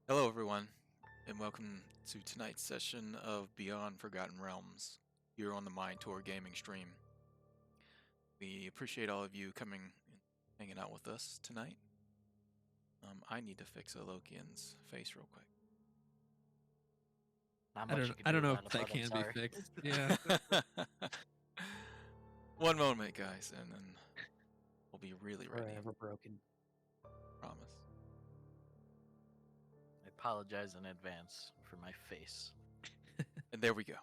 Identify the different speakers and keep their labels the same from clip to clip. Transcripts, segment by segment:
Speaker 1: Hello, everyone, and welcome to tonight's session of Beyond Forgotten Realms here on the MindTour Gaming stream. We appreciate all of you coming and hanging out with us tonight. I need to fix Alokian's face real quick.
Speaker 2: Not
Speaker 3: I
Speaker 2: much
Speaker 3: don't.
Speaker 2: you can
Speaker 3: I
Speaker 2: do
Speaker 3: don't know
Speaker 2: about
Speaker 3: if
Speaker 2: it,
Speaker 3: that
Speaker 2: but I'm
Speaker 3: can be
Speaker 2: sorry.
Speaker 3: fixed. Yeah.
Speaker 1: One moment, guys, and then we'll be really ready.
Speaker 2: Forever broken.
Speaker 1: Promise.
Speaker 2: I apologize in advance for my face.
Speaker 1: And there we go.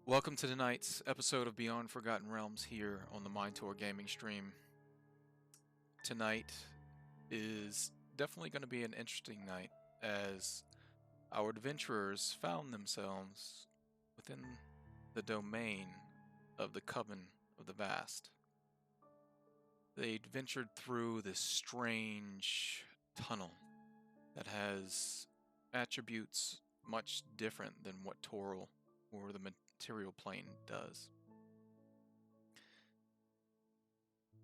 Speaker 1: Welcome to tonight's episode of Beyond Forgotten Realms here on the MindTour Gaming stream. Tonight is definitely going to be an interesting night as our adventurers found themselves within the domain of the Coven of the Vast. They'd ventured through this strange tunnel that has attributes much different than what Toril or the material plane does.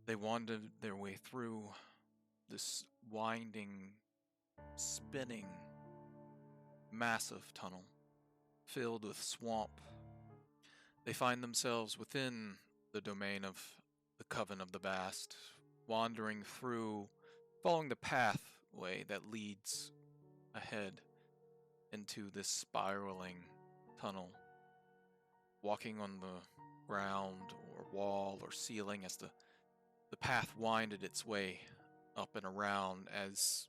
Speaker 1: They wandered their way through this winding, spinning, massive tunnel filled with swamp. They find themselves within the domain of the Coven of the Vast, wandering through, following the pathway that leads ahead into this spiraling tunnel, walking on the ground or wall or ceiling as the path winded its way up and around, as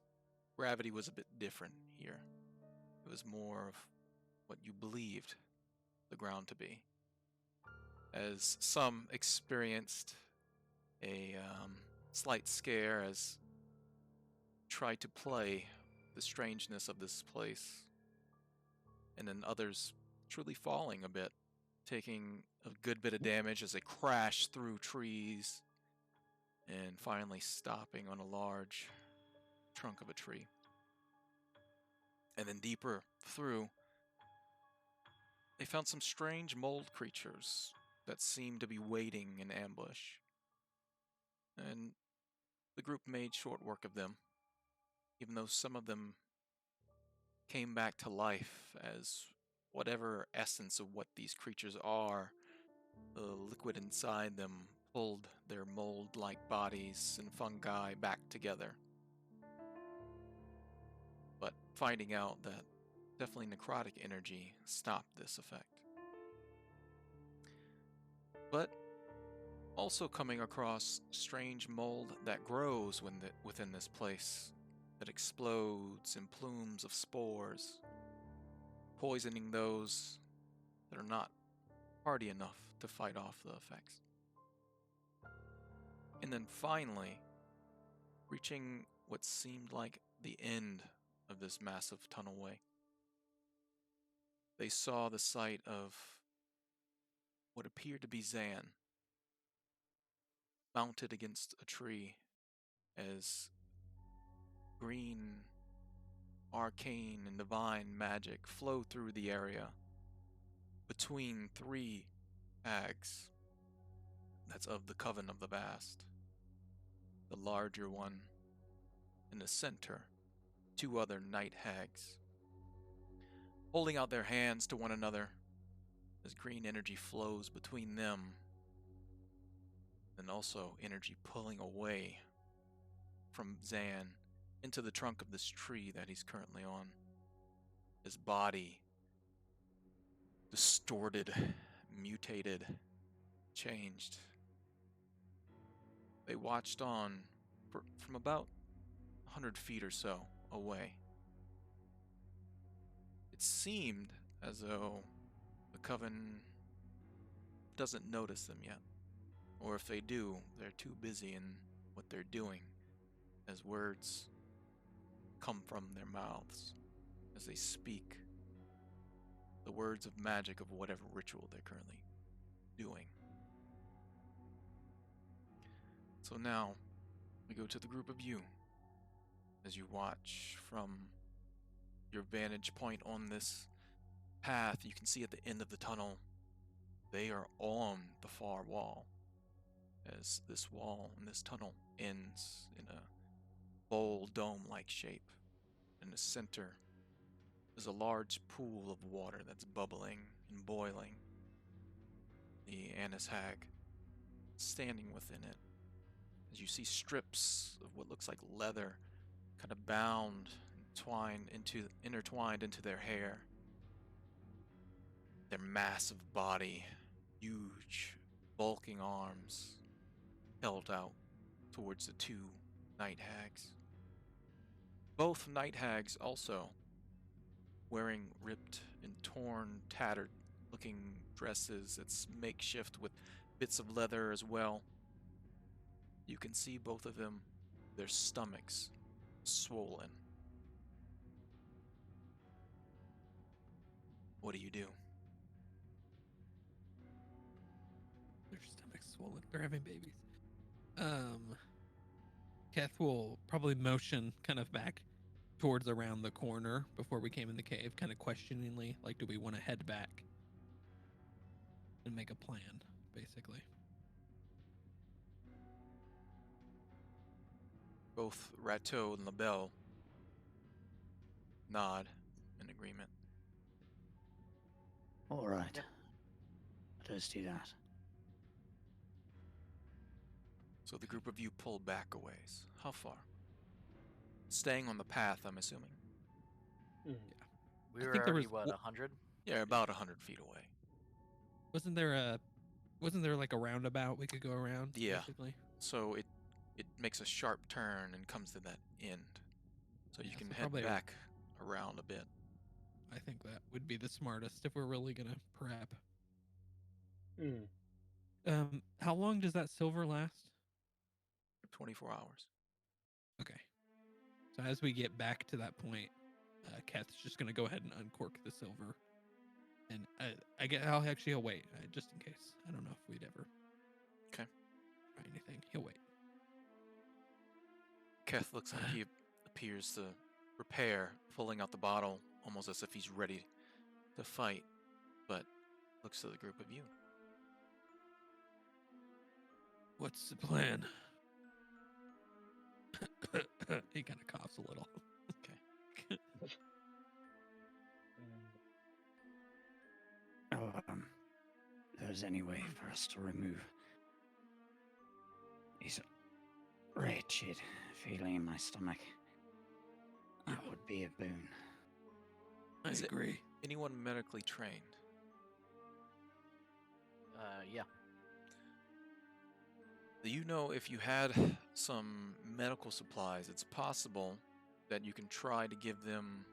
Speaker 1: gravity was a bit different here. It was more of what you believed the ground to be. As some experienced a slight scare as tried to play the strangeness of this place, and then others truly falling a bit, taking a good bit of damage as they crash through trees and finally stopping on a large trunk of a tree. And then deeper through, they found some strange mold creatures that seemed to be waiting in ambush. And the group made short work of them, even though some of them came back to life as whatever essence of what these creatures are, the liquid inside them pulled their mold-like bodies and fungi back together. But finding out that definitely necrotic energy stopped this effect. But also coming across strange mold that grows within this place, that explodes in plumes of spores, poisoning those that are not hardy enough to fight off the effects. And then finally, reaching what seemed like the end of this massive tunnelway, they saw the sight of what appeared to be Zan, mounted against a tree as green, arcane, and divine magic flowed through the area between three hags that's of the Coven of the Vast. The larger one in the center, two other night hags, holding out their hands to one another as green energy flows between them, and also energy pulling away from Zan into the trunk of this tree that he's currently on. His body distorted, mutated, changed. They watched on from about 100 feet or so away. It seemed as though the Coven doesn't notice them yet. Or if they do, they're too busy in what they're doing, as words come from their mouths as they speak the words of magic of whatever ritual they're currently doing. So now, we go to the group of you as you watch from your vantage point on this path. You can see at the end of the tunnel, they are on the far wall, as this wall and this tunnel ends in a bowl dome-like shape. in the center is a large pool of water that's bubbling and boiling. The Annis hag standing within it, as you see strips of what looks like leather kind of bound and intertwined into their hair. Their massive body, huge, bulking arms held out towards the two night hags. Both night hags also wearing ripped and torn, tattered looking dresses that's makeshift with bits of leather as well. You can see both of them, their stomachs swollen. What do you do?
Speaker 3: Their stomach's swollen. They're having babies. Keth will probably motion kind of back towards around the corner before we came in the cave, kind of questioningly, like, do we want to head back and make a plan, basically?
Speaker 1: Both Rateau and LaBelle nod in agreement.
Speaker 4: All right. Let us do that.
Speaker 1: So the group of you pull back a ways. How far? Staying on the path, I'm assuming.
Speaker 2: We
Speaker 3: I
Speaker 2: were
Speaker 3: think there
Speaker 2: already,
Speaker 3: was-
Speaker 2: 100?
Speaker 1: Yeah, about 100 feet away.
Speaker 3: Wasn't there like a roundabout we could go around?
Speaker 1: Yeah.
Speaker 3: Basically?
Speaker 1: So it makes a sharp turn and comes to that end. So you
Speaker 3: Yeah,
Speaker 1: can
Speaker 3: so
Speaker 1: head
Speaker 3: probably
Speaker 1: back around a bit.
Speaker 3: I think that would be the smartest if we're really gonna prep. How long does that silver last?
Speaker 1: 24 hours.
Speaker 3: Okay. So as we get back to that point, Keth's just gonna go ahead and uncork the silver, and he'll wait just in case. I don't know if we'd ever.
Speaker 1: Okay.
Speaker 3: Try anything. He'll wait.
Speaker 1: Keth looks like he appears to prepare, pulling out the bottle almost as if he's ready to fight, but looks to the group of you.
Speaker 3: What's the plan? He kind of coughs a little.
Speaker 4: Oh, if there's any way for us to remove this wretched feeling in my stomach, that would be a boon.
Speaker 3: I
Speaker 1: Is it-
Speaker 3: agree.
Speaker 1: Anyone medically trained?
Speaker 2: Yeah.
Speaker 1: Do you know if you had some medical supplies, it's possible that you can try to give them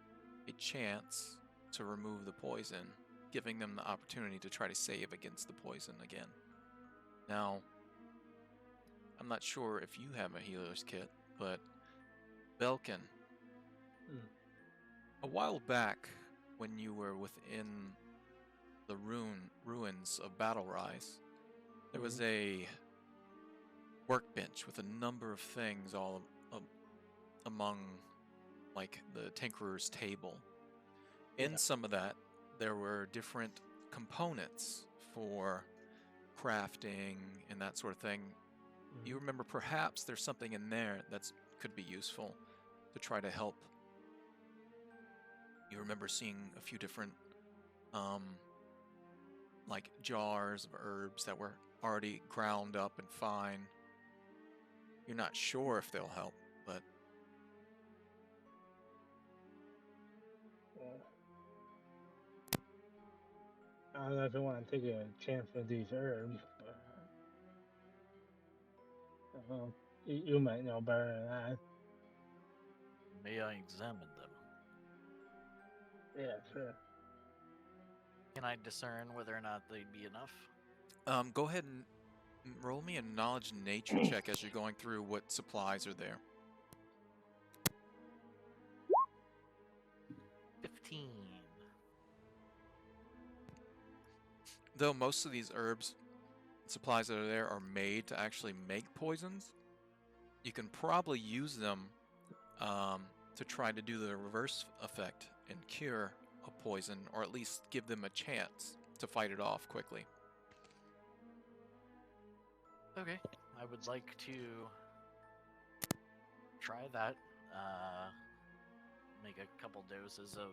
Speaker 1: a chance to remove the poison, giving them the opportunity to try to save against the poison again. Now, I'm not sure if you have a healer's kit, but Belkin, a while back when you were within the ruins of Battle Rise, there was a workbench with a number of things all among, like, the tinkerer's table. In some of that, there were different components for crafting and that sort of thing. You remember perhaps there's something in there that could be useful to try to help. You remember seeing a few different like jars of herbs that were already ground up and fine. You're not sure if they'll help, but
Speaker 5: I don't know if I want to take a chance with these herbs. You might know better than I.
Speaker 2: May I examine them?
Speaker 5: Yeah, sure.
Speaker 2: Can I discern whether or not they'd be enough?
Speaker 1: go ahead and roll me a knowledge nature check as you're going through what supplies are there.
Speaker 2: 15.
Speaker 1: Though most of these herbs supplies that are there are made to actually make poisons, you can probably use them to try to do the reverse effect and cure a poison, or at least give them a chance to fight it off quickly.
Speaker 2: Okay, I would like to try that. make a couple doses of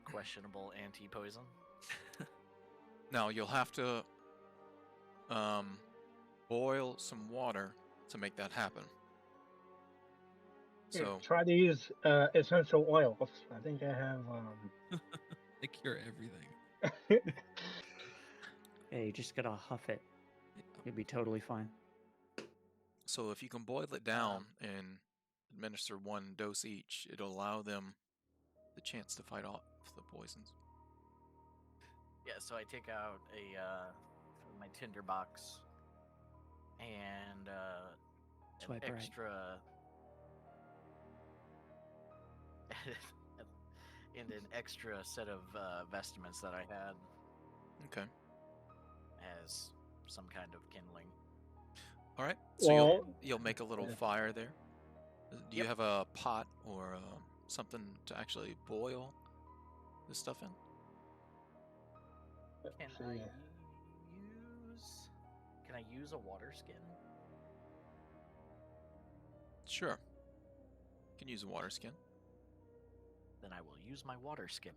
Speaker 2: questionable anti-poison.
Speaker 1: Now you'll have to boil some water to make that happen.
Speaker 5: Here,
Speaker 1: So
Speaker 5: try to use essential oils. I think I have.
Speaker 3: They cure everything.
Speaker 4: Yeah, you just gotta huff it. You'll be totally fine.
Speaker 1: So if you can boil it down and administer one dose each, it'll allow them the chance to fight off the poisons.
Speaker 2: Yeah, so I take out my tinder box and
Speaker 4: Swipe
Speaker 2: an
Speaker 4: right.
Speaker 2: extra and an extra set of vestments that I had
Speaker 1: Okay.
Speaker 2: as some kind of kindling.
Speaker 1: All right. So
Speaker 5: Well,
Speaker 1: you'll make a little
Speaker 5: yeah.
Speaker 1: fire there. Do you
Speaker 2: Yep.
Speaker 1: have a pot or something to actually boil this stuff in?
Speaker 2: Can
Speaker 5: so,
Speaker 2: I
Speaker 5: yeah.
Speaker 2: use a water skin?
Speaker 1: Sure. You can use a water skin.
Speaker 2: Then I will use my water skin.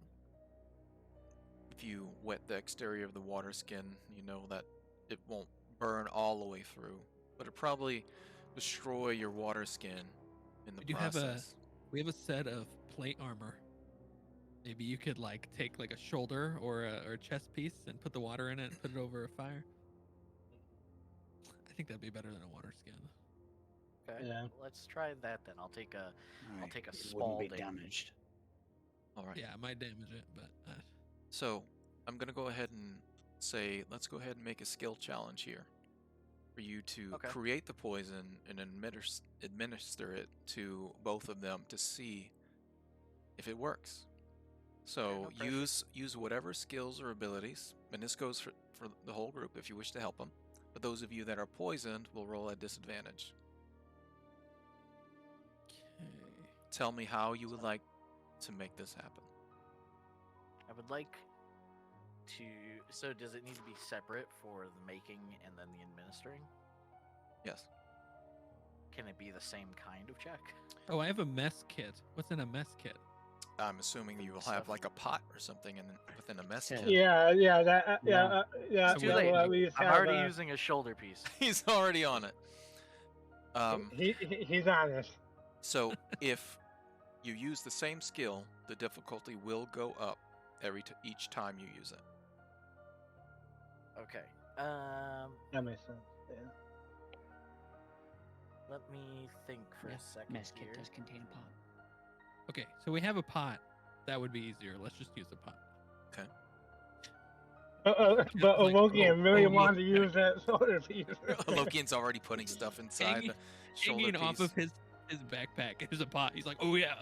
Speaker 1: If you wet the exterior of the water skin, you know that it won't burn all the way through, but it probably destroy your water skin in the
Speaker 3: We do
Speaker 1: process.
Speaker 3: we have a set of plate armor. Maybe you could like take like a shoulder or a chest piece and put the water in it and put it over a fire. I think that'd be better than a water skin.
Speaker 2: Okay.
Speaker 5: Yeah.
Speaker 2: Let's try that then. I'll take a
Speaker 4: Alright,
Speaker 2: take a
Speaker 4: it wouldn't be
Speaker 2: Spalding.
Speaker 4: damaged.
Speaker 1: All right.
Speaker 3: Yeah, it might damage it, but
Speaker 1: So I'm gonna go ahead and say, let's go ahead and make a skill challenge here for you to
Speaker 2: Okay.
Speaker 1: create the poison and administer it to both of them to see if it works. So
Speaker 2: no pressure.
Speaker 1: use whatever skills or abilities, and this goes for the whole group if you wish to help them. But those of you that are poisoned will roll at disadvantage.
Speaker 3: okay.
Speaker 1: Tell me how you would like to make this happen.
Speaker 2: I would like to. So does it need to be separate for the making and then the administering?
Speaker 1: Yes.
Speaker 2: Can it be the same kind of check?
Speaker 3: Oh, I have a mess kit. What's in a mess kit?
Speaker 1: I'm assuming you will have
Speaker 2: Stuff.
Speaker 1: like a pot or something within a mess
Speaker 4: Yeah.
Speaker 1: kit.
Speaker 5: Yeah, that,
Speaker 4: No.
Speaker 5: yeah.
Speaker 3: It's
Speaker 2: Too
Speaker 3: Yeah,
Speaker 2: late.
Speaker 5: Well, we
Speaker 2: I'm
Speaker 5: have,
Speaker 2: already using a shoulder piece.
Speaker 1: He's already on it.
Speaker 5: He's honest.
Speaker 1: So if you use the same skill, the difficulty will go up each time you use it.
Speaker 2: Okay.
Speaker 5: That makes sense. Yeah.
Speaker 2: Let me think for
Speaker 4: Yeah,
Speaker 2: a second
Speaker 4: Mess
Speaker 2: here.
Speaker 4: kit does contain a pot.
Speaker 3: Okay, so we have a pot. That would be easier. Let's just use a pot.
Speaker 5: But
Speaker 3: Like,
Speaker 5: Logan really
Speaker 3: look,
Speaker 5: wanted to use that shoulder piece.
Speaker 1: Lokian's already putting stuff inside the shoulder
Speaker 3: hanging off
Speaker 1: piece.
Speaker 3: of his backpack is a pot. He's like, oh yeah,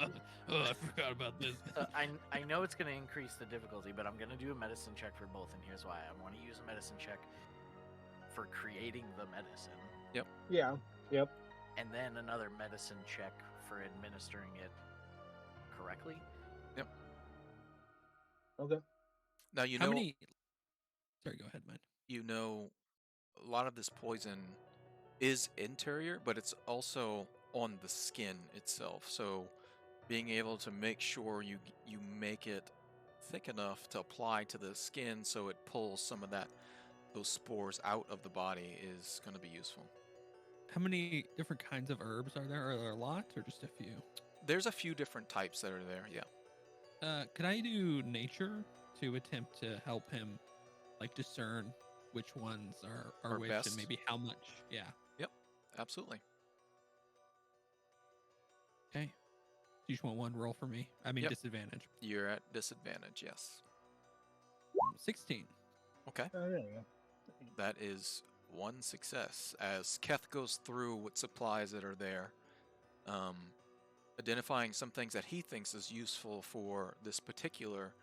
Speaker 3: oh I forgot about this.
Speaker 2: So I know it's going to increase the difficulty, but I'm going to do a medicine check for both, and here's why. I want to use a medicine check for creating the medicine,
Speaker 5: Yeah. Yep.
Speaker 2: and then another medicine check for administering it correctly.
Speaker 5: Okay.
Speaker 1: Now you
Speaker 3: How
Speaker 1: know
Speaker 3: many? Sorry, go ahead, man.
Speaker 1: you know a lot of this poison is interior, but it's also on the skin itself. So being able to make sure you make it thick enough to apply to the skin so it pulls some of those spores out of the body is going to be useful.
Speaker 3: How many different kinds of herbs are there? Are there lots or just a few?
Speaker 1: There's a few different types that are there, yeah.
Speaker 3: Could I do nature to attempt to help him, like discern which ones are
Speaker 1: Are
Speaker 3: which
Speaker 1: best?
Speaker 3: and maybe how much? Yeah.
Speaker 1: Absolutely.
Speaker 3: Okay. You just want one roll for me? I mean
Speaker 1: Yep.
Speaker 3: disadvantage.
Speaker 1: You're at disadvantage, yes.
Speaker 3: 16.
Speaker 1: Okay.
Speaker 5: Oh, there you go.
Speaker 1: That is one success as Keth goes through what supplies that are there, identifying some things that he thinks is useful for this particular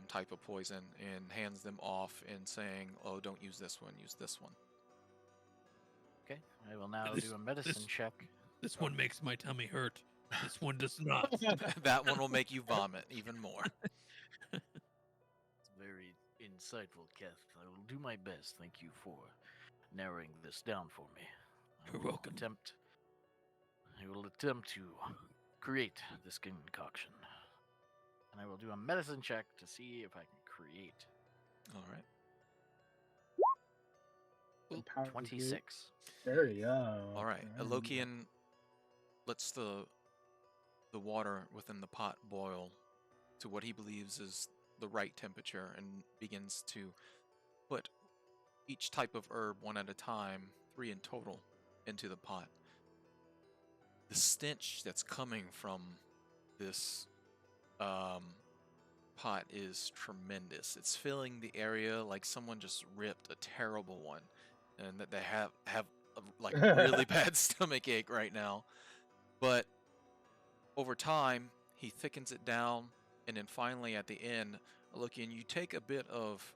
Speaker 1: type of poison and hands them off and saying, oh, don't use this one, use this one.
Speaker 2: Okay, I will now
Speaker 3: This-
Speaker 2: do a medicine
Speaker 3: this-
Speaker 2: check.
Speaker 3: This one makes my tummy hurt. This one does not.
Speaker 1: That one will make you vomit even more.
Speaker 2: It's very insightful, Keth. I will do my best. Thank you for narrowing this down for me.
Speaker 3: You're welcome.
Speaker 2: I will attempt to create this concoction. And I will do a medicine check to see if I can create.
Speaker 1: All right.
Speaker 5: Empower you.
Speaker 2: 26.
Speaker 5: There you go.
Speaker 1: All right. Alokian lets the water within the pot boil to what he believes is the right temperature and begins to put each type of herb one at a time, 3 in total, into the pot. The stench that's coming from this pot is tremendous. It's filling the area like someone just ripped a terrible one, and that they have like really bad stomach ache right now. But over time, he thickens it down, and then finally at the end, looking, you take a bit of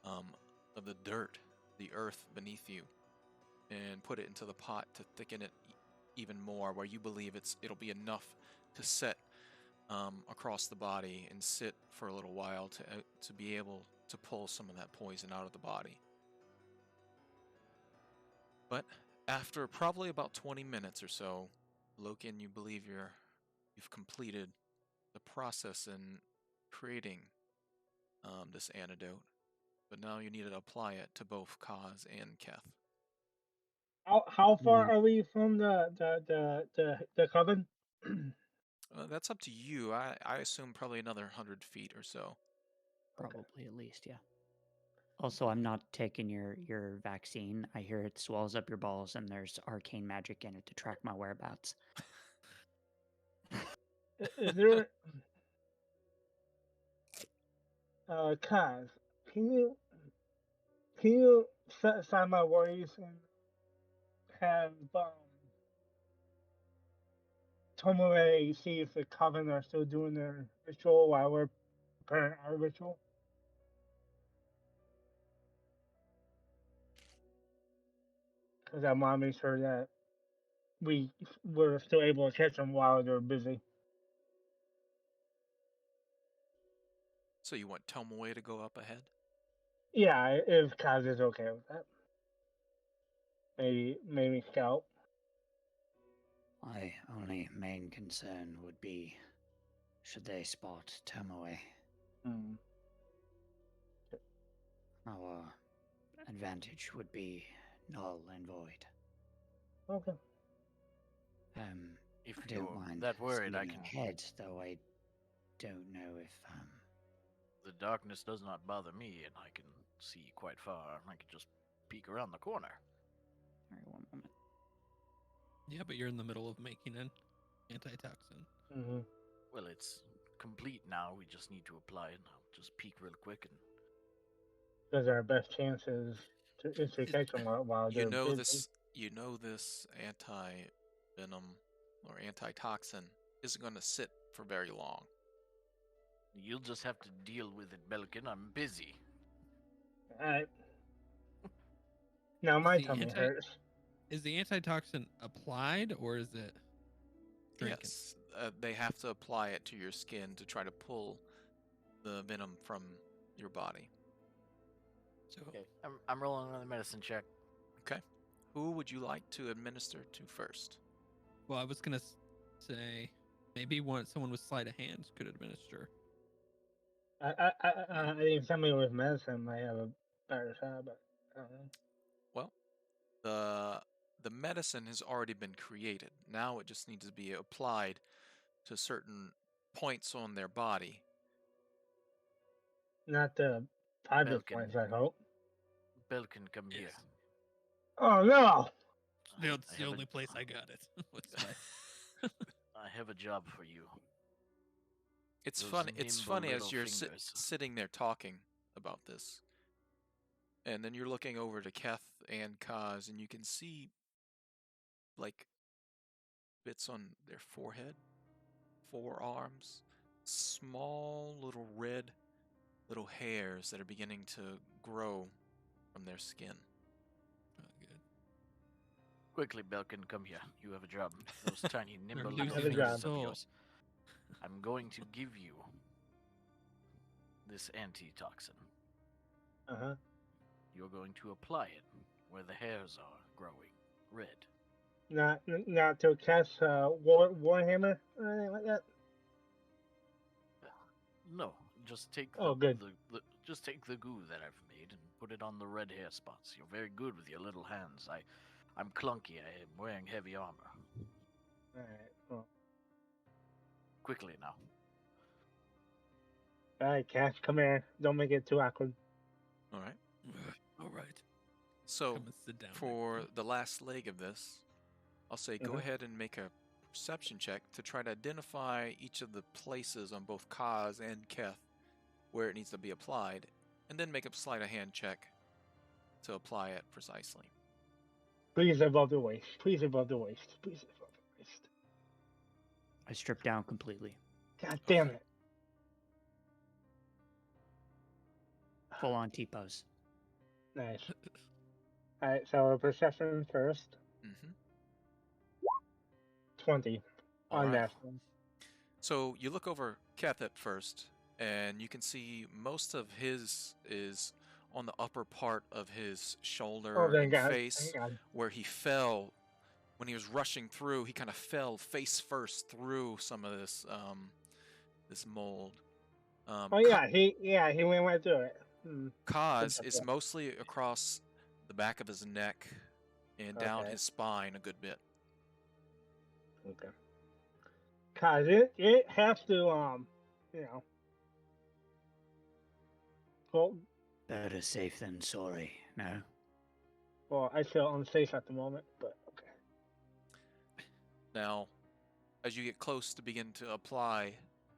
Speaker 1: the dirt, the earth beneath you, and put it into the pot to thicken it even more, where you believe it'll be enough to set across the body and sit for a little while to be able to pull some of that poison out of the body. But after probably about 20 minutes or so, Loken, you believe you've completed the process in creating this antidote, but now you need to apply it to both Kaz and Keth.
Speaker 5: How far are we from the coven?
Speaker 1: That's up to you. I assume probably another 100 feet or so.
Speaker 4: Probably at least, yeah. Also, I'm not taking your vaccine. I hear it swells up your balls and there's arcane magic in it to track my whereabouts.
Speaker 5: Is there Kaz, can you set aside my worries and have Tomoe see if the coven are still doing their ritual while we're preparing our ritual? Because I want to make sure that we're still able to catch them while they're busy.
Speaker 1: So you want Tomoe to go up ahead?
Speaker 5: Yeah, if Kaz is okay with that. Maybe scout.
Speaker 4: My only main concern would be, should they spot Tomoe,
Speaker 5: Hmm.
Speaker 4: our advantage would be null and void.
Speaker 5: Okay.
Speaker 2: If
Speaker 4: I don't
Speaker 2: you're
Speaker 4: mind
Speaker 2: that worried, I
Speaker 4: seeing
Speaker 2: can.
Speaker 4: ahead, though I don't know if
Speaker 2: The darkness does not bother me, and I can see quite far. I can just peek around the corner.
Speaker 4: Sorry, one moment.
Speaker 3: Yeah, but you're in the middle of making an antitoxin.
Speaker 5: Mm-hmm.
Speaker 2: Well, it's complete now. We just need to apply it. I'll just peek real quick and.
Speaker 5: Those are our best chances to catch them while they're busy.
Speaker 1: You know this anti-venom or antitoxin isn't going to sit for very long.
Speaker 2: You'll just have to deal with it, Belkin. I'm busy.
Speaker 5: Alright. Now my
Speaker 3: the
Speaker 5: tummy hurts.
Speaker 3: Is the antitoxin applied or is it drinking?
Speaker 1: Yes, they have to apply it to your skin to try to pull the venom from your body.
Speaker 3: So
Speaker 2: Okay, I'm rolling another medicine check.
Speaker 1: Okay. Who would you like to administer to first?
Speaker 3: well, I was gonna say maybe someone with sleight of hand could administer.
Speaker 5: I think somebody with medicine might have a better shot, but I don't know.
Speaker 1: Well, the medicine has already been created. Now it just needs to be applied to certain points on their body.
Speaker 5: Not the private
Speaker 2: Belkin.
Speaker 5: ones, I hope.
Speaker 2: Belkin, come here.
Speaker 3: Yes.
Speaker 5: Oh no!
Speaker 3: It's the only place I got it.
Speaker 2: I have a job for you.
Speaker 1: It's
Speaker 2: Those
Speaker 1: funny. It's
Speaker 2: nimble
Speaker 1: funny as
Speaker 2: little
Speaker 1: you're
Speaker 2: fingers.
Speaker 1: sitting there talking about this, and then you're looking over to Keth and Kaz, and you can see like bits on their forehead, forearms, small little red little hairs that are beginning to grow from their skin.
Speaker 3: Oh, good.
Speaker 2: Quickly, Belkin, come here. You have a job. Those tiny, nimble
Speaker 3: losing
Speaker 2: little
Speaker 5: your
Speaker 2: fingers of
Speaker 3: soul.
Speaker 2: yours. I'm going to give you this antitoxin.
Speaker 5: Uh-huh.
Speaker 2: You're going to apply it where the hairs are growing red.
Speaker 5: Not to cast Warhammer or anything like that.
Speaker 2: No, just take
Speaker 5: Oh, good.
Speaker 2: just take the goo that I've made and put it on the red hair spots. You're very good with your little hands. I'm clunky. I am wearing heavy armor.
Speaker 5: All right. Well,
Speaker 2: Quickly now.
Speaker 5: all right, Cash, come here. Don't make it too awkward.
Speaker 1: All right.
Speaker 3: All right.
Speaker 1: So
Speaker 3: Come and sit down. next
Speaker 1: for
Speaker 3: to me.
Speaker 1: the last leg of this, I'll say go
Speaker 5: Mhm.
Speaker 1: ahead and make a perception check to try to identify each of the places on both Kaz and Keth where it needs to be applied, and then make a sleight of hand check to apply it precisely.
Speaker 5: Please above the waist. Please above the waist. Please above the waist.
Speaker 4: I stripped down completely.
Speaker 5: God damn
Speaker 1: Okay.
Speaker 5: it.
Speaker 4: Full on T-pose.
Speaker 5: Nice. All right, so perception first.
Speaker 1: Mm-hmm.
Speaker 5: 20
Speaker 1: All
Speaker 5: on
Speaker 1: right.
Speaker 5: that one.
Speaker 1: So you look over Keth at first, and you can see most of his is on the upper part of his shoulder
Speaker 5: Oh, thank
Speaker 1: and
Speaker 5: God.
Speaker 1: face,
Speaker 5: Thank God.
Speaker 1: where he fell when he was rushing through. He kind of fell face first through some of this this mold.
Speaker 5: Oh yeah, he went right through it.
Speaker 1: Kaz
Speaker 5: Good
Speaker 1: is
Speaker 5: job.
Speaker 1: mostly across the back of his neck and down
Speaker 5: Okay.
Speaker 1: his spine a good bit.
Speaker 5: Okay. Cause it has to you know.
Speaker 4: Better safe than sorry. No.
Speaker 5: Well, I feel unsafe at the moment, but okay.
Speaker 1: Now, as you get close to begin to apply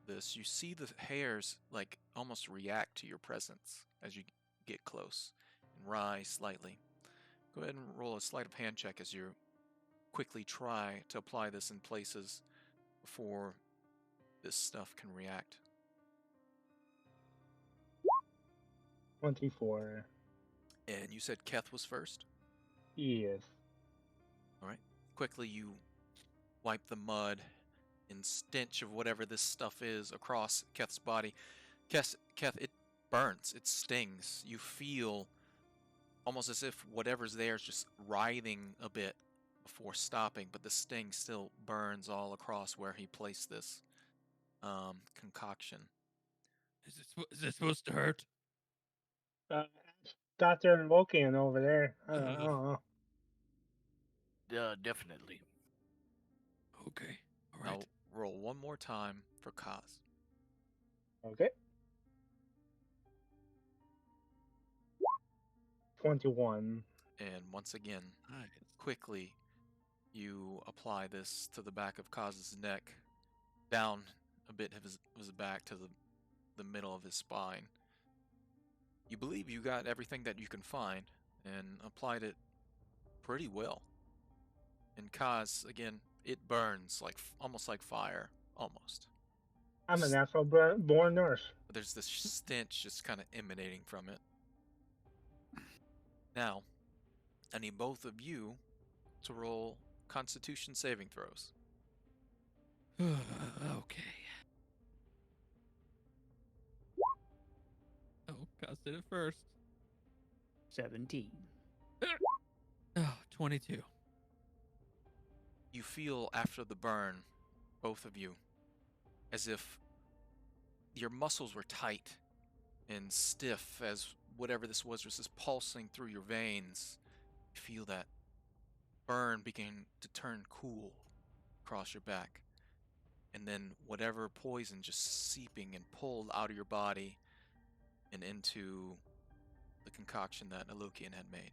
Speaker 1: this, you see the hairs like almost react to your presence as you get close and rise slightly. Go ahead and roll a sleight of hand check as you quickly try to apply this in places before this stuff can react.
Speaker 5: 24.
Speaker 1: And you said Keth was first?
Speaker 5: Yes.
Speaker 1: All right. Quickly you wipe the mud and stench of whatever this stuff is across Keth's body. Keth, it burns, it stings. You feel almost as if whatever's there is just writhing a bit before stopping, but the sting still burns all across where he placed this concoction.
Speaker 3: Is this supposed to hurt?
Speaker 5: Dr. Vulcan over there. I don't know.
Speaker 2: Definitely.
Speaker 3: Okay. All right.
Speaker 1: Now roll one more time for Kaz.
Speaker 5: Okay. 21.
Speaker 1: And once again,
Speaker 3: Nice.
Speaker 1: quickly you apply this to the back of Kaz's neck, down a bit of his back to the middle of his spine. You believe you got everything that you can find and applied it pretty well. And Kaz, again, it burns like almost like fire, almost.
Speaker 5: I'm a natural born nurse.
Speaker 1: But there's this stench just kind of emanating from it. Now, I need both of you to roll Constitution saving throws.
Speaker 3: Okay. Oh, Cos did it first.
Speaker 4: 17.
Speaker 3: Oh, 22.
Speaker 1: You feel after the burn, both of you, as if your muscles were tight and stiff as whatever this was just pulsing through your veins. You feel that burn begin to turn cool across your back. And then whatever poison just seeping and pulled out of your body and into the concoction that Alokian had made.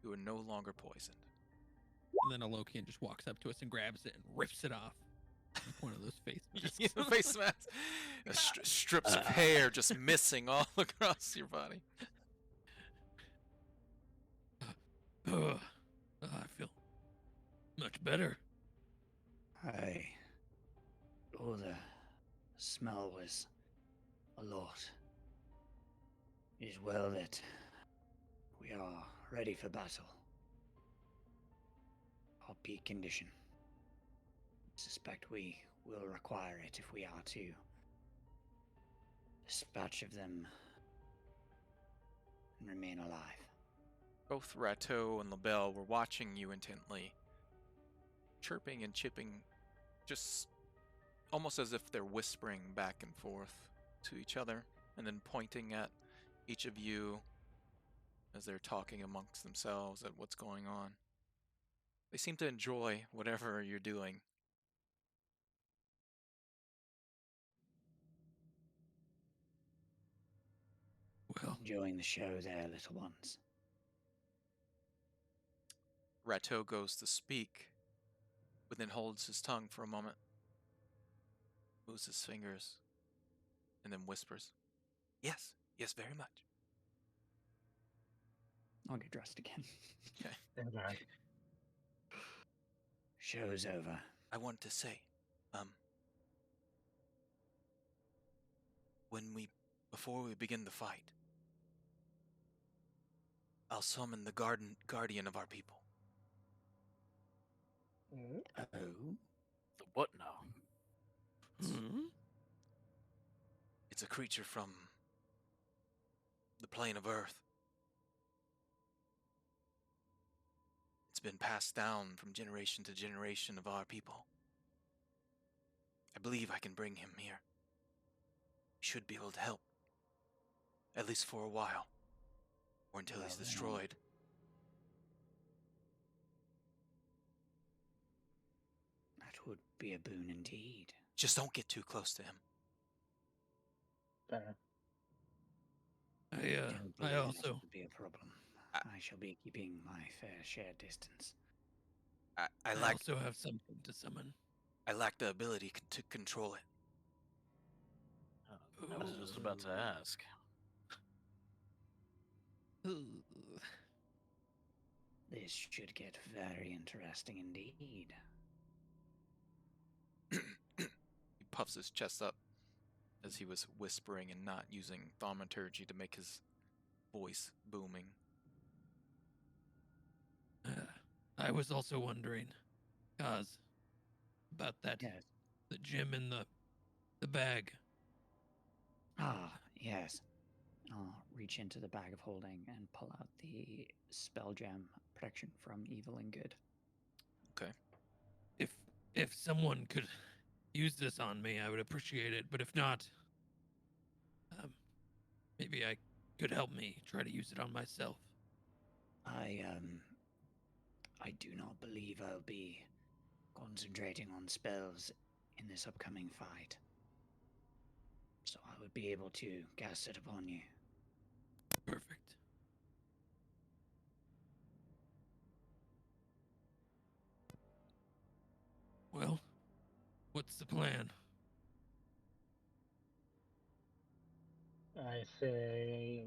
Speaker 1: You are no longer poisoned.
Speaker 3: And then Alokian just walks up to us and grabs it and rips it off. Like one of those face masks.
Speaker 1: Yeah, face mask. Strips of hair just missing all across your body.
Speaker 3: I feel much better.
Speaker 4: Oh, the smell was a lot. It is well that we are ready for battle. Our peak condition. Suspect we will require it if we are to dispatch of them and remain alive.
Speaker 1: Both Rateau and LaBelle were watching you intently, chirping and chipping, just almost as if they're whispering back and forth to each other and then pointing at each of you as they're talking amongst themselves at what's going on. They seem to enjoy whatever you're doing.
Speaker 3: Well,
Speaker 4: Enjoying the show there, little ones.
Speaker 1: Rateau goes to speak, but then holds his tongue for a moment, moves his fingers, and then whispers, "Yes, yes, very much."
Speaker 4: I'll get dressed again.
Speaker 5: Okay.
Speaker 4: Show's over.
Speaker 1: I want to say, before we begin the fight, I'll summon the guardian of our people.
Speaker 4: Oh.
Speaker 2: The what now?
Speaker 1: It's a creature from the plane of Earth. It's been passed down from generation to generation of our people. I believe I can bring him here. He should be able to help, at least for a while, or until he's
Speaker 4: Well,
Speaker 1: destroyed.
Speaker 4: That would be a boon indeed.
Speaker 1: Just don't get too close to him.
Speaker 5: Fair.
Speaker 4: Don't
Speaker 3: I
Speaker 4: believe that
Speaker 3: also
Speaker 4: would be a problem. I shall be keeping my fair share distance.
Speaker 1: I
Speaker 3: I
Speaker 1: lack
Speaker 3: also have something to summon.
Speaker 1: the ability to control it.
Speaker 2: I was just about to ask.
Speaker 4: This should get very interesting indeed.
Speaker 1: He puffs his chest up as he was whispering and not using thaumaturgy to make his voice booming.
Speaker 3: I was also wondering, Kaz, about that,
Speaker 4: Yes.
Speaker 3: the gem in the bag.
Speaker 4: Ah, yes. I'll reach into the bag of holding and pull out the spell gem protection from evil and good.
Speaker 1: Okay.
Speaker 3: If someone could use this on me, I would appreciate it. But if not, maybe I could help me try to use it on myself.
Speaker 4: I do not believe I'll be concentrating on spells in this upcoming fight. So I would be able to cast it upon you.
Speaker 3: Perfect. Well, what's the plan?
Speaker 5: I say,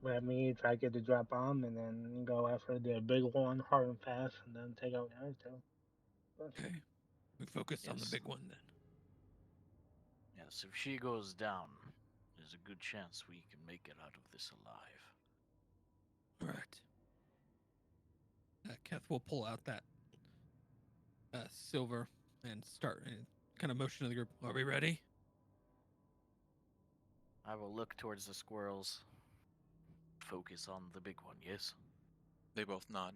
Speaker 5: let me try to get the drop bomb and then go after the big one hard and fast and then take out the other two.
Speaker 3: Okay. We focus on the
Speaker 2: Yes.
Speaker 3: big one then.
Speaker 2: Yes, if she goes down, there's a good chance we can make it out of this alive.
Speaker 3: All right. Keth will pull out that silver and start and kind of motion to the group. Are we ready?
Speaker 2: I will look towards the squirrels. Focus on the big one, yes?
Speaker 1: They both nod.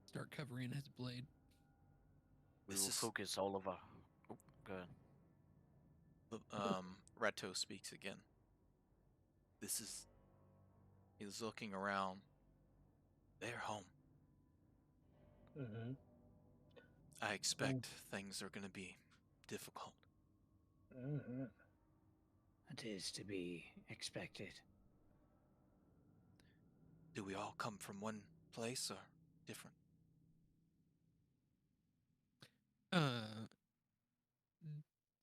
Speaker 3: Start covering his blade.
Speaker 2: We
Speaker 1: This
Speaker 2: will
Speaker 1: is-
Speaker 2: focus all of our... Oh, go ahead.
Speaker 1: Rateau speaks again. He's looking around. They're home.
Speaker 5: Mm-hmm.
Speaker 1: I expect things are going to be difficult.
Speaker 5: Mm-hmm.
Speaker 4: That is to be expected.
Speaker 1: Do we all come from one place or different?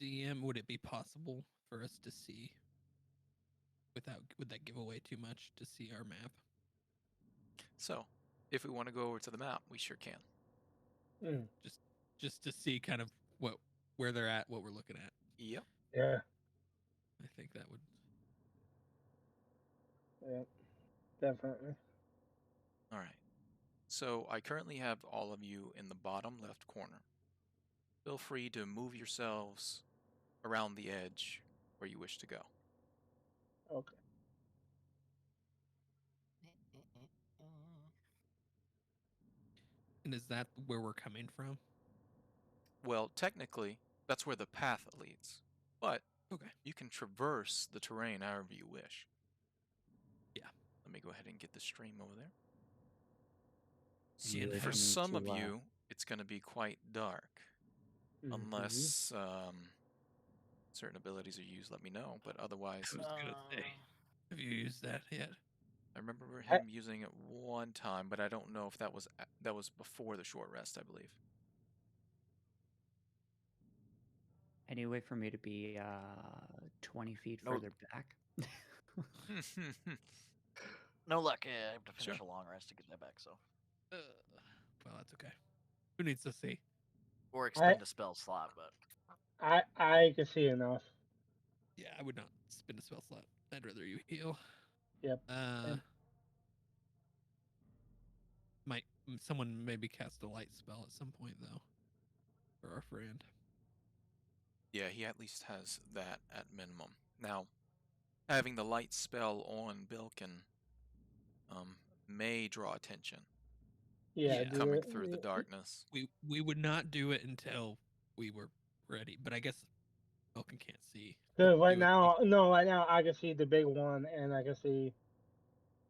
Speaker 3: DM, would it be possible for us to see would that give away too much to see our map?
Speaker 1: So, if we want to go over to the map, we sure can.
Speaker 5: Mm.
Speaker 3: Just to see kind of where they're at, what we're looking at.
Speaker 1: Yep.
Speaker 5: Yeah.
Speaker 3: I think that would.
Speaker 5: Yeah. Definitely.
Speaker 1: All right. So, I currently have all of you in the bottom left corner. Feel free to move yourselves around the edge where you wish to go.
Speaker 5: Okay.
Speaker 3: And is that where we're coming from?
Speaker 1: Well, technically, That's where the path leads. But
Speaker 3: Okay.
Speaker 1: you can traverse the terrain however you wish.
Speaker 3: Yeah.
Speaker 1: Let me go ahead and get the stream over there.
Speaker 3: See, and
Speaker 1: For
Speaker 3: have-
Speaker 1: some of you, it's going to be quite dark. Unless certain abilities are used, let me know. But otherwise,
Speaker 3: I was gonna say, have you used that yet?
Speaker 1: I remember him using it one time, but I don't know if that was before the short rest, I believe.
Speaker 4: Any way for me to be 20 feet further back?
Speaker 2: No luck. I have to finish
Speaker 1: Sure.
Speaker 2: a long rest to get that back. So,
Speaker 3: Well, that's okay. Who needs to see?
Speaker 2: or expend a spell slot, but
Speaker 5: I can see enough.
Speaker 3: Yeah, I would not spin a spell slot. I'd rather you heal.
Speaker 5: Yep.
Speaker 3: Might someone maybe cast a light spell at some point though, for our friend.
Speaker 1: Yeah, he at least has that at minimum. Now, having the light spell on Bilkin may draw attention.
Speaker 5: Yeah.
Speaker 1: Coming through the darkness.
Speaker 3: We would not do it until we were ready, but I guess Bilkin can't see.
Speaker 5: Right now I can see the big one, and I can see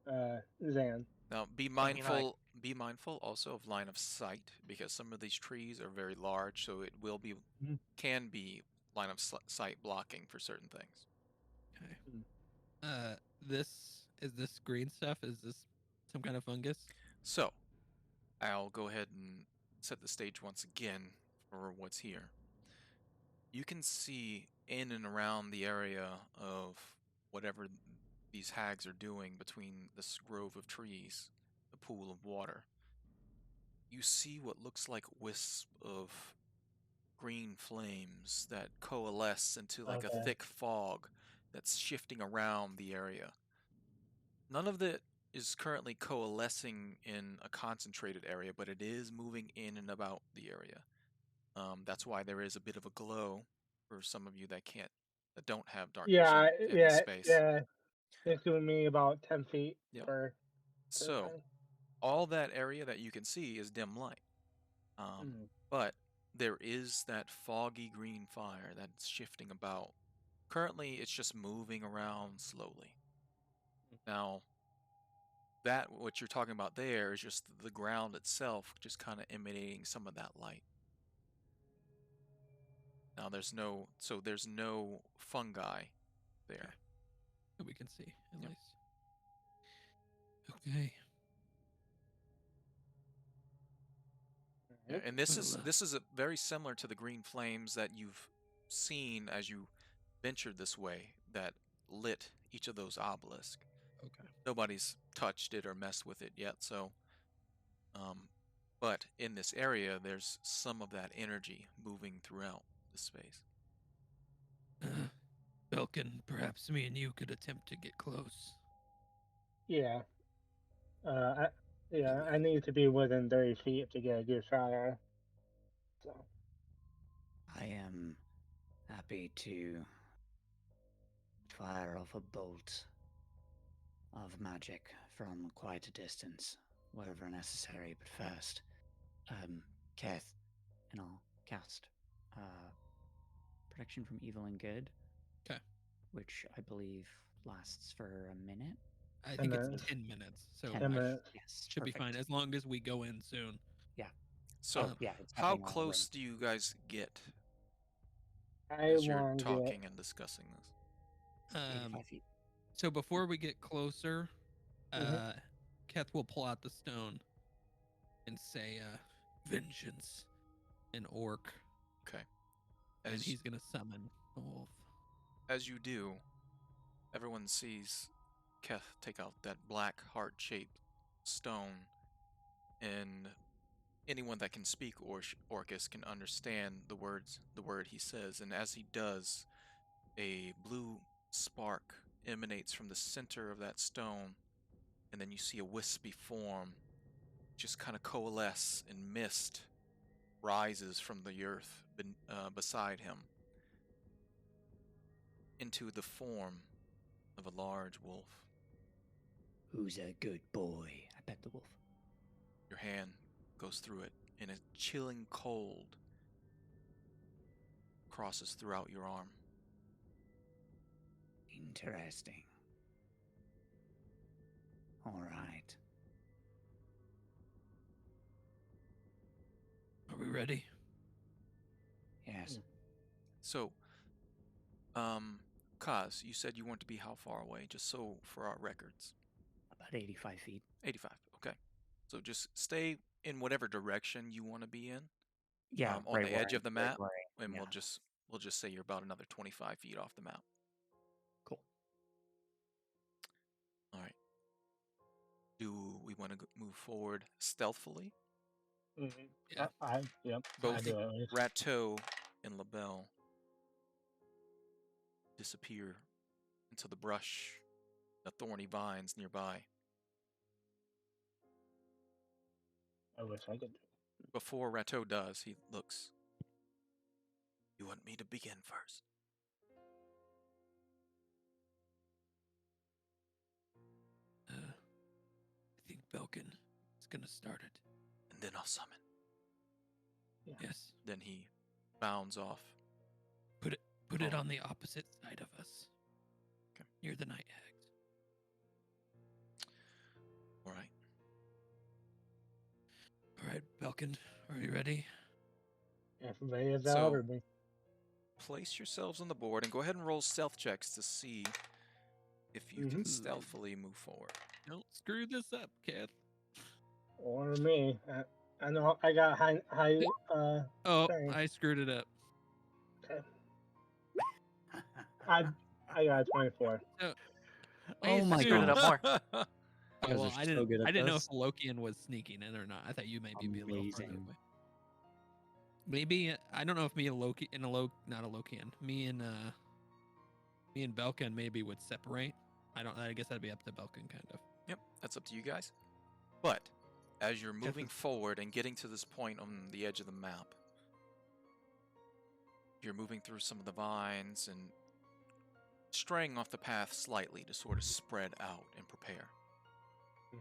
Speaker 5: Zan.
Speaker 1: Now, be mindful. Be mindful also of line of sight, because some of these trees are very large, so it will be can be line of sight blocking for certain things.
Speaker 3: Okay. This green stuff? Is this some kind of fungus?
Speaker 1: So, I'll go ahead and set the stage once again for what's here. You can see in and around the area of whatever these hags are doing between this grove of trees, the pool of water. You see what looks like wisps of green flames that coalesce into like a thick fog that's shifting around the area. None of it is currently coalescing in a concentrated area, but it is moving in and about the area. That's why there is a bit of a glow for some of you that don't have dark vision in this space.
Speaker 5: Yeah. It's giving me about 10 feet per.
Speaker 1: So, all that area that you can see is dim light. But there is that foggy green fire that's shifting about. Currently, it's just moving around slowly. Now, what you're talking about there is just the ground itself just kind of emanating some of that light. Now, there's no fungi there.
Speaker 3: That we can see, at least. Okay.
Speaker 1: Yeah, and this is very similar to the green flames that you've seen as you ventured this way that lit each of those obelisks.
Speaker 3: Okay.
Speaker 1: Nobody's touched it or messed with it yet, so but in this area there's some of that energy moving throughout the space.
Speaker 3: Bilkin, perhaps me and you could attempt to get close.
Speaker 5: Yeah. I need to be within 30 feet to get a good shot at it. So.
Speaker 4: I am happy to fire off a bolt of magic from quite a distance, wherever necessary. But first, Keth, and I'll cast protection from evil and good.
Speaker 3: Okay.
Speaker 4: Which I believe lasts for a minute.
Speaker 3: I think it's 10 minutes, so
Speaker 5: 10 minutes.
Speaker 4: Yes,
Speaker 3: should be fine as long as we go in soon.
Speaker 4: Yeah.
Speaker 1: So, how close do you guys get as you're talking and discussing this?
Speaker 4: 85 feet.
Speaker 3: So before we get closer, Keth will pull out the stone and say, vengeance, an orc.
Speaker 1: Okay.
Speaker 3: And he's going to summon a wolf.
Speaker 1: As you do, everyone sees Keth take out that black heart-shaped stone, and anyone that can speak Orcish can understand the word he says, and as he does, a blue spark emanates from the center of that stone, and then you see a wispy form just kind of coalesce, and mist rises from the earth beside him into the form of a large wolf.
Speaker 4: Who's a good boy? I bet the wolf.
Speaker 1: Your hand goes through it, and a chilling cold crosses throughout your arm.
Speaker 4: Interesting. All right.
Speaker 3: Are we ready?
Speaker 4: Yes.
Speaker 1: So, Kaz, you said you want to be how far away, just so for our records?
Speaker 4: About 85 feet.
Speaker 1: 85. Okay. So just stay in whatever direction you want to be in.
Speaker 4: Yeah,
Speaker 1: on
Speaker 4: right
Speaker 1: the
Speaker 4: where
Speaker 1: edge of the map, and
Speaker 4: yeah.
Speaker 1: we'll just say you're about another 25 feet off the map.
Speaker 4: Cool.
Speaker 1: All right. Do we want to move forward stealthily?
Speaker 5: Mm-hmm.
Speaker 3: Yeah.
Speaker 5: Yep.
Speaker 1: Both
Speaker 5: I do at least.
Speaker 1: Rateau and LaBelle disappear into the brush, the thorny vines nearby.
Speaker 5: I wish I could.
Speaker 1: Before Rateau does, he looks. You want me to begin first?
Speaker 3: I think Belkin is gonna start it.
Speaker 1: And then I'll summon.
Speaker 5: Yeah.
Speaker 3: Yes.
Speaker 1: Then he bounds off.
Speaker 3: Put it on the opposite side of us.
Speaker 1: Okay.
Speaker 3: Near the night hags.
Speaker 1: All right.
Speaker 3: All right, Belkin, are you ready?
Speaker 5: Everybody is
Speaker 1: So-
Speaker 5: out or me?
Speaker 1: Place yourselves on the board and go ahead and roll stealth checks to see if you can
Speaker 5: Mhm.
Speaker 1: stealthily move forward.
Speaker 3: Don't screw this up, Keth.
Speaker 5: Or me. I know I got high
Speaker 3: Oh,
Speaker 5: Thanks.
Speaker 3: I screwed it up.
Speaker 5: I got a 24.
Speaker 4: Oh my
Speaker 2: Screwed it
Speaker 4: god.
Speaker 2: up more.
Speaker 3: Oh,
Speaker 4: guys
Speaker 3: well,
Speaker 4: are
Speaker 3: I
Speaker 4: so
Speaker 3: didn't.
Speaker 4: good at
Speaker 3: I didn't know
Speaker 4: this.
Speaker 3: if Lokian was sneaking in or not. I thought you maybe be a little further
Speaker 4: Amazing.
Speaker 3: away. Maybe I don't know if me and Loki and not a Lokian. Me and Belkin maybe would separate. I guess that'd be up to Belkin, kind of.
Speaker 1: Yep, that's up to you guys. But as you're moving forward and getting to this point on the edge of the map, you're moving through some of the vines and straying off the path slightly to sort of spread out and prepare.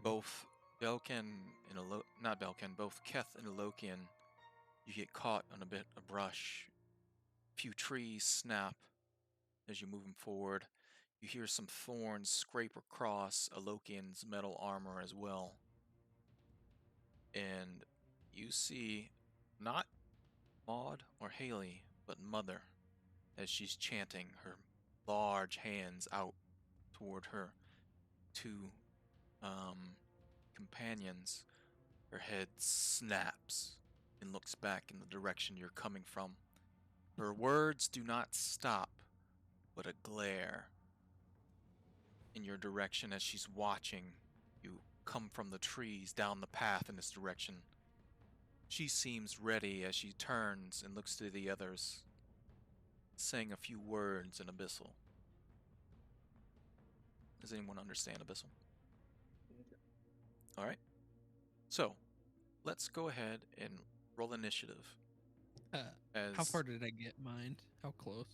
Speaker 1: Both Belkin and not Belkin, both Keth and Lokian, you get caught on a bit of brush. A few trees snap as you're moving forward. You hear some thorns scrape across Alokian's metal armor as well. And you see not Maud or Haley, but Mother, as she's chanting, her large hands out toward her two companions. Her head snaps and looks back in the direction you're coming from. Her words do not stop, but a glare in your direction as she's watching you come from the trees down the path in this direction. She seems ready as she turns and looks to the others, saying a few words in Abyssal. Does anyone understand Abyssal? Alright. So, let's go ahead and roll initiative.
Speaker 3: How far did I get mined? How close?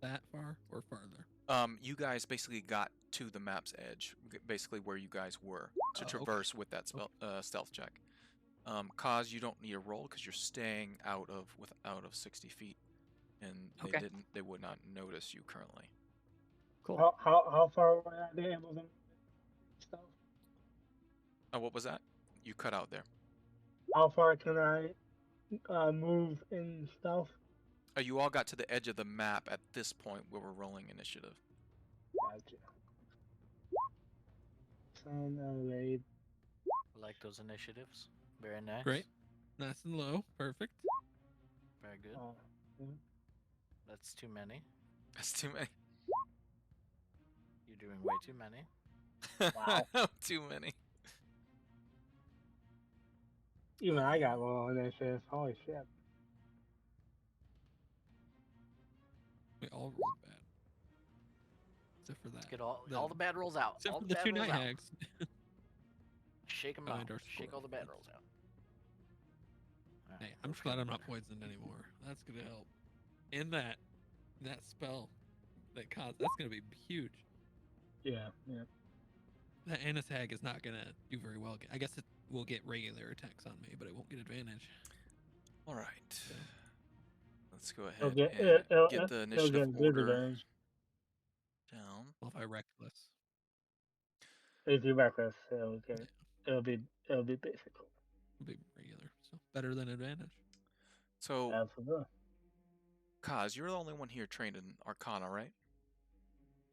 Speaker 3: That far or farther?
Speaker 1: You guys basically got to the map's edge, basically where you guys were, to
Speaker 3: Oh, okay.
Speaker 1: traverse with that stealth check. Cause you don't need a roll because you're staying out of 60 feet, and
Speaker 4: Okay.
Speaker 1: they would not notice you currently.
Speaker 4: Cool.
Speaker 5: How far away are they able to stuff?
Speaker 1: What was that? You cut out there.
Speaker 5: How far can I move in stealth?
Speaker 1: You all got to the edge of the map at this point where we're rolling initiative.
Speaker 5: Gotcha. Sound raid.
Speaker 2: I like those initiatives. Very nice.
Speaker 3: Great. Nice and low. Perfect.
Speaker 2: Very good.
Speaker 5: Yeah.
Speaker 2: That's too many.
Speaker 1: That's too many.
Speaker 2: You're doing way too many.
Speaker 5: Wow.
Speaker 1: Too many.
Speaker 5: Even I got low initiative. Holy shit.
Speaker 3: We all rolled bad. Except for that.
Speaker 2: Let's get all
Speaker 3: The-
Speaker 2: the bad rolls out.
Speaker 3: Except
Speaker 2: all
Speaker 3: for
Speaker 2: the
Speaker 3: the
Speaker 2: bad
Speaker 3: two
Speaker 2: rolls
Speaker 3: night
Speaker 2: out.
Speaker 3: hags.
Speaker 2: Shake them
Speaker 3: Oh,
Speaker 2: out.
Speaker 3: and our
Speaker 2: Shake
Speaker 3: squirrel.
Speaker 2: all the bad rolls out. Alright,
Speaker 3: Hey, I'm just glad I'm not poisoned anymore. That's gonna help. And that spell that caused that's gonna be huge.
Speaker 5: Yeah.
Speaker 3: That Annis hag is not gonna do very well. I guess it will get regular attacks on me, but it won't get advantage.
Speaker 1: All right. Let's go
Speaker 5: It'll
Speaker 1: ahead
Speaker 5: get
Speaker 1: and get the
Speaker 5: it'll
Speaker 1: initiative
Speaker 5: get
Speaker 1: order
Speaker 5: disadvantage
Speaker 1: down.
Speaker 3: Well, if I reckless.
Speaker 5: if you reckless.
Speaker 3: Yeah,
Speaker 5: It'll be basic.
Speaker 3: it'll be regular. So better than advantage.
Speaker 1: So,
Speaker 5: Absolutely.
Speaker 1: Kaz, you're the only one here trained in Arcana, right?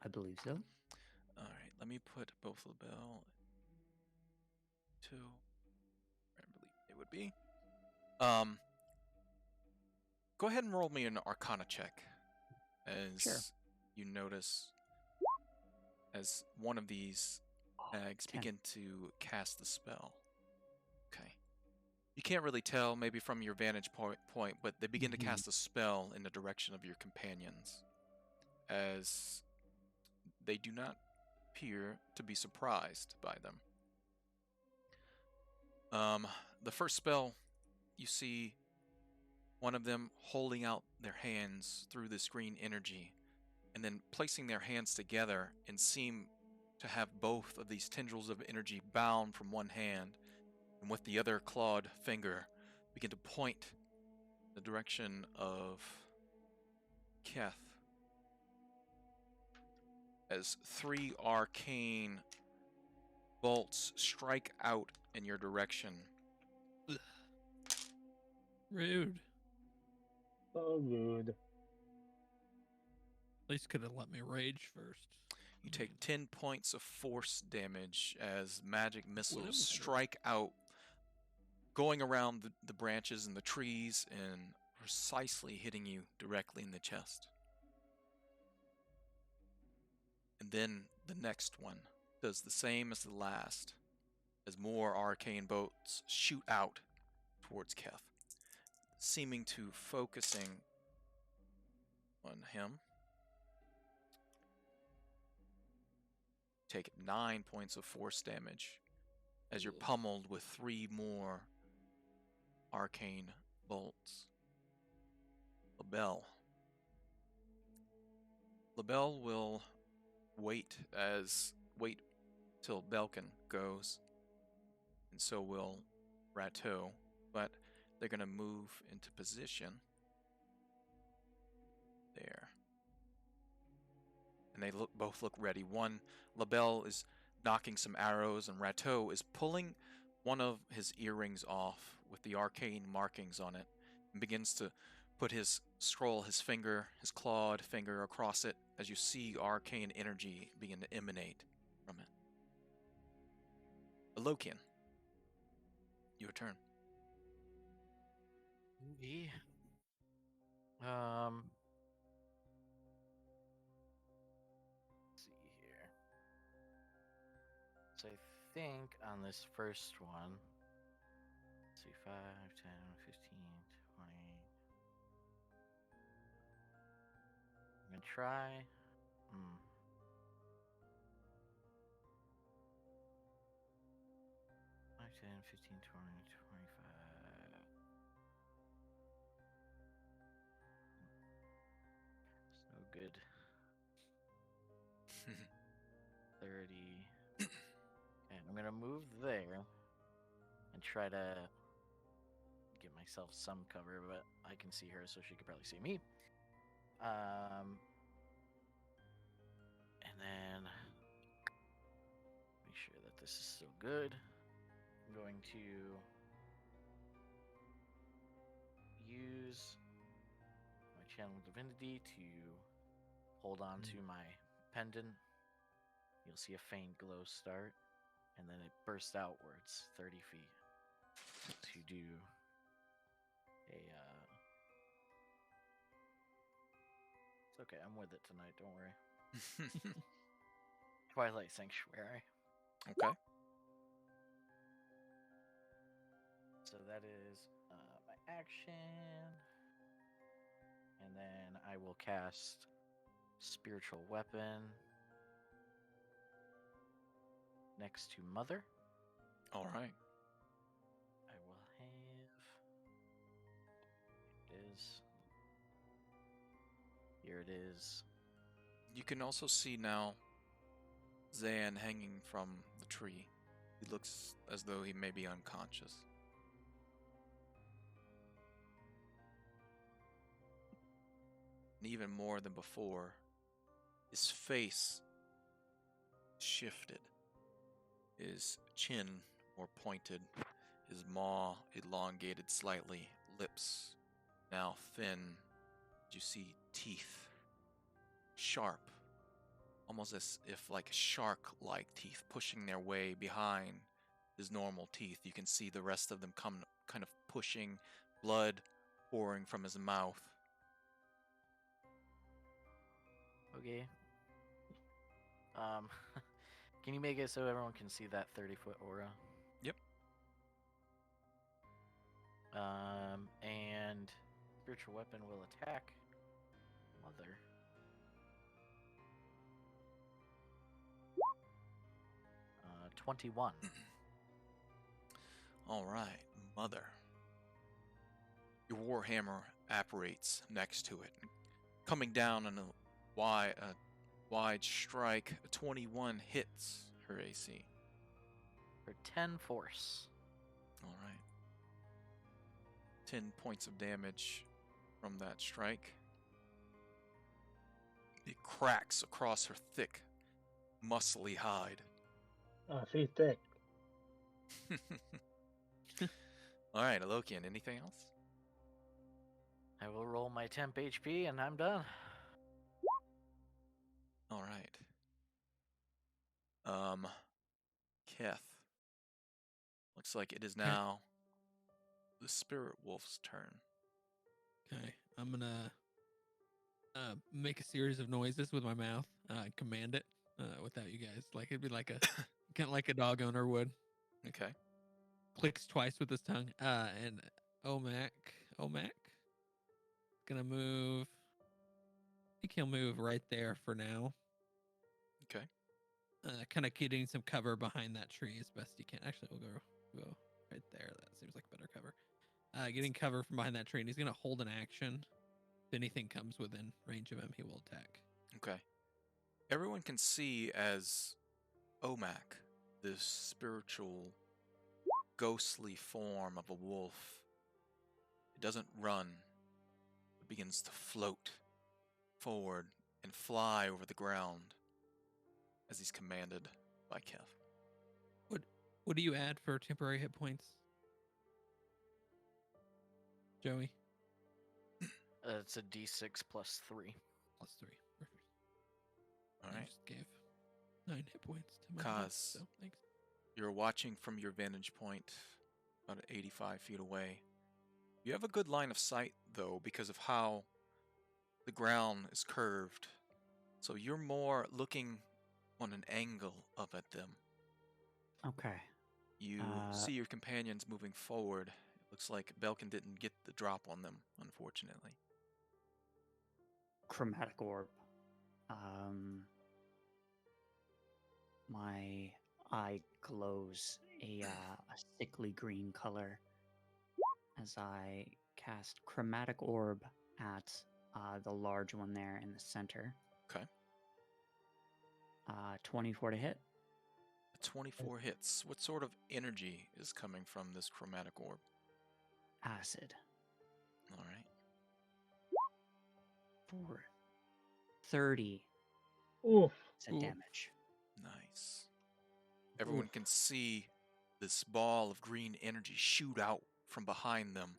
Speaker 4: I believe so.
Speaker 1: All right, let me put both LaBelle to where I believe they would be. Go ahead and roll me an Arcana check, as
Speaker 4: Sure.
Speaker 1: you notice as one of these bags
Speaker 4: 10.
Speaker 1: begin to cast the spell. Okay. You can't really tell, maybe from your vantage point, but they begin to cast a spell in the direction of your companions, as they do not appear to be surprised by them. The first spell, you see one of them holding out their hands through this green energy, and then placing their hands together and seem to have both of these tendrils of energy bound from one hand, and with the other clawed finger begin to point the direction of Keth, as 3 arcane bolts strike out in your direction.
Speaker 3: Rude.
Speaker 5: So rude.
Speaker 3: At least could have let me rage first.
Speaker 1: You take 10 points of force damage as magic missiles
Speaker 3: Whoa.
Speaker 1: strike out, going around the branches and the trees and precisely hitting you directly in the chest. And then the next one does the same as the last, as more arcane bolts shoot out towards Keth, seeming to focusing on him. Take 9 points of force damage as you're pummeled with 3 more arcane bolts. LaBelle will wait till Belkin goes, and so will Rateau, but they're going to move into position there. And they both look ready. LaBelle is knocking some arrows, and Rateau is pulling one of his earrings off with the arcane markings on it, and begins to put his clawed finger across it, as you see arcane energy begin to emanate from it. Alokian, your turn.
Speaker 2: Yeah. Let's see here. So I think on this first one, let's see, 5, 10, 15, 20. I'm gonna try. 5, 10, 15, 20, 25. It's no good. 30. And I'm gonna move there and try to give myself some cover, but I can see her, so she could probably see me. And then make sure that this is still good. I'm going to use my channel divinity to hold on to my pendant. You'll see a faint glow start, and then it bursts outwards 30 feet to do a it's okay, I'm with it tonight, don't worry. Twilight Sanctuary.
Speaker 1: Okay.
Speaker 2: So that is my action. And then I will cast Spiritual Weapon next to Mother.
Speaker 1: All right.
Speaker 2: I will have... Here it is.
Speaker 1: You can also see now Zan hanging from the tree. He looks as though he may be unconscious. and even more than before, his face shifted, his chin more pointed, his maw elongated slightly, lips now thin. You see teeth, sharp, almost as if like shark-like teeth pushing their way behind his normal teeth. You can see the rest of them come kind of pushing, blood pouring from his mouth.
Speaker 2: Okay. Can you make it so everyone can see that 30-foot aura?
Speaker 1: Yep.
Speaker 2: And spiritual weapon will attack Mother. Uh, 21.
Speaker 1: All right, Mother. Your warhammer apparates next to it, coming down on a wide strike. A 21 hits her AC.
Speaker 2: For 10 force.
Speaker 1: All right. 10 points of damage from that strike. It cracks across her thick, muscly hide.
Speaker 5: Oh, she's thick.
Speaker 1: All right, Alokian, anything else?
Speaker 2: I will roll my temp HP and I'm done.
Speaker 1: All right. Keth. Looks like it is now the Spirit Wolf's turn.
Speaker 3: Okay, I'm gonna make a series of noises with my mouth, command it without you guys. Like it'd be like a kind of like a dog owner would.
Speaker 1: Okay.
Speaker 3: Clicks twice with his tongue. And Omak, gonna move. I think he'll move right there for now.
Speaker 1: Okay.
Speaker 3: Kind of getting some cover behind that tree as best he can. Actually, we'll go right there. That seems like better cover. Getting cover from behind that tree, and he's gonna hold an action. If anything comes within range of him, he will attack.
Speaker 1: Okay. Everyone can see as Omak, this spiritual, ghostly form of a wolf, it doesn't run. It begins to float forward and fly over the ground as he's commanded by Kef.
Speaker 3: What do you add for temporary hit points, Joey?
Speaker 2: It's a D6 plus 3.
Speaker 3: +3. Perfect.
Speaker 1: All
Speaker 3: I
Speaker 1: right.
Speaker 3: just gave 9 hit points to my
Speaker 1: Kaz.
Speaker 3: head, so thanks.
Speaker 1: You're watching from your vantage point about 85 feet away. You have a good line of sight, though, because of how the ground is curved. So you're more looking on an angle up at them.
Speaker 4: Okay.
Speaker 1: You see your companions moving forward. It looks like Belkin didn't get the drop on them, unfortunately.
Speaker 4: Chromatic Orb. My eye glows a sickly green color as I cast Chromatic Orb at the large one there in the center.
Speaker 1: Okay.
Speaker 4: 24 to hit.
Speaker 1: 24 hits. What sort of energy is coming from this chromatic orb?
Speaker 4: Acid.
Speaker 1: All right.
Speaker 4: For 30
Speaker 5: Oof.
Speaker 3: Ooh.
Speaker 4: damage.
Speaker 1: Nice. Everyone can see this ball of green energy shoot out from behind them,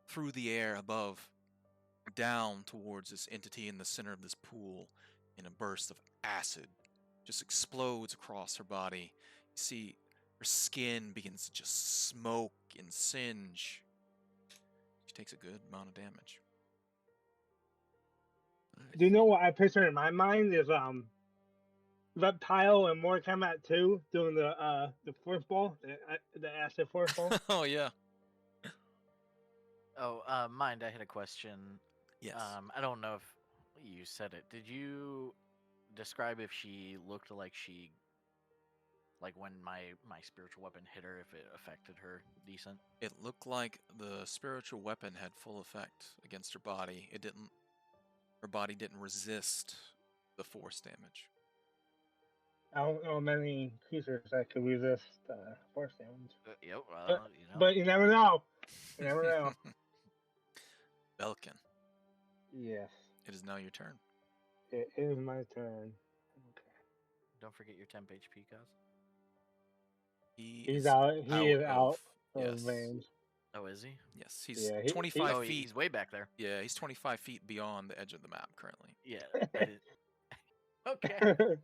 Speaker 1: through the air above, down towards this entity in the center of this pool, in a burst of acid. Just explodes across her body. You see her skin begins to just smoke and singe. She takes a good amount of damage.
Speaker 5: Do you know what I picture in my mind is Reptile and Mortal Kombat 2 doing the force ball, the acid force ball?
Speaker 1: Oh, yeah.
Speaker 2: Oh, Mind, I had a question.
Speaker 1: Yes.
Speaker 2: I don't know if you said it. Did you describe if she looked like she, like when my spiritual weapon hit her, if it affected her decent?
Speaker 1: It looked like the spiritual weapon had full effect against her body. Her body didn't resist the force damage.
Speaker 5: I don't know many creatures that could resist force damage.
Speaker 2: Yep. You know.
Speaker 5: But you never know. You never know.
Speaker 1: Belkin.
Speaker 5: Yes.
Speaker 1: It is now your turn.
Speaker 5: It is my turn. Okay.
Speaker 2: Don't forget your temp HP, guys.
Speaker 1: He
Speaker 5: He's
Speaker 1: is
Speaker 5: out. He is out of
Speaker 1: yes.
Speaker 5: range.
Speaker 2: Oh, is he?
Speaker 1: Yes, he's
Speaker 5: Yeah,
Speaker 1: 25
Speaker 2: Oh,
Speaker 1: feet.
Speaker 2: he's way back there.
Speaker 1: Yeah, he's 25 feet beyond the edge of the map currently.
Speaker 2: Yeah. I did. Okay.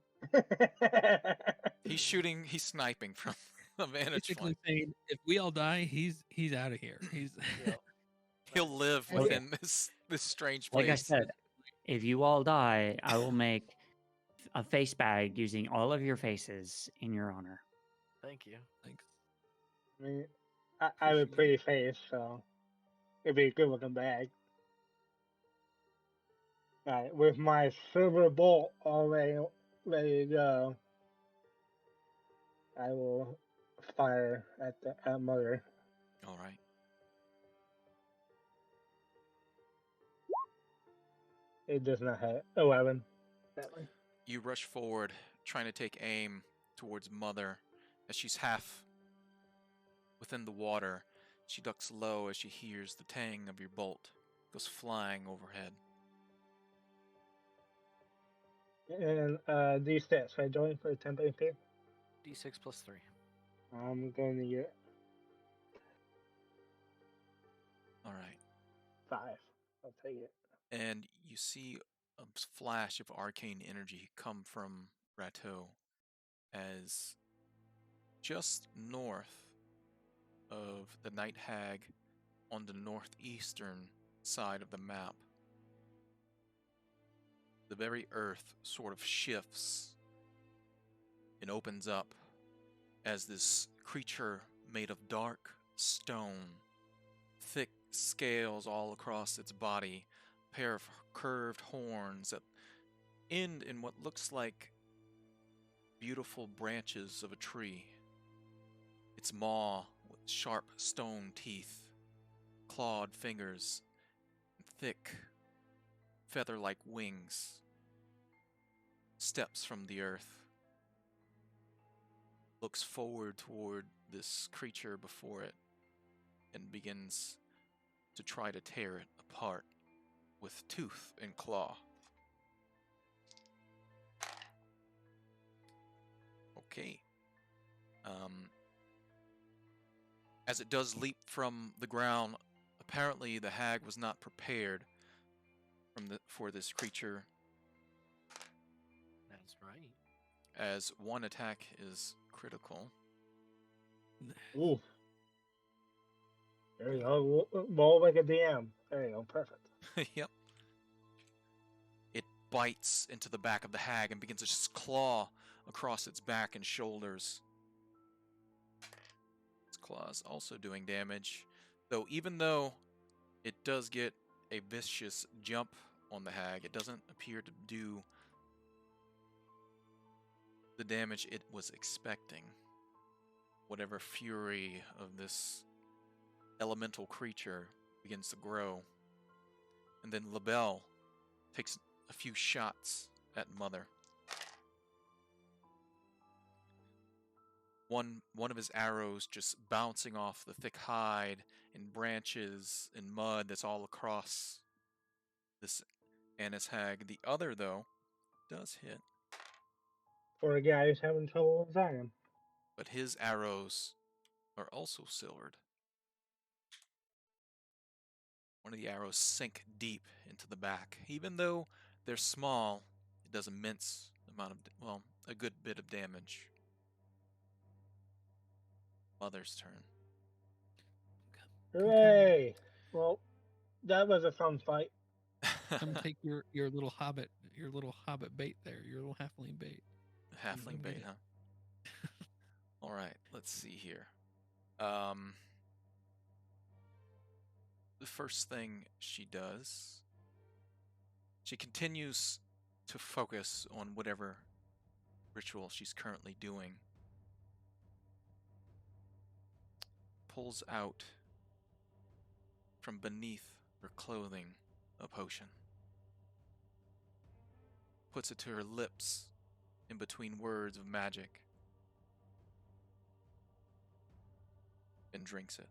Speaker 1: He's sniping from a vantage
Speaker 3: Basically
Speaker 1: point.
Speaker 3: saying, if we all die, he's out of here. He's
Speaker 2: Yep.
Speaker 1: He'll live
Speaker 4: Okay.
Speaker 1: within this strange place.
Speaker 4: Like I said, if you all die, I will make a face bag using all of your faces in your honor.
Speaker 2: Thank you.
Speaker 3: thanks.
Speaker 5: I mean, I have a pretty face, so it'd be a good looking bag. Alright, with my silver bolt already ready to go, I will fire at Mother.
Speaker 1: All right.
Speaker 5: It does not hit. 11. Sadly.
Speaker 1: You rush forward, trying to take aim towards Mother as she's half within the water. She ducks low as she hears the tang of your bolt goes flying overhead.
Speaker 5: And these stats, I join for 10 HP.
Speaker 2: D6 plus 3.
Speaker 5: I'm going to get
Speaker 1: All right.
Speaker 5: 5. I'll take it.
Speaker 1: And you see a flash of arcane energy come from Rateau as just north of the Night Hag on the northeastern side of the map, the very earth sort of shifts and opens up as this creature made of dark stone, thick scales all across its body, a pair of curved horns that end in what looks like beautiful branches of a tree. Its maw with sharp stone teeth, clawed fingers, and thick feather-like wings steps from the earth, looks forward toward this creature before it, and begins to try to tear it apart with tooth and claw. Okay. As it does leap from the ground, apparently the hag was not prepared for this creature,
Speaker 2: That's right.
Speaker 1: as one attack is critical.
Speaker 5: Ooh. There you go. Roll like a DM. There you go. Perfect.
Speaker 1: Yep. It bites into the back of the hag and begins to just claw across its back and shoulders. Its claws also doing damage, though even though it does get a vicious jump on the hag, it doesn't appear to do the damage it was expecting. Whatever fury of this elemental creature begins to grow. And then LaBelle takes a few shots at Mother. One of his arrows just bouncing off the thick hide and branches and mud that's all across this Annis hag. The other, though, does hit,
Speaker 5: For a guy who's having trouble with Zion.
Speaker 1: but his arrows are also silvered. One of the arrows sink deep into the back. Even though they're small, it does immense amount of, a good bit of damage. Mother's turn.
Speaker 5: Hooray! Well, that was a fun fight.
Speaker 3: Come take your little hobbit bait there, your little halfling bait.
Speaker 1: Halfling bait,
Speaker 3: get it.
Speaker 1: huh? All right, let's see here. The first thing she does, she continues to focus on whatever ritual she's currently doing. Pulls out from beneath her clothing a potion. Puts it to her lips in between words of magic. And drinks it.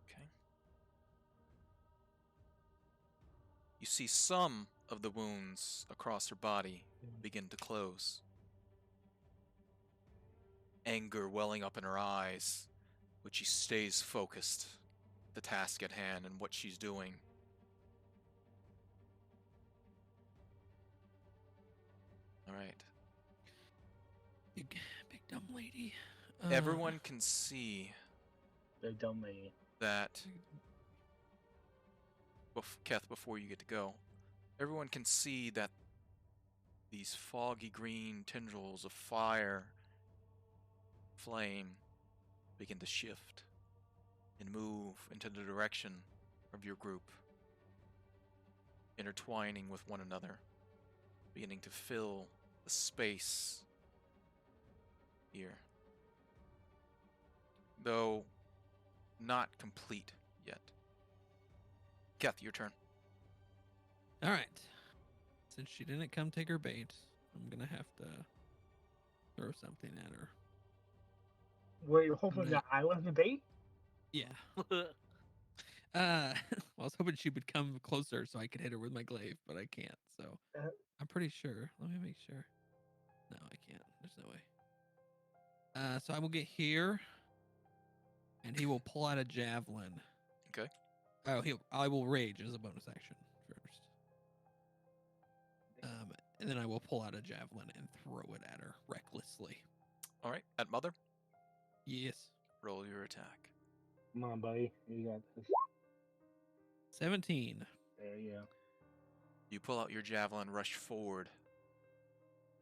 Speaker 1: Okay. You see some of the wounds across her body begin to close. Anger welling up in her eyes, but she stays focused. The task at hand and what she's doing. All right.
Speaker 3: Big dumb lady.
Speaker 1: Everyone can see
Speaker 5: They dumb lady.
Speaker 1: that. Keth, before you get to go, everyone can see that these foggy green tendrils of fire, flame, begin to shift and move into the direction of your group, intertwining with one another, beginning to fill the space here. Though not complete yet. Keth, your turn.
Speaker 3: All right. Since she didn't come take her bait, I'm gonna have to throw something at her.
Speaker 5: Were you hoping that I was the bait?
Speaker 3: Yeah. Well, I was hoping she would come closer so I could hit her with my glaive, but I can't. So I'm pretty sure. Let me make sure. No, I can't. There's no way. So I will get here, and he will pull out a javelin.
Speaker 1: Okay.
Speaker 3: Oh, I will rage as a bonus action first. And then I will pull out a javelin and throw it at her recklessly.
Speaker 1: All right. At Mother,
Speaker 3: Yes.
Speaker 1: roll your attack.
Speaker 5: Come on, buddy. You got this.
Speaker 3: 17.
Speaker 5: There you go.
Speaker 1: You pull out your javelin, rush forward,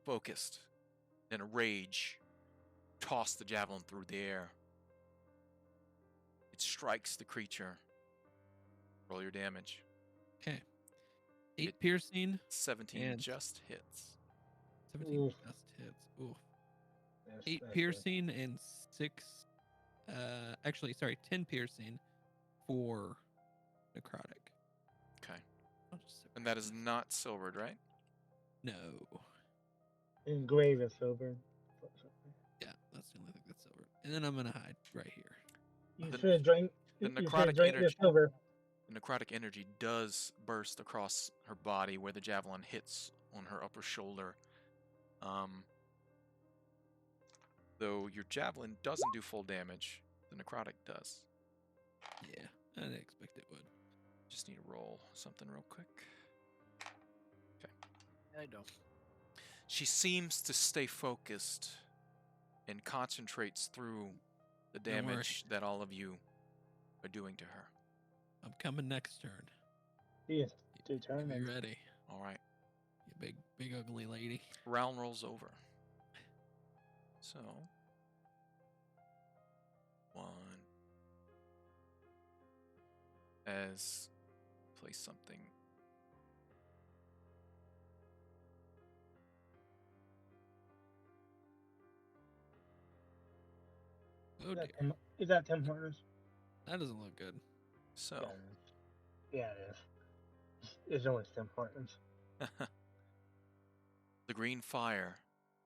Speaker 1: focused, in a rage, toss the javelin through the air. It strikes the creature. Roll your damage.
Speaker 3: Okay. 8 piercing.
Speaker 1: 17
Speaker 3: And-
Speaker 1: just hits.
Speaker 3: 17
Speaker 5: Oof.
Speaker 3: just hits. Oof.
Speaker 5: That's
Speaker 3: 8
Speaker 5: good.
Speaker 3: piercing and 6. Actually, sorry, 10 piercing for necrotic.
Speaker 1: Okay.
Speaker 3: I'll just
Speaker 1: And that is
Speaker 3: separate
Speaker 1: not silvered, right?
Speaker 3: this. No.
Speaker 5: Engrave is silver.
Speaker 3: Yeah, that's the only thing that's silver. And then I'm gonna hide right here.
Speaker 5: You
Speaker 1: The-
Speaker 5: should have drank.
Speaker 1: the
Speaker 5: You should
Speaker 1: necrotic
Speaker 5: have drank the
Speaker 1: energy-
Speaker 5: silver.
Speaker 1: The necrotic energy does burst across her body where the javelin hits on her upper shoulder. Though your javelin doesn't do full damage, the necrotic does.
Speaker 3: Yeah, I didn't expect it would.
Speaker 1: Just need to roll something real quick.
Speaker 2: I don't.
Speaker 1: She seems to stay focused and concentrates through the
Speaker 3: Don't worry.
Speaker 1: damage that all of you are doing to her.
Speaker 3: I'm coming next turn.
Speaker 5: Yes,
Speaker 3: Be
Speaker 5: determined.
Speaker 3: ready,
Speaker 1: All right.
Speaker 3: you big ugly lady.
Speaker 1: Round rolls over. So, 1 as place something.
Speaker 3: Oh dear,
Speaker 5: Is that Tim Hortons?
Speaker 3: that doesn't look good.
Speaker 1: So,
Speaker 5: Yeah, it is. Yeah, it is. It's always Tim Hortons.
Speaker 1: the green fire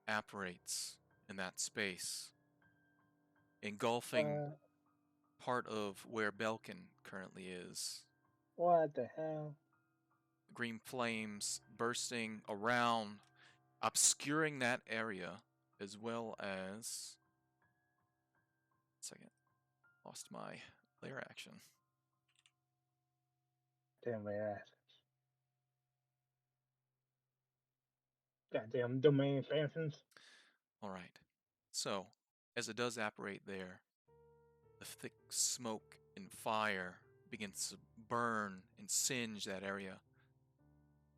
Speaker 1: apparates in that space, engulfing part of where Belkin currently is.
Speaker 5: What the hell?
Speaker 1: Green flames bursting around, obscuring that area, as well as... Second. Lost my layer action.
Speaker 5: Damn my ass. Goddamn domain expansions.
Speaker 1: All right. So, as it does apparate there, the thick smoke and fire begins to burn and singe that area.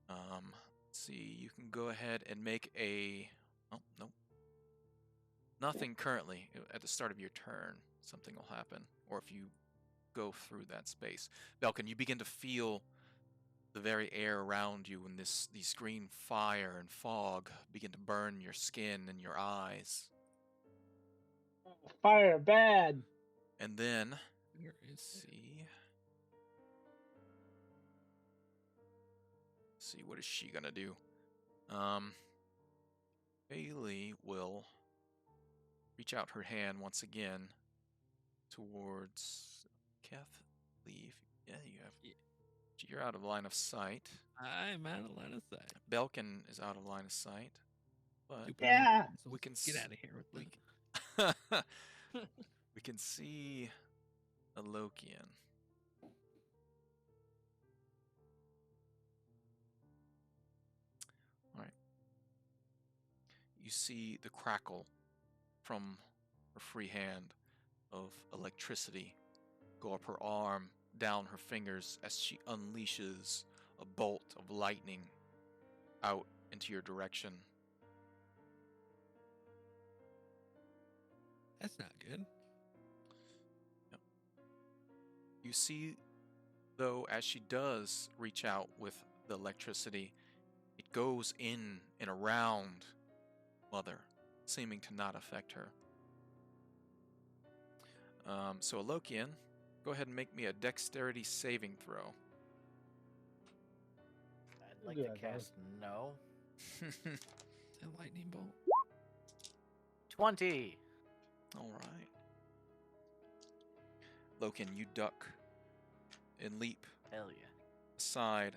Speaker 1: Let's see. You can go ahead and make a... Oh, nope. Nothing currently. At the start of your turn, something will happen. Or if you go through that space. Belkin, you begin to feel the very air around you, and these green fire and fog begin to burn your skin and your eyes.
Speaker 5: Fire bad.
Speaker 1: And then,
Speaker 3: Where
Speaker 1: let's
Speaker 3: is it?
Speaker 1: see what is she gonna do? Bailey will reach out her hand once again towards Keth. Leave. Yeah, you have. You're out of line of sight.
Speaker 3: I'm out of line of sight.
Speaker 1: Belkin is out of line of sight. But
Speaker 3: Super
Speaker 5: Yeah.
Speaker 3: important, so
Speaker 1: we can
Speaker 3: get
Speaker 1: s-
Speaker 3: out of here with
Speaker 1: we
Speaker 3: this.
Speaker 1: we can see a Lokian. All right. You see the crackle from her free hand of electricity go up her arm, down her fingers as she unleashes a bolt of lightning out into your direction.
Speaker 3: That's not good.
Speaker 1: You see, though, as she does reach out with the electricity, it goes in and around Mother, seeming to not affect her. So, Alokian, go ahead and make me a dexterity saving throw.
Speaker 2: I'd like
Speaker 5: Yeah,
Speaker 2: to cast no.
Speaker 3: A lightning bolt.
Speaker 2: 20.
Speaker 1: All right. Loken, you duck and leap
Speaker 2: Hell yeah.
Speaker 1: aside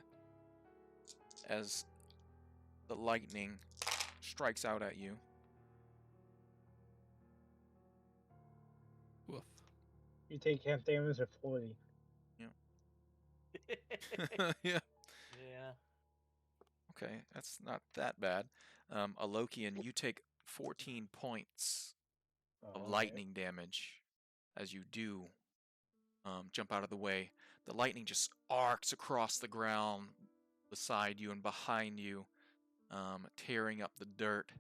Speaker 1: as the lightning strikes out at you.
Speaker 3: Woof.
Speaker 5: You take half damage of 40.
Speaker 1: Yeah.
Speaker 2: Yeah.
Speaker 1: Okay, that's not that bad. Alokian, you take 14 points of
Speaker 5: okay.
Speaker 1: lightning damage as you do jump out of the way. The lightning just arcs across the ground beside you and behind you, tearing up the dirt,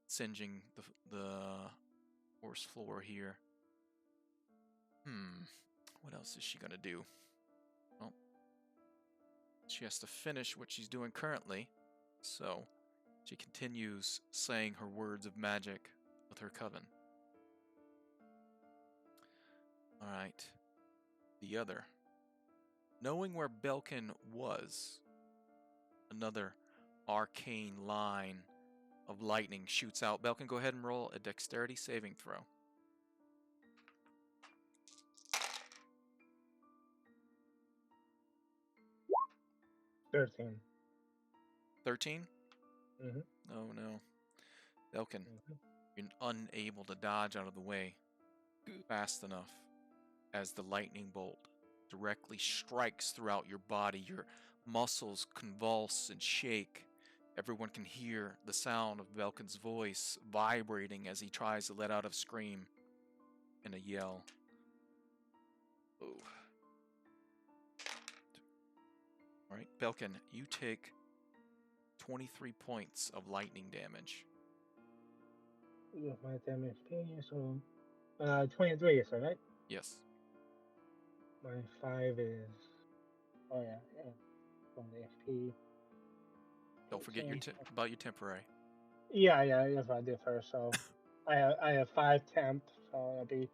Speaker 1: singeing the horse floor here. What else is she gonna do? Well, she has to finish what she's doing currently, so she continues saying her words of magic with her coven. Alright. The other. Knowing where Belkin was, another arcane line of lightning shoots out. Belkin, go ahead and roll a dexterity saving throw.
Speaker 5: 13.
Speaker 1: 13?
Speaker 5: Mm-hmm.
Speaker 1: Oh no. Belkin,
Speaker 5: Mm-hmm.
Speaker 1: you're unable to dodge out of the way fast enough as the lightning bolt directly strikes throughout your body. Your muscles convulse and shake. Everyone can hear the sound of Belkin's voice vibrating as he tries to let out a scream and a yell. Oh. Alright, Belkin, you take 23 points of lightning damage.
Speaker 5: With my damage pay, so 23 is right?
Speaker 1: Yes.
Speaker 5: My 5 is yeah, from the FP.
Speaker 1: Don't forget your about your temporary.
Speaker 5: Yeah, if I did first, so I have 5 temp, so it'll be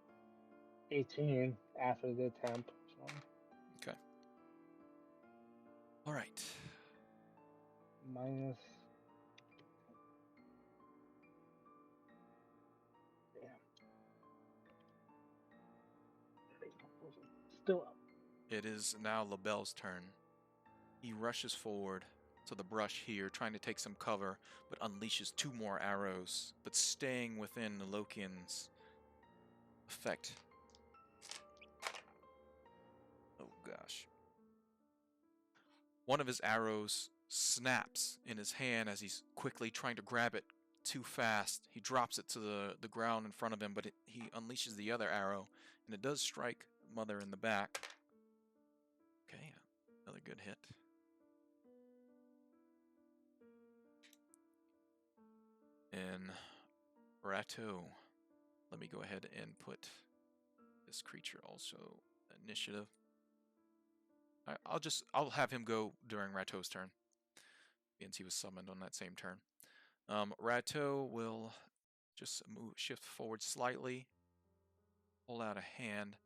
Speaker 5: 18 after the temp. So
Speaker 1: Okay. All right.
Speaker 5: minus. Yeah. Still up.
Speaker 1: It is now LaBelle's turn. He rushes forward to the brush here, trying to take some cover, but unleashes 2 more arrows, but staying within the Lokian's effect. Oh gosh. One of his arrows snaps in his hand as he's quickly trying to grab it too fast. He drops it to the ground in front of him, but he unleashes the other arrow, and it does strike Mother in the back. Okay, another good hit. And Rato, let me go ahead and put this creature also initiative. I'll have him go during Rato's turn, since he was summoned on that same turn. Rato will just shift forward slightly, pull out a hand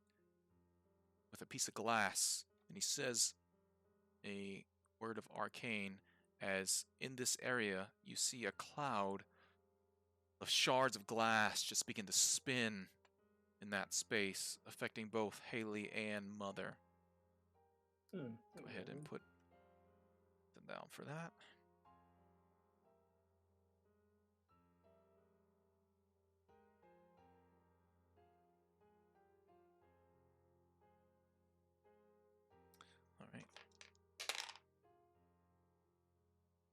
Speaker 1: with a piece of glass, and he says a word of arcane as in this area you see a cloud of shards of glass just begin to spin in that space, affecting both Haley and Mother. Go ahead and put them down for that. All right.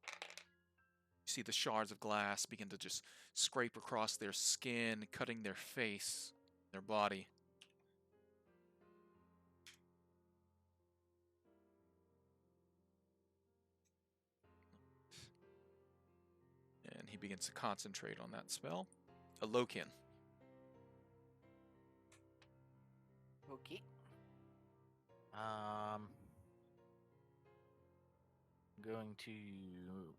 Speaker 1: You see the shards of glass begin to just scrape across their skin, cutting their face, their body. And he begins to concentrate on that spell. Alokin.
Speaker 2: Okay. Going to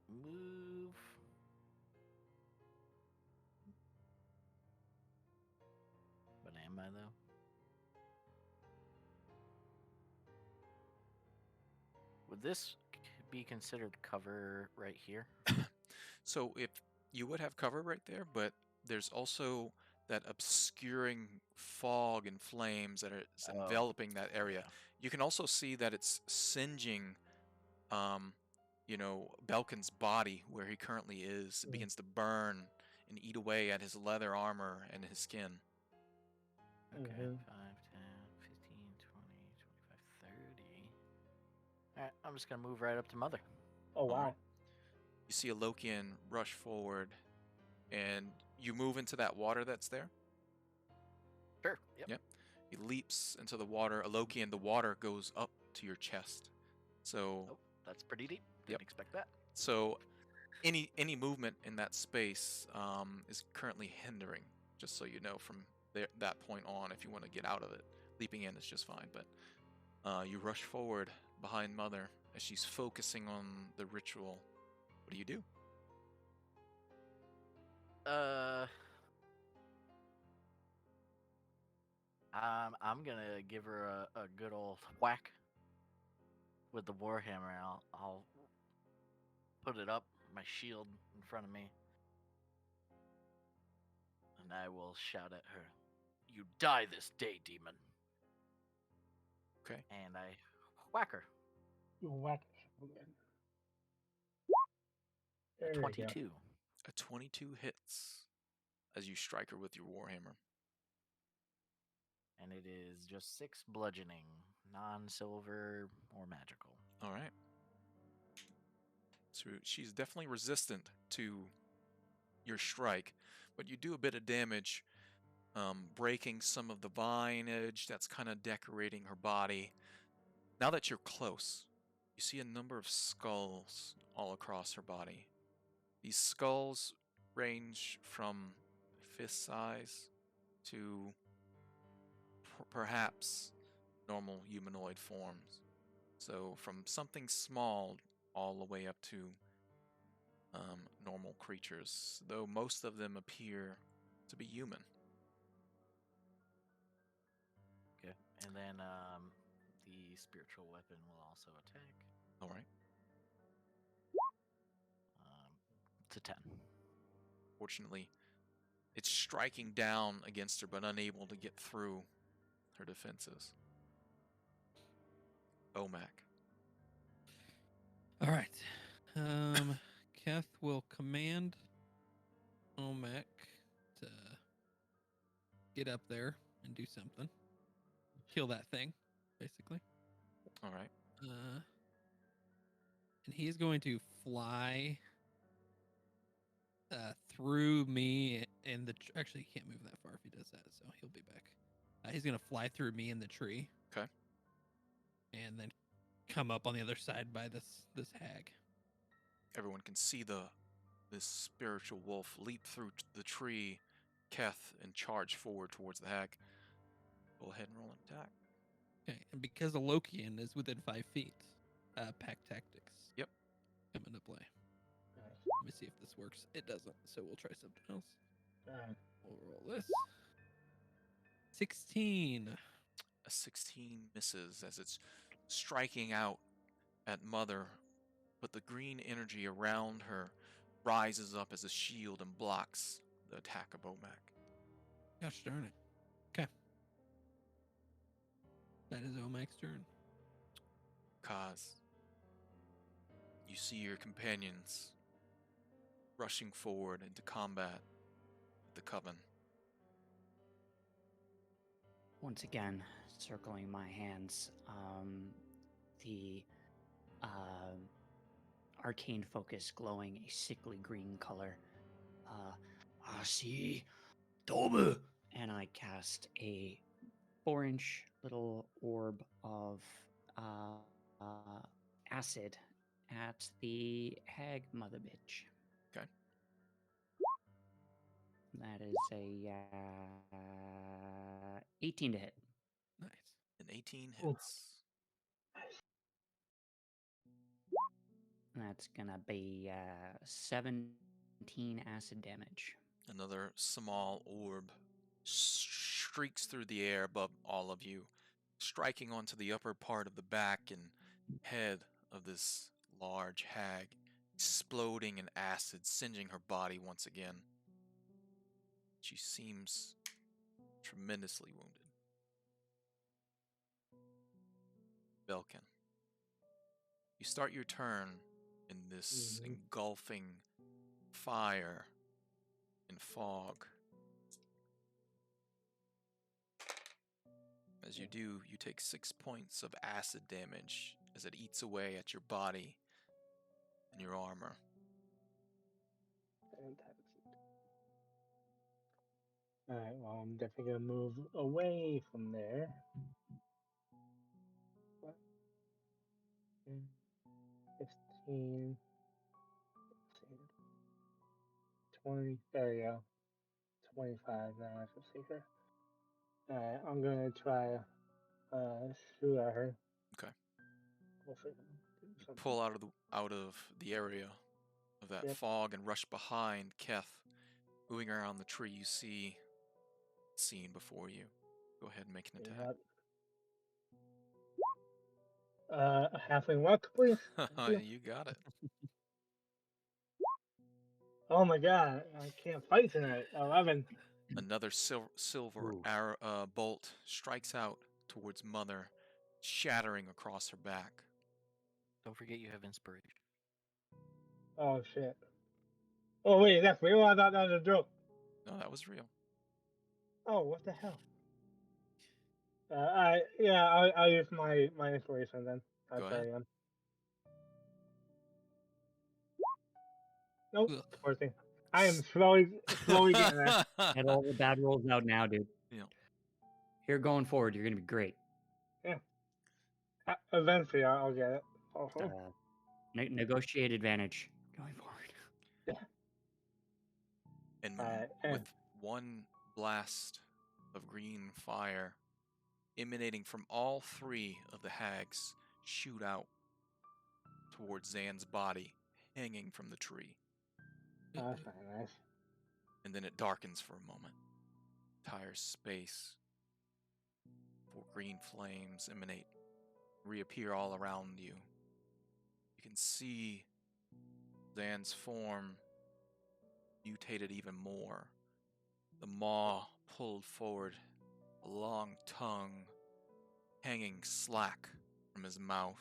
Speaker 2: move. But am I though? Would this be considered cover right here?
Speaker 1: So if you would have cover right there, but there's also that obscuring fog and flames that are enveloping that area.
Speaker 2: Yeah.
Speaker 1: You can also see that it's singeing, Belkin's body where he currently is. It begins to burn and eat away at his leather armor and his skin.
Speaker 2: Okay, 5, 10,
Speaker 5: Mhm.
Speaker 2: 15, 20, 25, 30. Alright, I'm just gonna move right up to Mother.
Speaker 5: Oh wow.
Speaker 1: Alright. You see a Lokian rush forward, and you move into that water that's there.
Speaker 2: Sure. Yep.
Speaker 1: Yep. He leaps into the water. Alokian, the water goes up to your chest. So,
Speaker 2: Oh, that's pretty deep.
Speaker 1: Yep.
Speaker 2: Didn't expect that.
Speaker 1: so any movement in that space is currently hindering. Just so you know, from that point on, if you want to get out of it, leaping in is just fine. But you rush forward behind Mother as she's focusing on the ritual. What do you do?
Speaker 2: I'm gonna give her a good old whack with the warhammer. I'll put it up, my shield in front of me, and I will shout at her, "You die this day, demon!"
Speaker 1: Okay.
Speaker 2: And I whack her.
Speaker 5: You whack it again.
Speaker 2: A
Speaker 5: There you go.
Speaker 2: 22.
Speaker 1: A 22 hits as you strike her with your warhammer.
Speaker 2: And it is just 6 bludgeoning, non-silver or magical.
Speaker 1: All right. So she's definitely resistant to your strike, but you do a bit of damage, breaking some of the vine edge that's kind of decorating her body. Now that you're close, you see a number of skulls all across her body. These skulls range from fist size to perhaps normal humanoid forms. So from something small all the way up to normal creatures, though most of them appear to be human.
Speaker 2: Okay. And then the spiritual weapon will also attack.
Speaker 1: All right.
Speaker 2: It's a 10.
Speaker 1: Fortunately, it's striking down against her, but unable to get through her defenses. Omak.
Speaker 3: All right. Keth will command Omek to get up there and do something. Kill that thing, basically.
Speaker 1: All right.
Speaker 3: And he's going to fly through me and the... Actually, he can't move that far if he does that, so he'll be back. He's going to fly through me in the tree.
Speaker 1: Okay.
Speaker 3: And then come up on the other side by this hag.
Speaker 1: Everyone can see this spiritual wolf leap through the tree, Keth, and charge forward towards the hag. Go ahead and roll an attack.
Speaker 3: Okay, and because the Lokian is within 5 feet, pack tactics.
Speaker 1: Yep.
Speaker 3: Come into play.
Speaker 5: Nice.
Speaker 3: Let me see if this works. It doesn't, so we'll try something else.
Speaker 5: Alright.
Speaker 3: We'll roll this. 16.
Speaker 1: A 16 misses as it's striking out at Mother, but the green energy around her rises up as a shield and blocks the attack of Omak.
Speaker 3: Gosh darn it. Okay. That is Omek's turn.
Speaker 1: Kaz, you see your companions rushing forward into combat with the Coven.
Speaker 4: Once again, circling my hands, the arcane focus glowing a sickly green color. Asi Dobu! And I cast a 4-inch little orb of acid at the hag mother bitch.
Speaker 1: Okay.
Speaker 4: That is a 18 to hit.
Speaker 3: Nice.
Speaker 1: An 18
Speaker 5: Oof.
Speaker 1: hits.
Speaker 4: That's gonna be 17 acid damage.
Speaker 1: Another small orb streaks through the air above all of you, striking onto the upper part of the back and head of this large hag, exploding in acid, singeing her body once again. She seems tremendously wounded. Belkin, you start your turn in this
Speaker 5: Mhm.
Speaker 1: engulfing fire and fog. As you do, you take 6 points of acid damage as it eats away at your body and your armor.
Speaker 5: Alright, well, I'm definitely gonna move away from there. What? 15, 20, there you go. 25 now, I can see her. Alright, I'm gonna try shoot at her.
Speaker 1: Okay.
Speaker 5: Hopefully I can do
Speaker 1: You
Speaker 5: something.
Speaker 1: pull out of the area of that
Speaker 5: Yep.
Speaker 1: fog and rush behind Keth. Moving around the tree, you see the scene before you. Go ahead and make an attack.
Speaker 5: Yep. Halfling luck, please. Thank you.
Speaker 1: You got it.
Speaker 5: Oh my god, I can't fight tonight. 11.
Speaker 1: Another silver
Speaker 4: Ooh.
Speaker 1: arrow, bolt strikes out towards Mother, shattering across her back.
Speaker 2: Don't forget you have inspiration.
Speaker 5: Oh shit. Oh wait, that's real? I thought that was a joke.
Speaker 1: No, that was real.
Speaker 5: Oh, what the hell? I'll use my inspiration then. I'll
Speaker 1: Go
Speaker 5: try
Speaker 1: ahead.
Speaker 5: again. Nope.
Speaker 3: Ugh.
Speaker 5: Poor thing. I am slowly getting there.
Speaker 4: Get all the bad rolls out now, dude.
Speaker 1: Yeah.
Speaker 4: Here going forward, you're gonna be great.
Speaker 5: Eventually, I'll get it. Also.
Speaker 4: Negotiate advantage going forward.
Speaker 1: And
Speaker 5: Alright,
Speaker 1: with one blast of green fire emanating from all three of the hags, shoot out towards Zan's body, hanging from the tree.
Speaker 5: that's not nice.
Speaker 1: And then it darkens for a moment. Entire space for green flames emanate, reappear all around you. You can see Zan's form mutated even more. The maw pulled forward, a long tongue hanging slack from his mouth,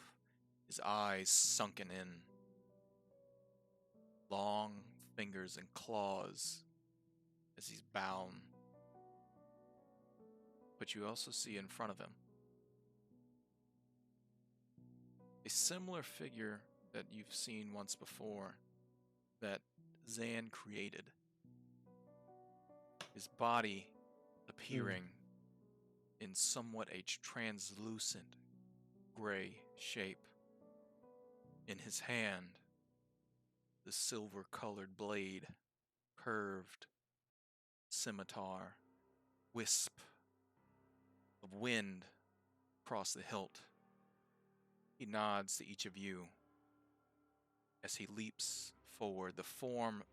Speaker 1: his eyes sunken in. Long fingers and claws as he's bound. But you also see in front of him a similar figure that you've seen once before that Zan created. His body appearing in somewhat a translucent gray shape. In his hand, the silver-colored blade, curved scimitar, wisp of wind across the hilt. He nods to each of you as he leaps forward, the form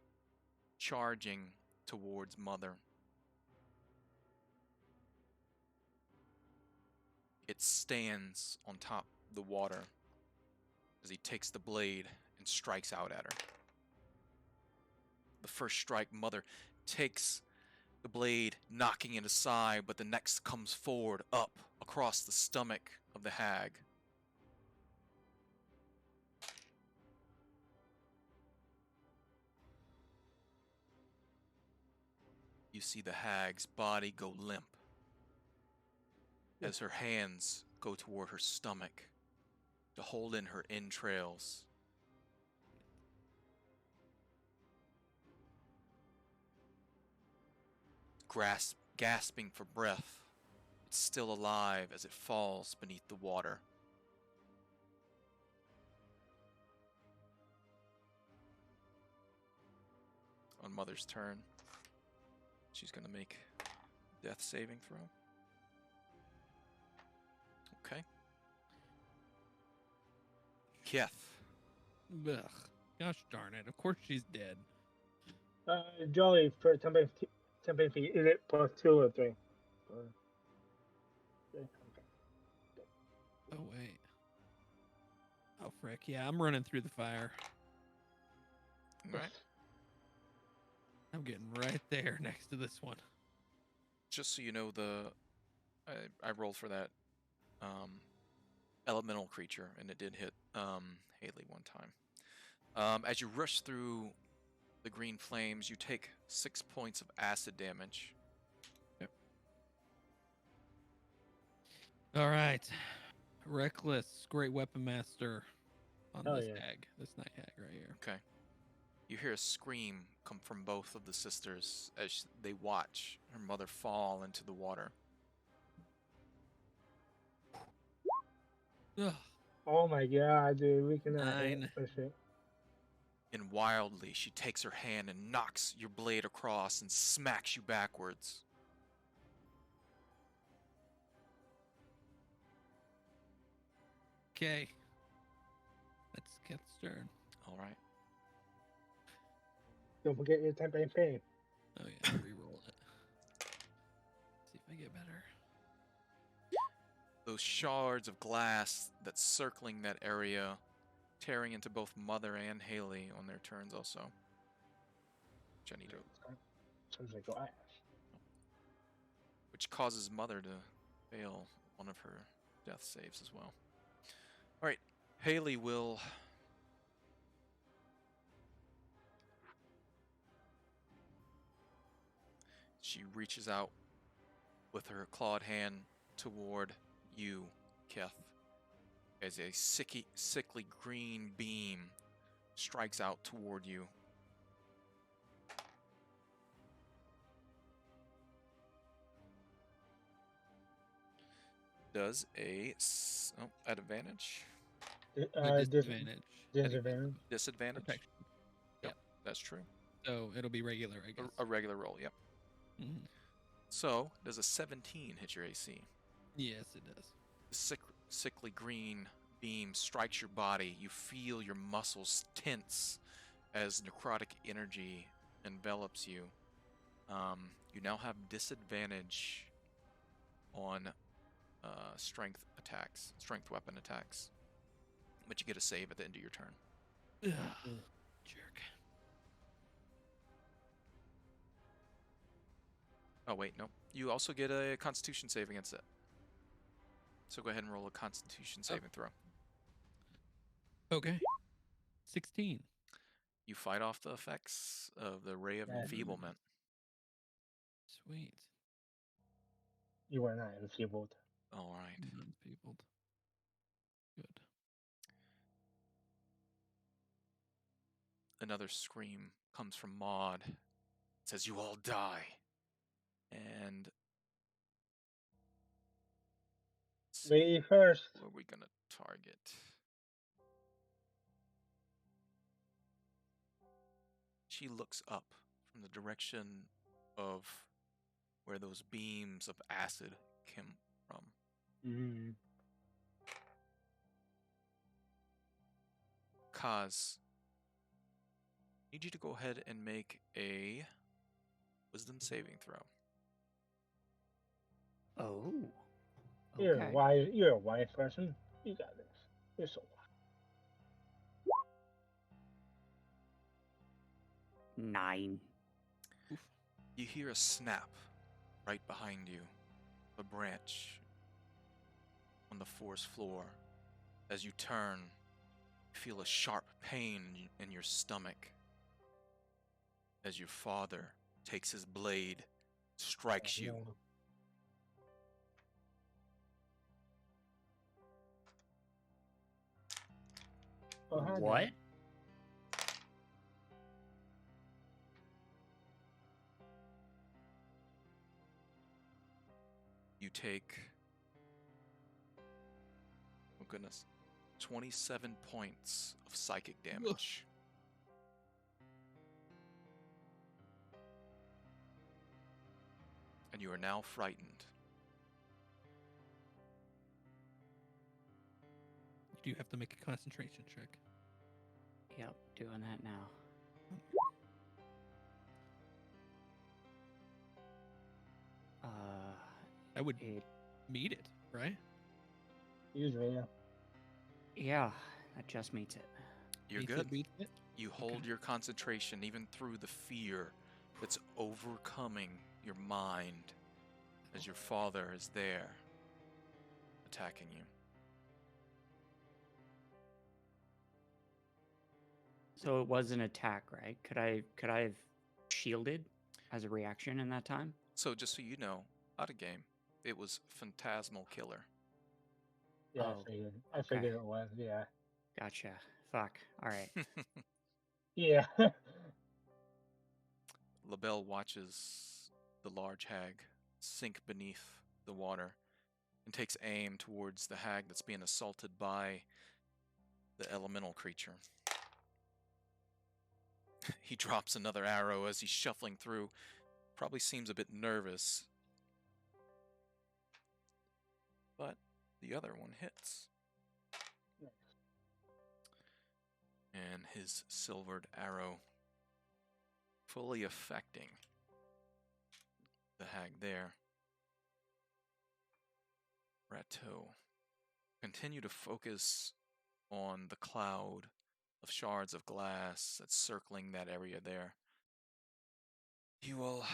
Speaker 1: charging towards Mother. It stands on top of the water as he takes the blade and strikes out at her. The first strike, Mother takes the blade, knocking it aside, but the next comes forward, up, across the stomach of the hag. you see the hag's body go limp as her hands go toward her stomach to hold in her entrails. Gasping for breath, it's still alive as it falls beneath the water. On Mother's turn, she's going to make death saving throw. Okay. Keth.
Speaker 3: Ugh. Gosh darn it. Of course she's dead.
Speaker 5: Joey, for 10 feet, is it plus 2 or 3? Okay.
Speaker 3: Oh, wait. Oh, frick. Yeah, I'm running through the fire.
Speaker 1: All right.
Speaker 3: I'm getting right there next to this one.
Speaker 1: Just so you know, I rolled for that elemental creature, and it did hit Haley one time. As you rush through the green flames, you take 6 points of acid damage.
Speaker 3: Yep. All right. Reckless, great weapon master on
Speaker 5: Oh,
Speaker 3: this
Speaker 5: yeah.
Speaker 3: hag, this night hag right here.
Speaker 1: Okay. You hear a scream come from both of the sisters as they watch her mother fall into the water.
Speaker 3: Ugh.
Speaker 5: Oh my god, dude, we cannot hit
Speaker 3: 9.
Speaker 5: for shit.
Speaker 1: And wildly, she takes her hand and knocks your blade across and smacks you backwards.
Speaker 3: Okay. That's Keth's turn.
Speaker 1: All right.
Speaker 5: Don't forget your temporary pain.
Speaker 3: Oh, yeah. Reroll it. See if I get better.
Speaker 1: Those shards of glass that's circling that area, tearing into both Mother and Haley on their turns also. Which I need to,
Speaker 5: Sounds like glass.
Speaker 1: which causes Mother to fail one of her death saves as well. All right, Haley will she reaches out with her clawed hand toward you, Keth, as a sickly green beam strikes out toward you. Does at advantage?
Speaker 3: With disadvantage.
Speaker 5: Disadvantage.
Speaker 1: Disadvantage?
Speaker 3: Protection.
Speaker 1: Yep, that's true.
Speaker 3: So it'll be regular, I guess.
Speaker 1: A regular roll, yep.
Speaker 3: Mhm.
Speaker 1: So, does a 17 hit your AC?
Speaker 3: Yes, it does.
Speaker 1: The sickly green beam strikes your body. You feel your muscles tense as necrotic energy envelops you. You now have disadvantage on strength weapon attacks. But you get a save at the end of your turn.
Speaker 3: Ugh. Jerk.
Speaker 1: Oh, wait, no. You also get a Constitution save against it. So go ahead and roll a Constitution saving throw.
Speaker 3: Okay. 16.
Speaker 1: You fight off the effects of the Ray of
Speaker 5: Yeah.
Speaker 1: Enfeeblement.
Speaker 3: Sweet.
Speaker 5: You were not enfeebled.
Speaker 1: All right.
Speaker 3: Unpeopled. Good.
Speaker 1: Another scream comes from Maud. It says, "You all die." And
Speaker 5: Me first.
Speaker 1: where are we going to target? She looks up from the direction of where those beams of acid came from.
Speaker 5: Mm.
Speaker 1: Kaz, I need you to go ahead and make a wisdom saving throw.
Speaker 4: Oh.
Speaker 5: You're
Speaker 4: Okay.
Speaker 5: a wise person. You got this. You're so wise.
Speaker 4: 9.
Speaker 1: You hear a snap right behind you, a branch on the forest floor. As you turn, you feel a sharp pain in your stomach as your father takes his blade strikes you.
Speaker 5: No. Oh, hi,
Speaker 4: What?
Speaker 5: Dad.
Speaker 1: You take, oh goodness, 27 points of psychic damage. And you are now frightened.
Speaker 3: You do have to make a concentration check.
Speaker 4: Yep, doing that now.
Speaker 3: I would
Speaker 4: It,
Speaker 3: meet it, right?
Speaker 5: Usually, yeah.
Speaker 4: yeah, that just meets it.
Speaker 1: You're
Speaker 3: Meets
Speaker 1: good.
Speaker 3: It, beats it.
Speaker 1: You hold
Speaker 3: Okay.
Speaker 1: your concentration even through the fear that's overcoming your mind as your father is there attacking you.
Speaker 4: So it was an attack, right? Could I have shielded as a reaction in that time?
Speaker 1: So just so you know, out of game, it was Phantasmal Killer.
Speaker 5: Yeah,
Speaker 4: Oh,
Speaker 5: I figured it was, yeah.
Speaker 4: Gotcha. Fuck. All right.
Speaker 5: Yeah.
Speaker 1: LaBelle watches the large hag sink beneath the water and takes aim towards the hag that's being assaulted by the elemental creature. He drops another arrow as he's shuffling through. Probably seems a bit nervous. But the other one hits. And his silvered arrow fully affecting the hag there. Rateau, continue to focus on the cloud of shards of glass that's circling that area there. You will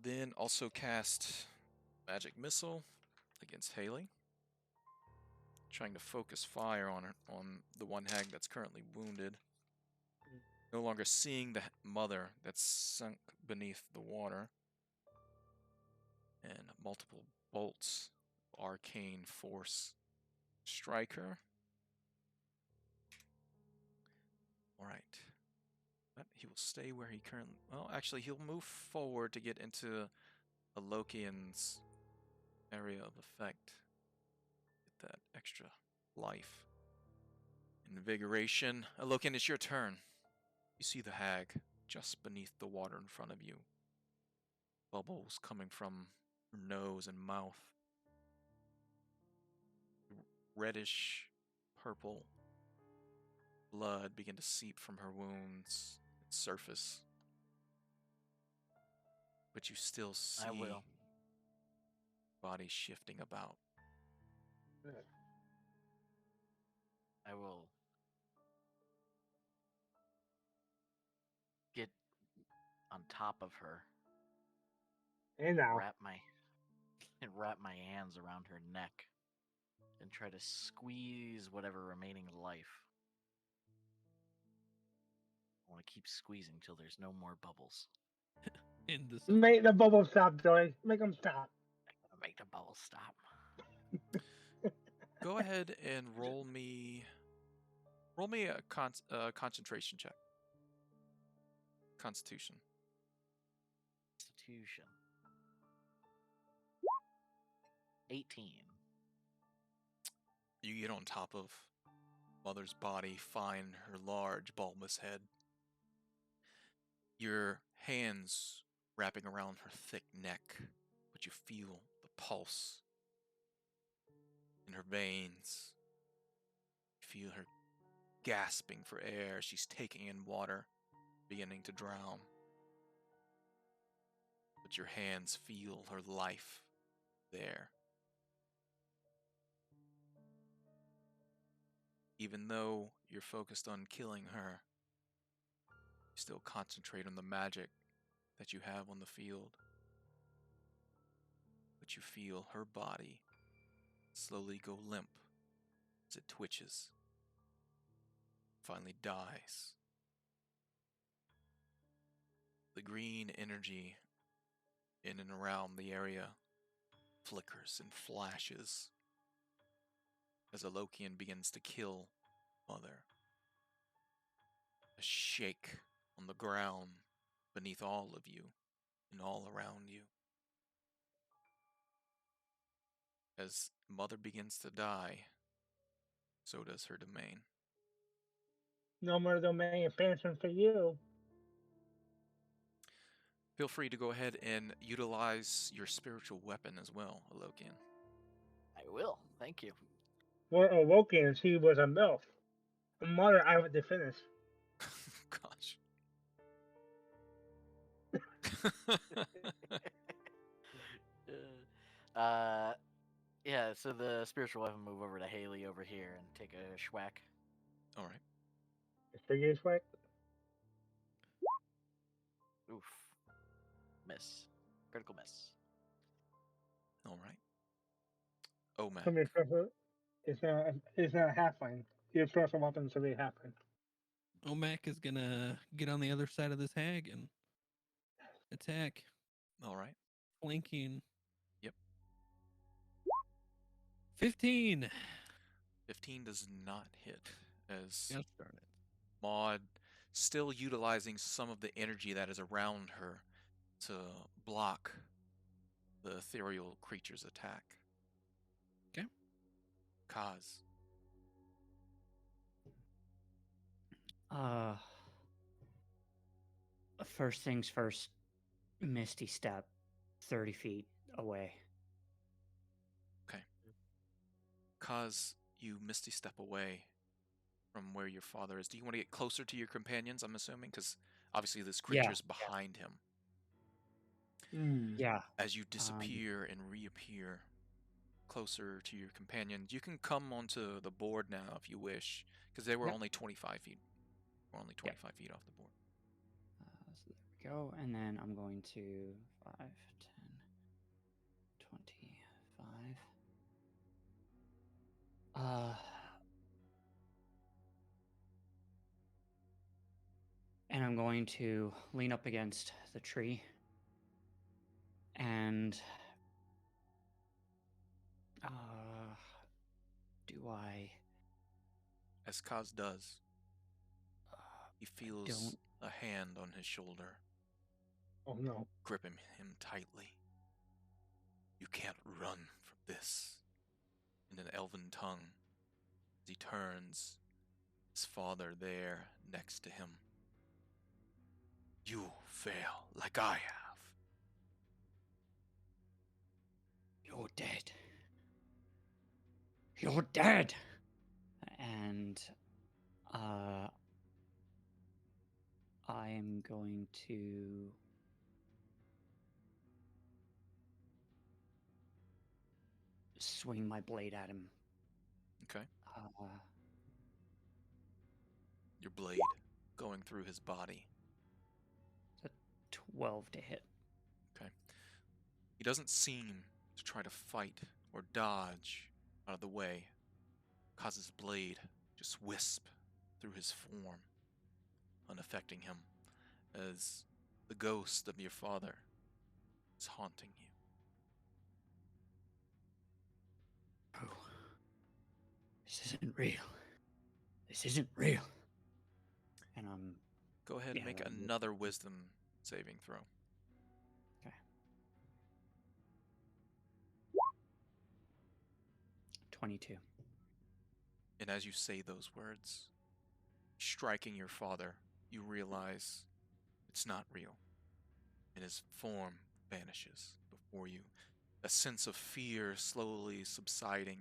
Speaker 1: then also cast Magic Missile against Haley, trying to focus fire on the one hag that's currently wounded. No longer seeing the mother that's sunk beneath the water. And multiple bolts of arcane force strike her. Alright. But he will stay where he currently... Well, actually, he'll move forward to get into a Lokian's area of effect. Get that extra life. Invigoration. Lokian, it's your turn. You see the hag just beneath the water in front of you. Bubbles coming from her nose and mouth. Reddish purple blood begin to seep from her wounds and surface. But you still see
Speaker 2: I will.
Speaker 1: body shifting about.
Speaker 2: I will get on top of her,
Speaker 5: Hey now.
Speaker 2: wrap my hands around her neck, and try to squeeze whatever remaining life. I want to keep squeezing till there's no more bubbles.
Speaker 3: In the
Speaker 5: Make the bubble stop, Joey. Make them stop.
Speaker 2: Make the bubbles stop.
Speaker 1: Go ahead and roll me a concentration check. Constitution.
Speaker 2: Constitution. 18.
Speaker 1: You get on top of Mother's body, find her large, bulbous head. Your hands wrapping around her thick neck, but you feel the pulse in her veins. You feel her gasping for air. She's taking in water, beginning to drown. But your hands feel her life there. Even though you're focused on killing her, you still concentrate on the magic that you have on the field. But you feel her body slowly go limp as it twitches, finally dies. The green energy in and around the area flickers and flashes as Alokian begins to kill Mother. A shake on the ground beneath all of you and all around you. As Mother begins to die, so does her domain.
Speaker 5: No more domain expansion for you.
Speaker 1: Feel free to go ahead and utilize your spiritual weapon as well, Alokian.
Speaker 2: I will. Thank you.
Speaker 5: For Awoken, she was a MILF. A mother I would to finish.
Speaker 1: Gosh.
Speaker 2: Yeah, so the spiritual weapon move over to Haley over here and take a schwack.
Speaker 1: All right.
Speaker 5: For you, Swag?
Speaker 2: Oof. Miss. Critical miss.
Speaker 1: All right. Oh, man.
Speaker 5: From your it's not a halfling. Your special weapons will be halfling.
Speaker 3: Omak is gonna get on the other side of this hag and attack,
Speaker 1: All right.
Speaker 3: flanking.
Speaker 1: Yep.
Speaker 3: 15.
Speaker 1: 15 does not hit as
Speaker 3: Gosh darn it.
Speaker 1: Maud, still utilizing some of the energy that is around her to block the ethereal creature's attack.
Speaker 3: Okay.
Speaker 1: Kaz.
Speaker 4: First things first, Misty Step 30 feet away.
Speaker 1: Kaz, you misty step away from where your father is. Do you want to get closer to your companions, I'm assuming? Because obviously this creature is behind him.
Speaker 4: Yeah.
Speaker 1: As you disappear and reappear closer to your companions, you can come onto the board now if you wish, because they were only 25 feet. We're only 25 feet off the board.
Speaker 4: So there we go. And then I'm going to 5, 10, 25. And I'm going to lean up against the tree and do I
Speaker 1: As Kaz does, he feels a hand on his shoulder,
Speaker 5: Oh no.
Speaker 1: gripping him tightly. You can't run from this. In an elven tongue, as he turns, his father there next to him. You fail like I have.
Speaker 4: You're dead. You're dead. And I am going to swing my blade at him.
Speaker 1: Okay. Your blade going through his body.
Speaker 4: It's a 12 to hit.
Speaker 1: Okay. He doesn't seem to try to fight or dodge out of the way. Causes blade just wisp through his form, unaffecting him, as the ghost of your father is haunting you.
Speaker 4: Oh, this isn't real. This isn't real. And
Speaker 1: Go ahead and make another wisdom saving throw.
Speaker 4: Okay. 22.
Speaker 1: And as you say those words, striking your father, you realize it's not real. And his form vanishes before you. A sense of fear slowly subsiding.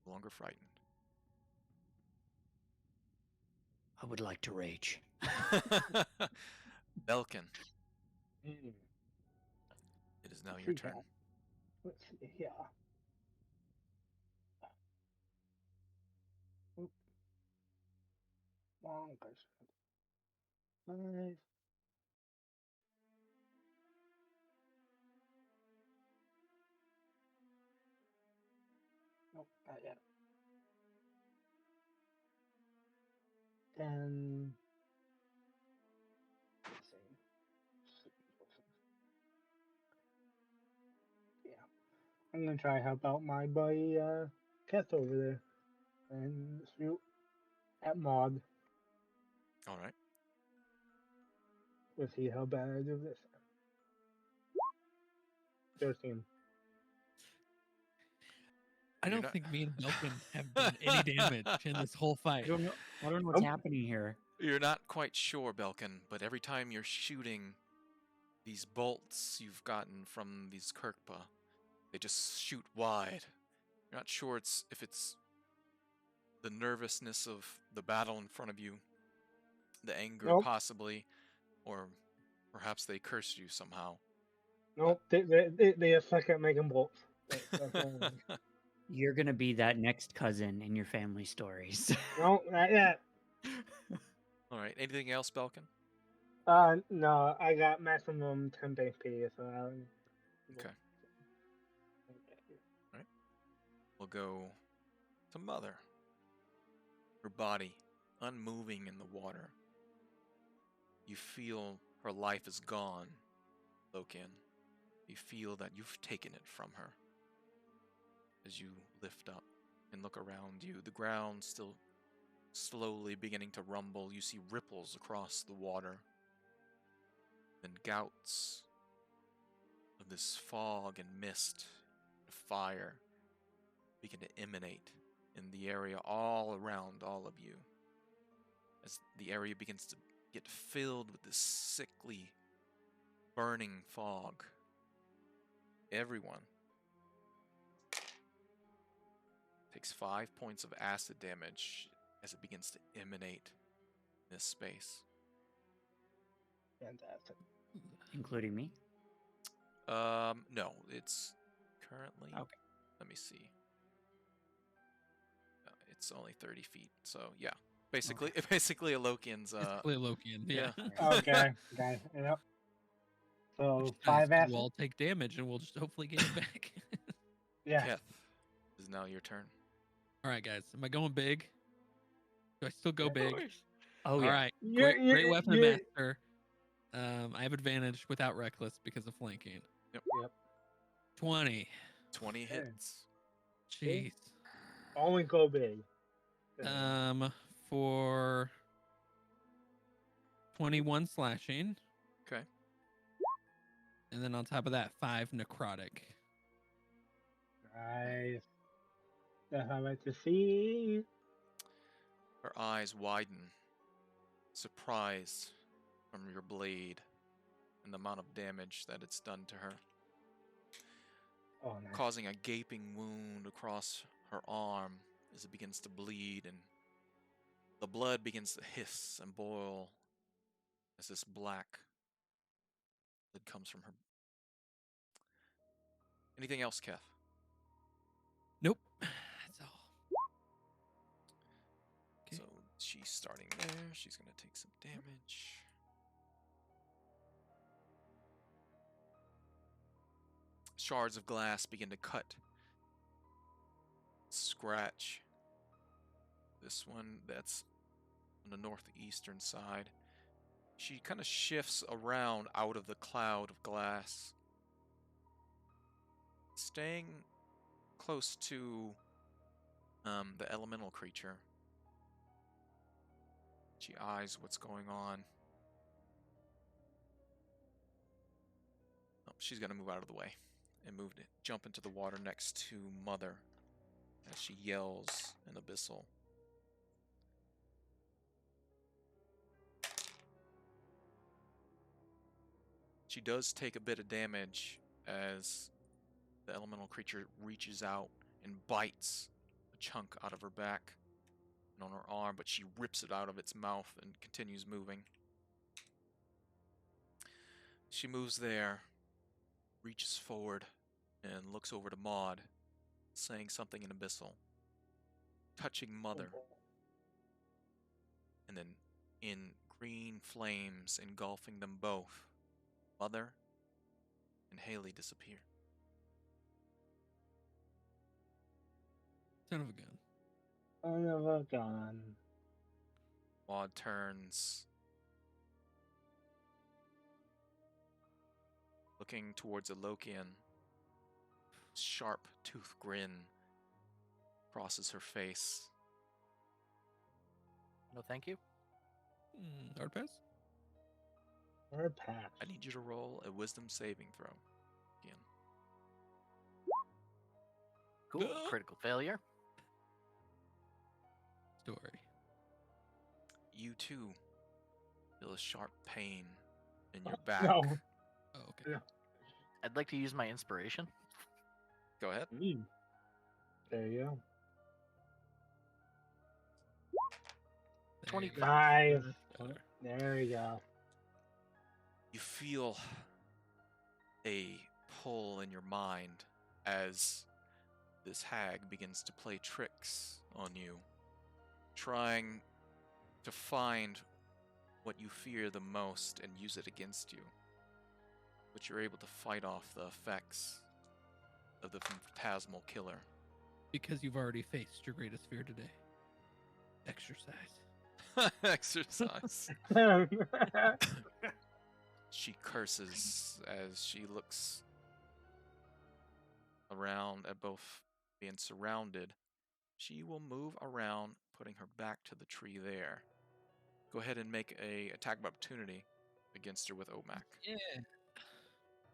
Speaker 1: No longer frightened.
Speaker 4: I would like to rage.
Speaker 1: Belkin,
Speaker 5: Mm.
Speaker 1: it is now your
Speaker 5: See
Speaker 1: turn.
Speaker 5: that. Let's see here. Oop. Long person. 5. Nope, not yet. 10. I'm gonna try help out my buddy Keth over there and shoot at Maud.
Speaker 1: All right.
Speaker 5: We'll see how bad I do this time. 13.
Speaker 3: I
Speaker 1: You're
Speaker 3: don't
Speaker 1: not-
Speaker 3: think me and Belkin have done any damage in this whole
Speaker 4: I
Speaker 3: fight.
Speaker 4: don't know. I don't know what's happening here.
Speaker 1: You're not quite sure, Belkin, but every time you're shooting these bolts you've gotten from these Kirkpa, they just shoot wide. You're not sure if it's the nervousness of the battle in front of you, the anger
Speaker 5: Nope.
Speaker 1: possibly, or perhaps they cursed you somehow.
Speaker 5: Nope, they suck at making bolts. That's all it is.
Speaker 4: You're gonna be that next cousin in your family stories.
Speaker 5: No, not yet.
Speaker 1: All right. Anything else, Belkin?
Speaker 5: No, I got maximum 10 HP, so
Speaker 1: Okay. We'll go to Mother. Her body unmoving in the water. You feel her life is gone, Lokin. You feel that you've taken it from her. As you lift up and look around you, the ground still slowly beginning to rumble. You see ripples across the water. Then gouts of this fog and mist, and fire begin to emanate in the area all around all of you. As the area begins to get filled with this sickly, burning fog. Everyone takes 5 points of acid damage as it begins to emanate in this space.
Speaker 5: Fantastic.
Speaker 4: Including me.
Speaker 1: No, it's currently.
Speaker 4: Okay.
Speaker 1: Let me see. It's only 30 feet, so yeah. Basically, basically Alokian's.
Speaker 3: Basically a Lokian, yeah.
Speaker 5: Okay, okay, yep. So
Speaker 3: Which
Speaker 5: 5
Speaker 3: does,
Speaker 5: acid.
Speaker 3: we'll all take damage and we'll just hopefully get it back.
Speaker 5: Yeah.
Speaker 1: Keth, it is now your turn.
Speaker 3: All right, guys. Am I going big? Do I still go
Speaker 5: Yeah.
Speaker 3: big?
Speaker 4: Oh
Speaker 3: All
Speaker 4: yeah.
Speaker 3: right.
Speaker 5: You're-
Speaker 3: Great,
Speaker 5: you're-
Speaker 3: great weapon
Speaker 5: you're-
Speaker 3: master. I have advantage without reckless because of flanking.
Speaker 1: Yep.
Speaker 3: 20.
Speaker 1: 20
Speaker 5: Okay.
Speaker 1: hits.
Speaker 3: Jeez.
Speaker 5: Only go big.
Speaker 3: For 21 slashing.
Speaker 1: Okay.
Speaker 3: And then on top of that, 5 necrotic.
Speaker 5: Nice. That's how I like to see.
Speaker 1: Her eyes widen, surprised from your blade and the amount of damage that it's done to her,
Speaker 5: Oh, nice.
Speaker 1: causing a gaping wound across her arm as it begins to bleed, and the blood begins to hiss and boil as this black blood comes from her. Anything else, Keth?
Speaker 3: Nope. That's all. Okay.
Speaker 1: So she's starting there. She's going to take some damage. Shards of glass begin to cut, scratch. This one that's on the northeastern side. She kind of shifts around out of the cloud of glass, staying close to the elemental creature. She eyes what's going on. Oh, she's gonna move out of the way and jump into the water next to Mother as she yells an abyssal. She does take a bit of damage as the elemental creature reaches out and bites a chunk out of her back and on her arm, but she rips it out of its mouth and continues moving. She moves there, reaches forward, and looks over to Maud, saying something in abyssal, touching Mother, and then in green flames engulfing them both, Mother and Haley disappear.
Speaker 3: Son of a gun.
Speaker 5: Son of a gun.
Speaker 1: Maud turns, looking towards Alokian. sharp tooth grin crosses her face.
Speaker 2: No, thank you.
Speaker 3: Hard pass?
Speaker 5: Or pass.
Speaker 1: I need you to roll a wisdom saving throw again.
Speaker 2: Cool. Critical failure.
Speaker 3: Story.
Speaker 1: You too feel a sharp pain in your back.
Speaker 5: No.
Speaker 3: Oh, okay.
Speaker 5: Yeah.
Speaker 2: I'd like to use my inspiration.
Speaker 1: Go ahead.
Speaker 5: There you go.
Speaker 3: There you go.
Speaker 5: 5.
Speaker 3: Better.
Speaker 5: There you go.
Speaker 1: You feel a pull in your mind as this hag begins to play tricks on you, trying to find what you fear the most and use it against you. But you're able to fight off the effects of the phantasmal killer.
Speaker 3: Because you've already faced your greatest fear today. Exercise.
Speaker 1: Exercise. She curses as she looks around at both being surrounded. She will move around, putting her back to the tree there. Go ahead and make a attack of opportunity against her with Omak.
Speaker 3: Yeah.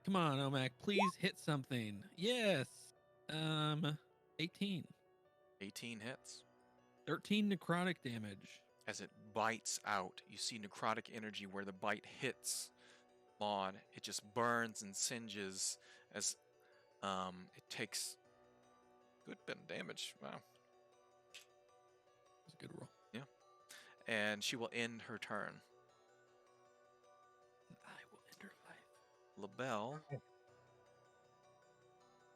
Speaker 3: Come on, Omak, please hit something. Yes. 18.
Speaker 1: 18 hits.
Speaker 3: 13 necrotic damage.
Speaker 1: As it bites out, you see necrotic energy where the bite hits Maud. It just burns and singes as it takes a good bit of damage. Wow.
Speaker 3: That's a good roll.
Speaker 1: And she will end her turn.
Speaker 3: I will end her life.
Speaker 1: LaBelle,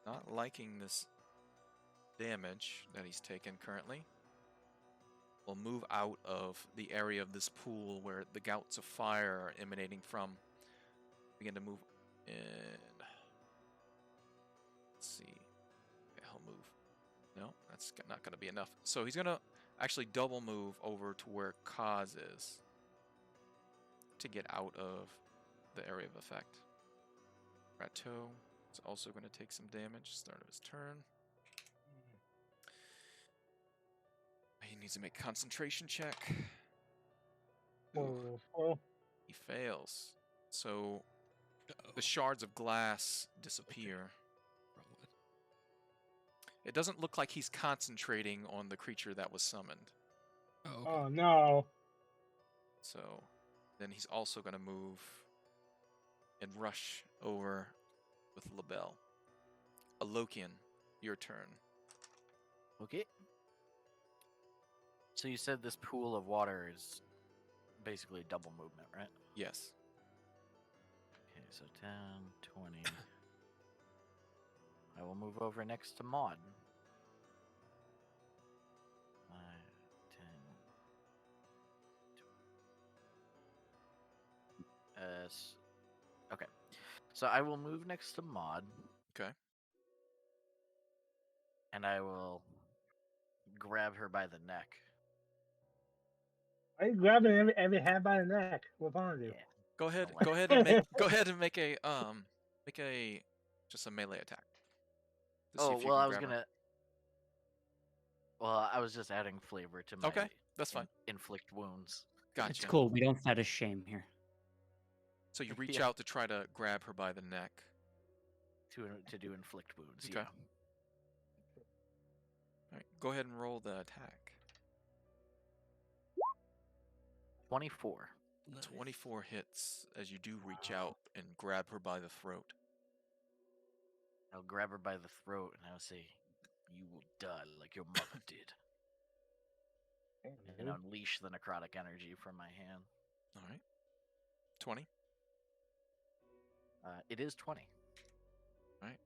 Speaker 1: not liking this damage that he's taken currently, will move out of the area of this pool where the gouts of fire are emanating from. Begin to move in. Let's see. Okay, he'll move. No, that's not going to be enough. So he's going to actually double move over to where Kaz is to get out of the area of effect. Rateau is also going to take some damage. Start of his turn. He needs to make a concentration check. Ooh, he fails. So the shards of glass disappear. It doesn't look like he's concentrating on the creature that was summoned.
Speaker 3: Oh, okay.
Speaker 5: Oh no.
Speaker 1: So then he's also going to move and rush over with LaBelle. Alokian, your turn.
Speaker 2: Okay. So you said this pool of water is basically double movement, right?
Speaker 1: Yes.
Speaker 2: Okay, so 10, 20. I will move over next to Maud. 5, 10. Okay. So I will move next to Maud.
Speaker 1: Okay.
Speaker 2: And I will grab her by the neck.
Speaker 5: Why are you grabbing every hat by the neck? What's wrong with you?
Speaker 2: Yeah.
Speaker 1: Go ahead.
Speaker 2: Don't
Speaker 1: Go
Speaker 2: like-
Speaker 1: ahead and make. Go ahead and make a just a melee attack. To see
Speaker 2: Oh,
Speaker 1: if you
Speaker 2: well,
Speaker 1: can
Speaker 2: I was
Speaker 1: grab her.
Speaker 2: gonna. Well, I was just adding flavor to my
Speaker 1: Okay, that's fine.
Speaker 2: inflict wounds.
Speaker 1: Gotcha.
Speaker 4: It's cool. We don't fetish shame here.
Speaker 1: So you reach
Speaker 2: Yeah.
Speaker 1: out to try to grab her by the neck.
Speaker 2: To do inflict wounds.
Speaker 1: Okay.
Speaker 2: Yeah.
Speaker 1: All right. Go ahead and roll the attack.
Speaker 2: 24.
Speaker 3: Nice.
Speaker 1: 24 hits as you do reach out and grab her by the throat.
Speaker 2: I'll grab her by the throat and I'll say, "You will die like your mother did," and unleash the necrotic energy from my hand.
Speaker 1: All right. 20.
Speaker 2: It is 20.
Speaker 1: And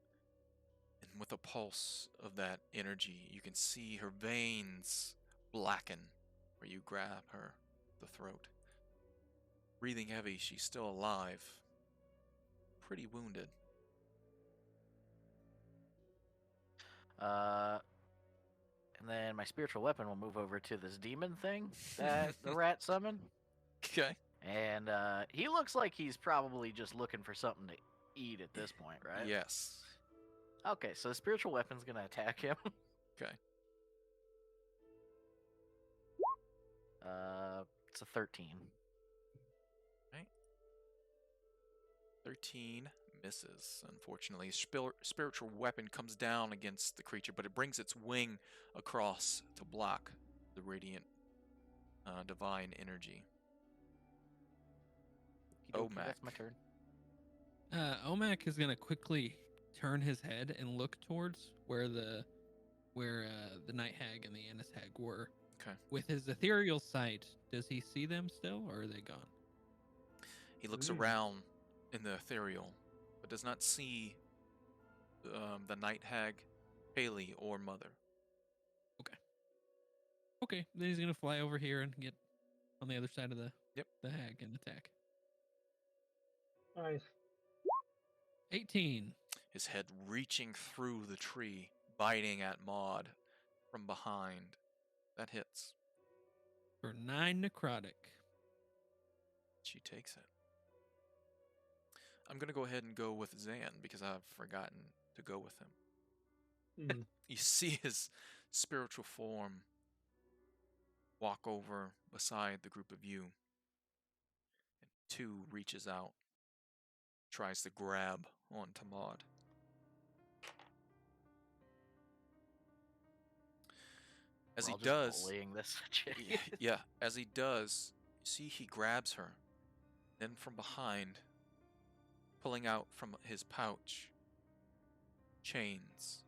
Speaker 1: with a pulse of that energy, you can see her veins blacken where you grab her the throat. Breathing heavy, she's still alive. Pretty wounded.
Speaker 2: And then my spiritual weapon will move over to this demon thing that the rat summoned.
Speaker 1: Okay.
Speaker 2: And he looks like he's probably just looking for something to eat at this point, right?
Speaker 1: Yes.
Speaker 2: Okay, so the spiritual weapon's gonna attack him.
Speaker 1: Okay.
Speaker 2: It's a 13.
Speaker 1: 13 misses, unfortunately. Spiritual weapon comes down against the creature, but it brings its wing across to block the radiant divine energy.
Speaker 2: Okey-dokey,
Speaker 1: Omak.
Speaker 2: that's my turn.
Speaker 3: Omak is gonna quickly turn his head and look towards where the night hag and the Annis hag were.
Speaker 1: Okay.
Speaker 3: With his ethereal sight, does he see them still, or are they gone?
Speaker 1: He looks around in the ethereal, but does not see the night hag, Haley, or Mother.
Speaker 3: Okay, then he's gonna fly over here and get on the other side of the
Speaker 1: Yep.
Speaker 3: the hag and attack.
Speaker 5: Nice.
Speaker 3: 18
Speaker 1: His head reaching through the tree, biting at Maud from behind. That hits.
Speaker 3: for 9 necrotic.
Speaker 1: She takes it. I'm going to go ahead and go with Zan because I've forgotten to go with him. You see his spiritual form walk over beside the group of you. And 2 reaches out, tries to grab onto Maud. As
Speaker 2: We're
Speaker 1: he
Speaker 2: all just
Speaker 1: does,
Speaker 2: bullying this chick.
Speaker 1: yeah, as he does, you see he grabs her. Then from behind, pulling out from his pouch, chains,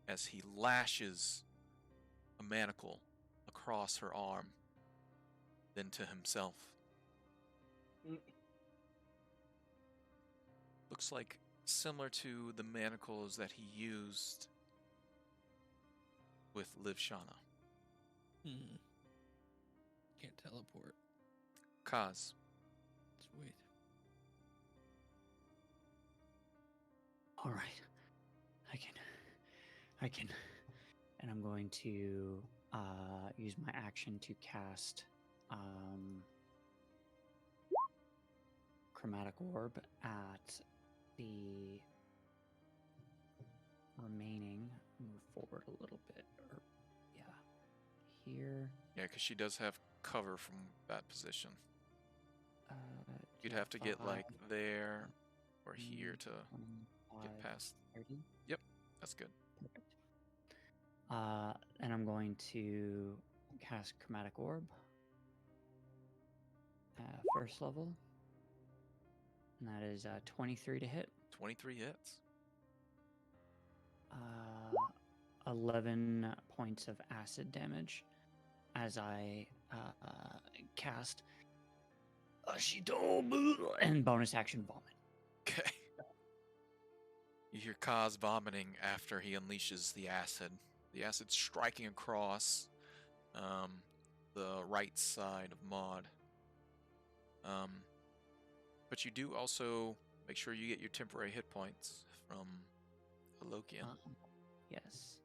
Speaker 1: as he lashes a manacle across her arm, then to himself. Looks like similar to the manacles that he used with Liv Shana.
Speaker 3: Can't teleport.
Speaker 1: Kaz.
Speaker 3: Sweet.
Speaker 4: All right. I can. And I'm going to use my action to cast Chromatic Orb at the remaining. Move forward a little bit. Or, yeah. Here.
Speaker 1: Yeah, because she does have cover from that position. You'd
Speaker 4: yeah,
Speaker 1: have to get
Speaker 4: 5,
Speaker 1: like there or here to
Speaker 4: 25,
Speaker 1: get past.
Speaker 4: 30.
Speaker 1: Yep, that's good.
Speaker 4: Perfect. And I'm going to cast Chromatic Orb. First level. And that is 23 to hit.
Speaker 1: 23 hits.
Speaker 4: 11 points of acid damage as I cast Ashido and bonus action vomit.
Speaker 1: Okay. You hear Kaz vomiting after he unleashes the acid. The acid striking across the right side of Maud. But you do also make sure you get your temporary hit points from Alokian.
Speaker 4: Yes.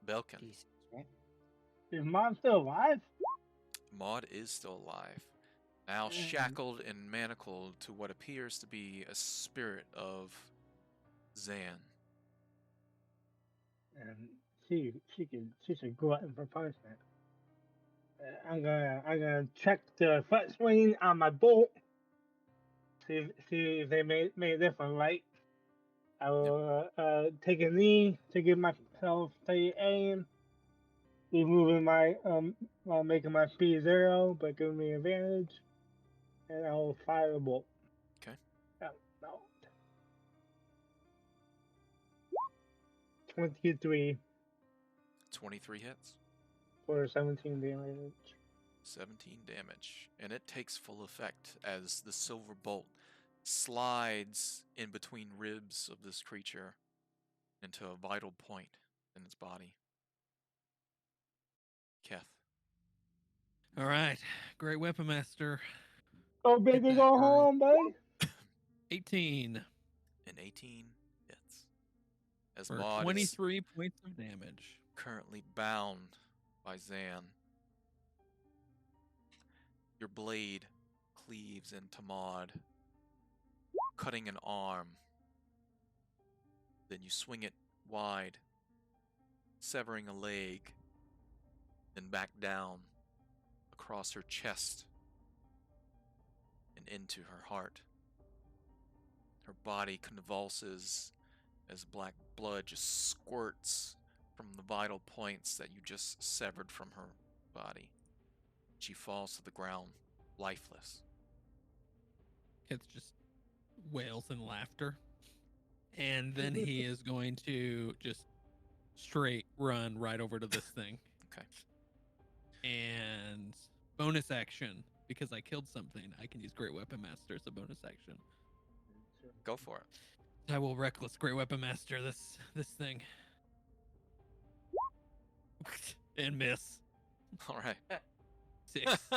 Speaker 1: Belkin.
Speaker 4: D6, right?
Speaker 5: Is Mom still alive?
Speaker 1: Maud is still alive. Now shackled and manacled to what appears to be a spirit of Zan.
Speaker 5: And she's a glutton for punishment. I'm gonna check the front swing on my bolt. See if they made a different light. I will take a knee to give myself the aim. Removing my making my speed 0, but giving me advantage. And I will fire a bolt.
Speaker 1: Okay.
Speaker 5: No. 23
Speaker 1: 23 hits.
Speaker 5: for 17 damage.
Speaker 1: 17 damage. And it takes full effect as the silver bolt slides in between ribs of this creature into a vital point in its body. Keth.
Speaker 3: All right, great weapon master.
Speaker 5: Go
Speaker 3: Hit
Speaker 5: big or
Speaker 3: that
Speaker 5: go
Speaker 3: girl.
Speaker 5: home, buddy.
Speaker 3: 18
Speaker 1: And 18 hits. As
Speaker 3: for
Speaker 1: Maud is
Speaker 3: 23 points of damage.
Speaker 1: currently bound by Zan. Your blade cleaves into Maud, cutting an arm Then you swing it wide, severing a leg, then back down across her chest and into her heart. Her body convulses as black blood just squirts from the vital points that you just severed from her body. She falls to the ground, lifeless.
Speaker 3: Kith just wails in laughter. And then he is going to just straight run right over to this thing.
Speaker 1: Okay.
Speaker 3: And bonus action, because I killed something, I can use Great Weapon Master as a bonus action.
Speaker 1: Go for it.
Speaker 3: I will reckless Great Weapon Master this thing. And miss.
Speaker 1: All right.
Speaker 3: 6.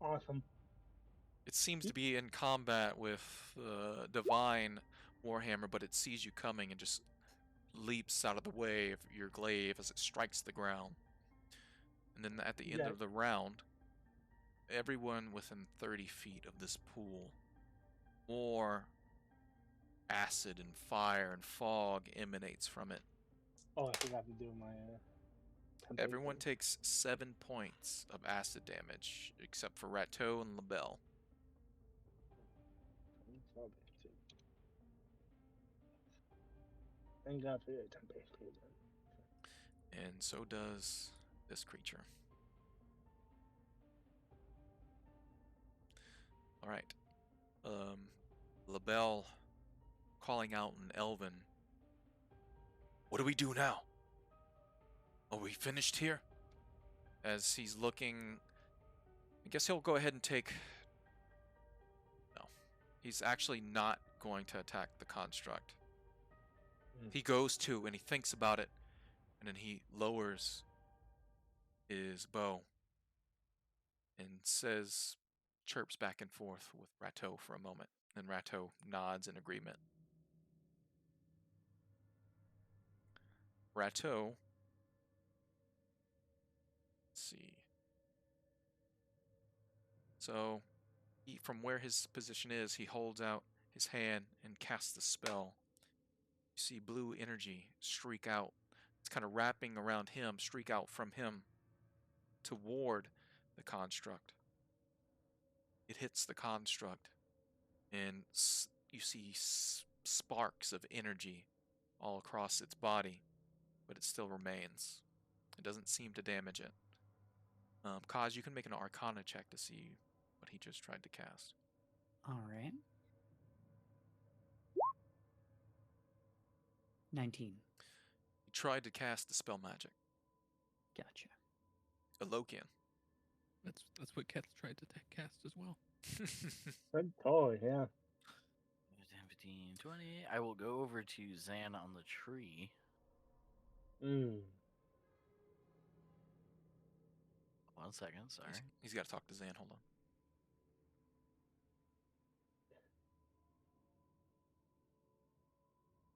Speaker 5: Awesome.
Speaker 1: It seems to be in combat with Divine Warhammer, but it sees you coming and just leaps out of the way of your glaive as it strikes the ground. And then at the end of the round, everyone within 30 feet of this pool, more acid and fire and fog emanates from it.
Speaker 5: Oh, I forgot to do my.
Speaker 1: Everyone takes 7 points of acid damage, except for Rateau and LaBelle.
Speaker 5: Thank God for your temptation.
Speaker 1: And so does this creature. Alright. LaBelle calling out in Elven. What do we do now? Are we finished here? As he's looking... I guess he'll go ahead and take... No. He's actually not going to attack the construct. He goes to, and he thinks about it, and then he lowers his bow and says, chirps back and forth with Rateau for a moment. And Rateau nods in agreement. Rateau, let's see. So, from where his position is, he holds out his hand and casts the spell. You see blue energy streak out. It's kind of wrapping around him, streak out from him toward the construct. It hits the construct, and you see sparks of energy all across its body, but it still remains. It doesn't seem to damage it. Kaz, you can make an Arcana check to see what he just tried to cast.
Speaker 4: All right. 19.
Speaker 1: He tried to cast the spell magic.
Speaker 4: Gotcha.
Speaker 1: Alokian.
Speaker 3: That's what Keth tried to cast as well.
Speaker 5: Good call, yeah.
Speaker 2: 15, 20. I will go over to Zan on the tree.
Speaker 5: Mm.
Speaker 2: 1 second, sorry.
Speaker 1: He's got to talk to Zan. Hold on.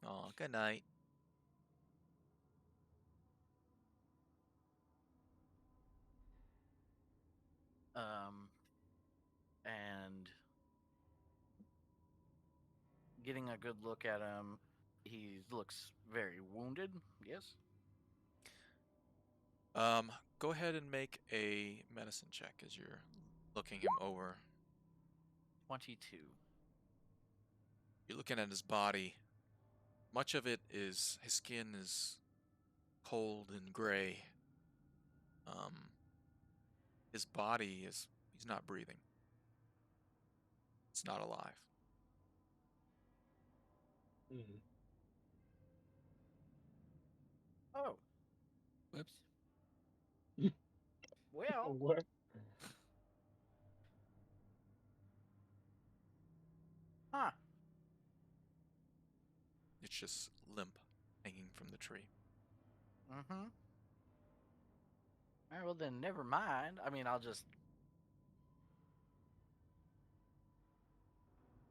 Speaker 1: Oh, good night.
Speaker 2: And getting a good look at him, he looks very wounded, yes?
Speaker 1: Go ahead and make a medicine check as you're looking him over.
Speaker 2: 22.
Speaker 1: You're looking at his body. Much of it is, his skin is cold and gray. His body is, he's not breathing. It's not alive.
Speaker 5: Mm.
Speaker 2: Oh,
Speaker 3: Whoops.
Speaker 2: well,
Speaker 5: What?
Speaker 2: huh.
Speaker 1: It's just limp, hanging from the tree.
Speaker 2: Mm-hmm. All right, well then, never mind. I mean, I'll just...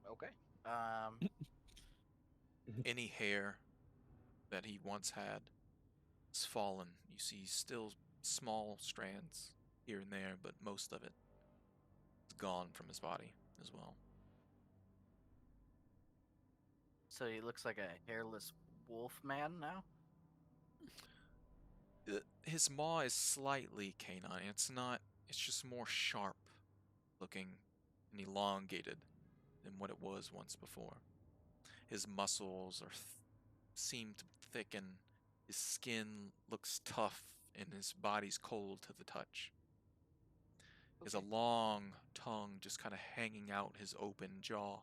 Speaker 2: Okay.
Speaker 1: Any hair that he once had has fallen. You see still small strands here and there, but most of it is gone from his body as well.
Speaker 2: So he looks like a hairless wolf man now?
Speaker 1: His maw is slightly canine. It's not. It's just more sharp looking and elongated than what it was once before. His muscles seem to thicken. His skin looks tough, and his body's cold to the touch. He has a
Speaker 2: Okay.
Speaker 1: long tongue just kind of hanging out his open jaw.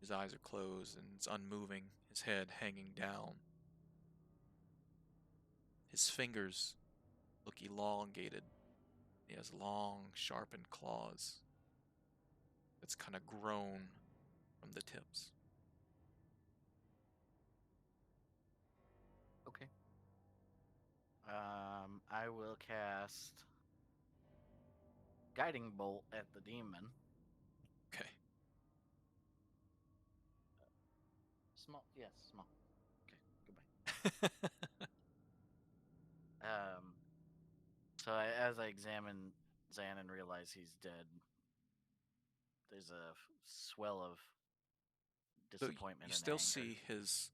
Speaker 1: His eyes are closed and it's unmoving, his head hanging down. His fingers look elongated. He has long, sharpened claws that's kind of grown from the tips.
Speaker 2: Okay. I will cast Guiding Bolt at the demon.
Speaker 1: Okay.
Speaker 2: Small, yes, small. Okay, goodbye. So as I examine Zan and realize he's dead, there's a swell of
Speaker 1: So
Speaker 2: disappointment
Speaker 1: you
Speaker 2: and
Speaker 1: still
Speaker 2: anger.
Speaker 1: see his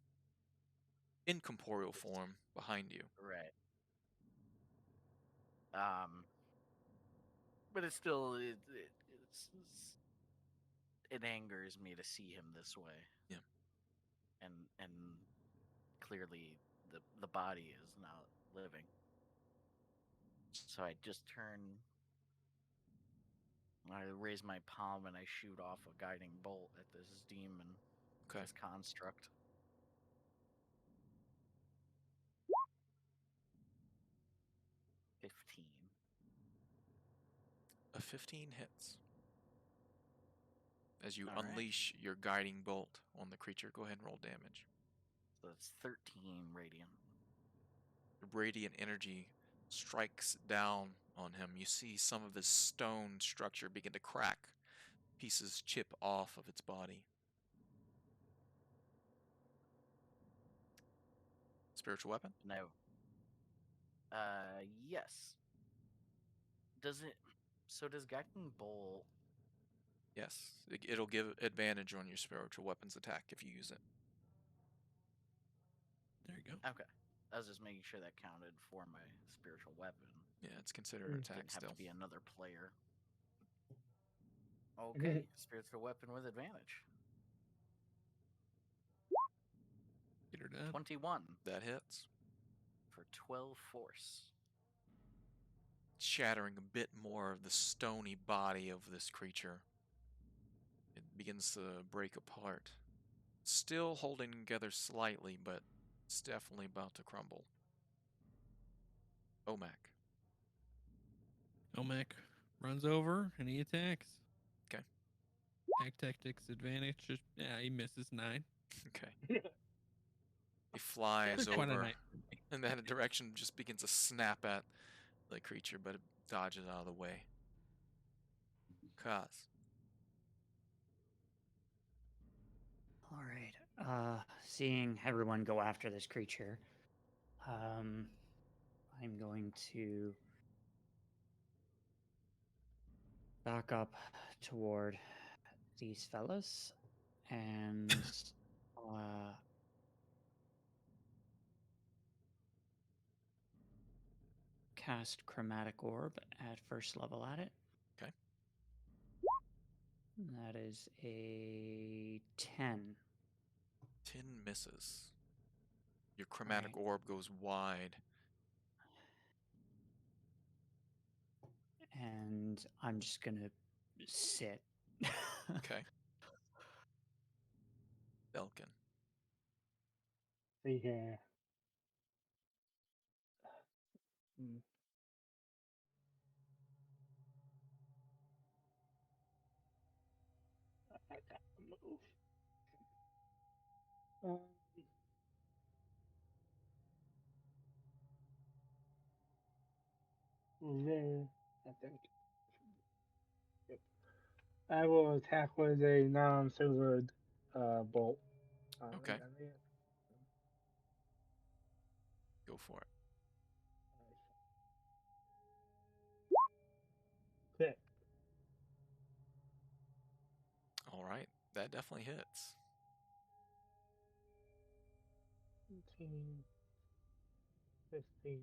Speaker 1: incorporeal form behind you.
Speaker 2: Right. But it's still it angers me to see him this way.
Speaker 1: Yeah.
Speaker 2: And clearly the body is not living. So I just I raise my palm and I shoot off a guiding bolt at this demon,
Speaker 1: Okay.
Speaker 2: this construct.
Speaker 1: A 15 hits. As you
Speaker 2: All right.
Speaker 1: unleash your guiding bolt on the creature, go ahead and roll damage.
Speaker 2: So that's 13 radiant.
Speaker 1: The radiant energy strikes down on him. You see some of his stone structure begin to crack. Pieces chip off of its body. Spiritual weapon?
Speaker 2: No. Yes. Does guiding bolt?
Speaker 1: Yes. It'll give advantage on your spiritual weapons attack if you use it.
Speaker 3: There you go.
Speaker 2: Okay. I was just making sure that counted for my spiritual weapon.
Speaker 1: Yeah, it's considered an attack
Speaker 2: Didn't have
Speaker 1: still.
Speaker 2: to be another player. Okay, spiritual weapon with advantage.
Speaker 3: Get her done.
Speaker 2: 21
Speaker 1: That hits.
Speaker 2: for 12 force.
Speaker 1: Shattering a bit more of the stony body of this creature. It begins to break apart. Still holding together slightly, but it's definitely about to crumble. Omak.
Speaker 3: Omek runs over and he attacks.
Speaker 1: Okay.
Speaker 3: Attack tactics advantage. Yeah, he misses 9.
Speaker 1: Okay. He flies
Speaker 3: Quite a
Speaker 1: over
Speaker 3: night.
Speaker 1: in that direction, just begins to snap at the creature, but it dodges out of the way. Kaz.
Speaker 4: All right. Seeing everyone go after this creature, I'm going to back up toward these fellas and cast Chromatic Orb at first level at it.
Speaker 1: Okay.
Speaker 4: That is a 10.
Speaker 1: 10 misses. Your chromatic
Speaker 4: Right.
Speaker 1: orb goes wide.
Speaker 4: And I'm just going to sit.
Speaker 1: Okay. Belkin.
Speaker 5: See here. I gotta move. There, I think. Yep. I will attack with a non-silvered bolt.
Speaker 1: Okay. Go for it.
Speaker 5: Click.
Speaker 1: All right. definitely hits.
Speaker 5: 15, 15,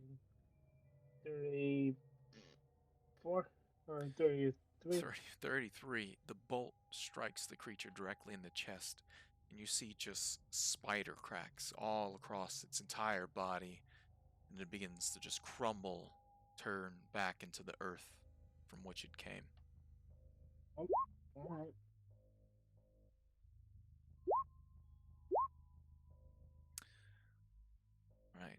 Speaker 5: 34, or 33.
Speaker 1: 33. The bolt strikes the creature directly in the chest, and you see just spider cracks all across its entire body, and it begins to just crumble, turn back into the earth from which it came.
Speaker 5: Alright.
Speaker 1: Right.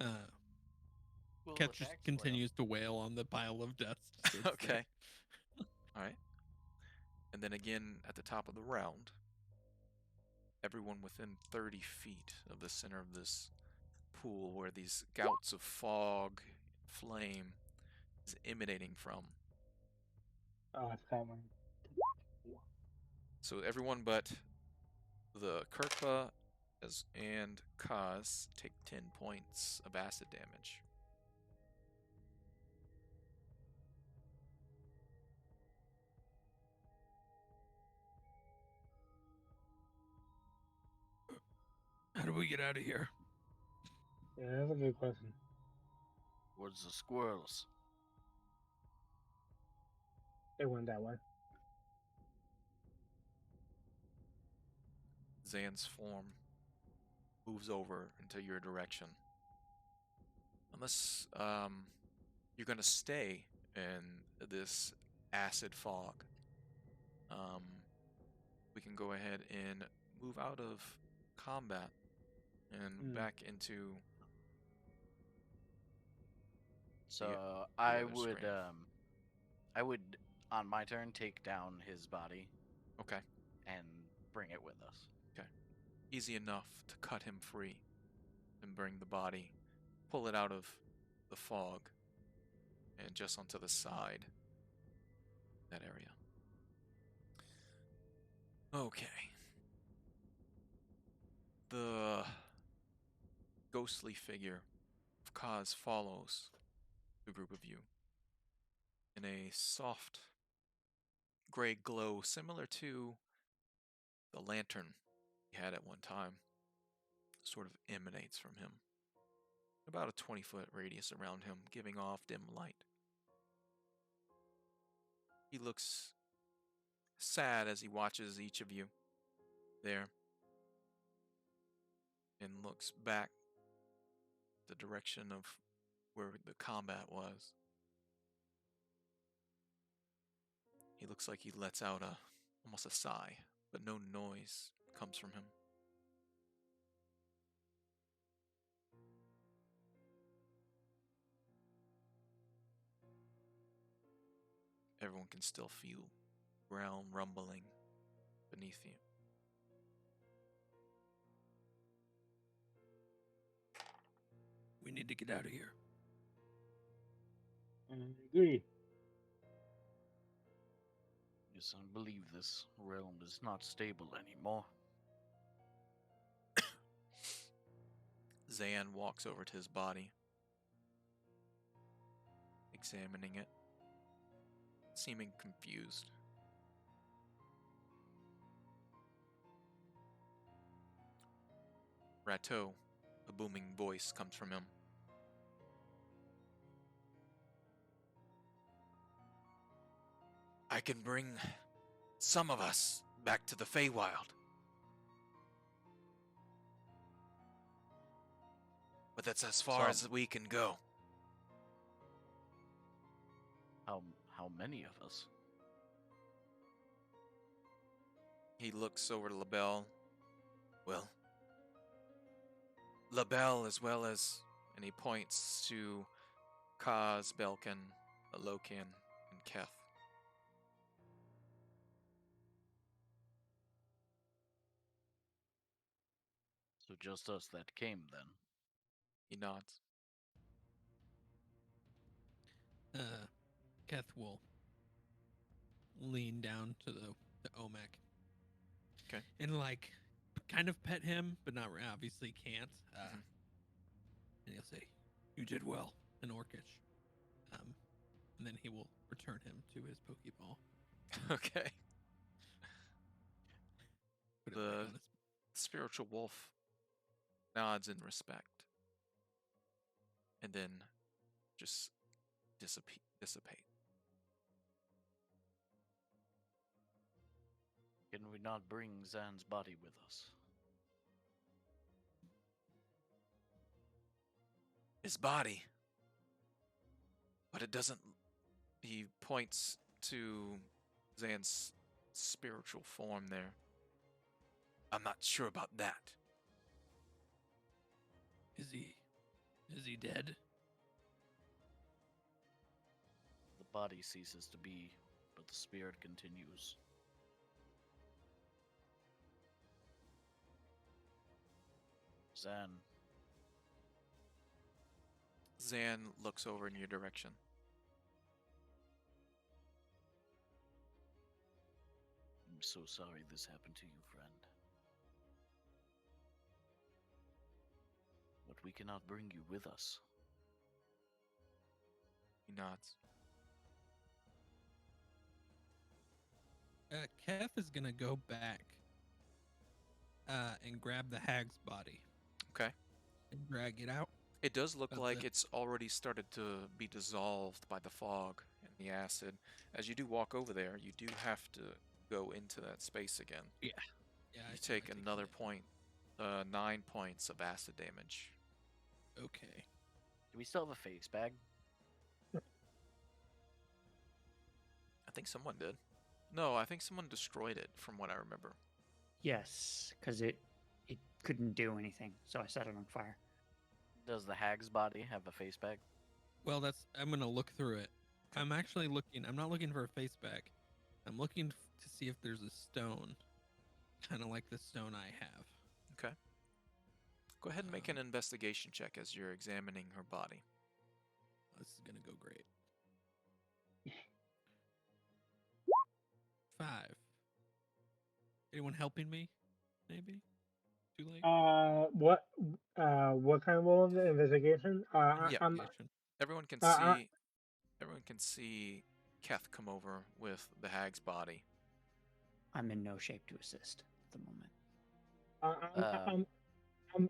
Speaker 2: Cool
Speaker 3: Keth just
Speaker 2: attacks,
Speaker 3: continues to wail on the pile of dust. that's there.
Speaker 1: Okay. All right. And then again at the top of the round, everyone within 30 feet of the center of this pool where these gouts of fog, flame is emanating from.
Speaker 5: Oh, it's coming.
Speaker 1: So everyone but the Kirkpa and Kaz take 10 points of acid damage.
Speaker 3: How do we get out of here?
Speaker 5: Yeah, that's a good question.
Speaker 2: Where's the squirrels?
Speaker 5: They went that way.
Speaker 1: Zan's form moves over into your direction. Unless you're going to stay in this acid fog, we can go ahead and move out of combat and back into.
Speaker 2: So
Speaker 1: the
Speaker 2: I
Speaker 1: other
Speaker 2: would,
Speaker 1: screen.
Speaker 2: I would, on my turn, take down his body
Speaker 1: Okay.
Speaker 2: and bring it with us.
Speaker 1: Easy enough to cut him free and bring the body, pull it out of the fog, and just onto the side. That area. Okay. The ghostly figure of Kaz follows the group of you in a soft gray glow similar to the lantern he had at one time. Sort of emanates from him. About a 20-foot radius around him, giving off dim light. He looks sad as he watches each of you there and looks back the direction of where the combat was. He looks like he lets out almost a sigh, but no noise comes from him. Everyone can still feel ground rumbling beneath you.
Speaker 3: We need to get out of here.
Speaker 5: I agree.
Speaker 2: Yes, I believe this realm is not stable anymore.
Speaker 1: Zan walks over to his body, examining it, seeming confused. Rateau, a booming voice comes from him. I can bring some of us back to the Feywild. But that's as far as we can go.
Speaker 2: How many of us?
Speaker 1: He looks over to LaBelle. Well, LaBelle as well as, and he points to Kaz, Belkin, Alokan, and Keth.
Speaker 2: So just us that came then.
Speaker 1: He nods.
Speaker 3: Keth will lean down to the Omek.
Speaker 1: Okay.
Speaker 3: And like kind of pet him, but not obviously can't. And he'll say, "You did well," in Orcish. And then he will return him to his Pokeball.
Speaker 1: Okay.
Speaker 3: Put it back
Speaker 1: The
Speaker 3: on his-
Speaker 1: spiritual wolf nods in respect and then just dissipate.
Speaker 2: Can we not bring Zan's body with us?
Speaker 1: His body. But it doesn't. He points to Zan's spiritual form there. I'm not sure about that.
Speaker 3: Is he dead?
Speaker 2: The body ceases to be, but the spirit continues. Zan,
Speaker 1: Zan looks over in your direction.
Speaker 2: I'm so sorry this happened to you, friend. But we cannot bring you with us.
Speaker 1: He nods.
Speaker 3: Kef is gonna go back and grab the hag's body
Speaker 1: Okay.
Speaker 3: and drag it out.
Speaker 1: It does look
Speaker 3: Of
Speaker 1: like
Speaker 3: the-
Speaker 1: it's already started to be dissolved by the fog and the acid. As you do walk over there, you do have to go into that space again.
Speaker 3: Yeah,
Speaker 1: You take another point, 9 points of acid damage.
Speaker 3: Okay.
Speaker 2: Do we still have a face bag?
Speaker 1: I think someone did. No, I think someone destroyed it, from what I remember.
Speaker 4: Yes, because it couldn't do anything, so I set it on fire.
Speaker 2: Does the hag's body have a face bag?
Speaker 3: Well, I'm gonna look through it. I'm actually looking. I'm not looking for a face bag. I'm looking to see if there's a stone, kind of like the stone I have.
Speaker 1: Okay. Go ahead and make an investigation check as you're examining her body.
Speaker 3: This is gonna go great. 5. Anyone helping me? Maybe. Too late.
Speaker 5: What kind of role in the investigation?
Speaker 1: Yeah.
Speaker 5: I'm
Speaker 3: Investigation.
Speaker 1: Everyone can
Speaker 5: Uh,
Speaker 1: see. Everyone can see Keth come over with the hag's body.
Speaker 4: I'm in no shape to assist at the moment.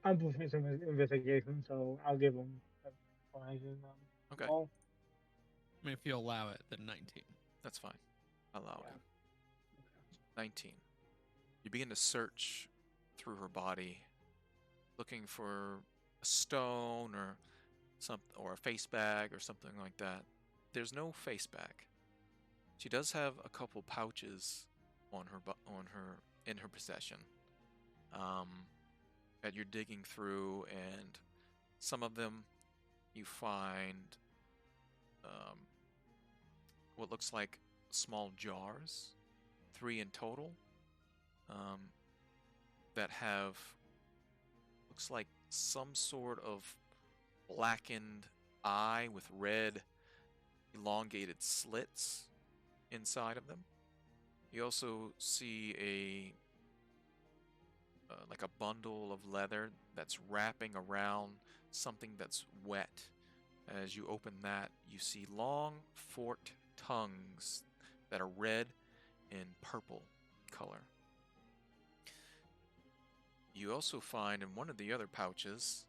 Speaker 5: I'm doing some investigation, so I'll give him a prize.
Speaker 1: Okay.
Speaker 5: All.
Speaker 3: I mean, if you allow it, then 19.
Speaker 1: That's fine. Allow
Speaker 5: Yeah.
Speaker 1: it. 19. You begin to search through her body, looking for a stone or a face bag or something like that. There's no face bag. She does have a couple pouches in her possession. That you're digging through, and some of them you find what looks like small jars, 3 in total, that have looks like some sort of blackened eye with red elongated slits inside of them. You also see like a bundle of leather that's wrapping around something that's wet. As you open that, you see long forked tongues that are red and purple color. You also find in one of the other pouches,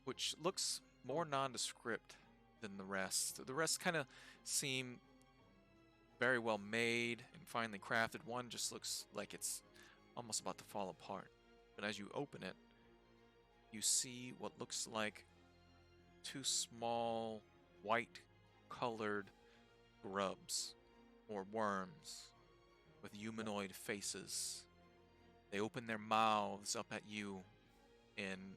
Speaker 1: which looks more nondescript than the rest. The rest kind of seem very well made and finely crafted. One just looks like it's almost about to fall apart. But as you open it, you see what looks like 2 small white colored grubs or worms with humanoid faces. They open their mouths up at you in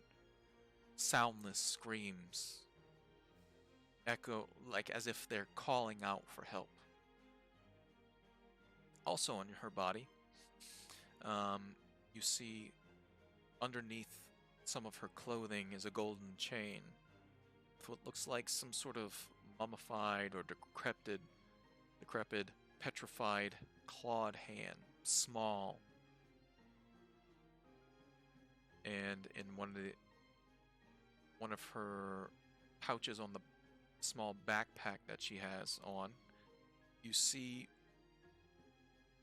Speaker 1: soundless screams, echo like as if they're calling out for help. Also on her body, you see underneath some of her clothing is a golden chain with what looks like some sort of mummified or decrepit, petrified clawed hand, small. And in one of her pouches on the small backpack that she has on, you see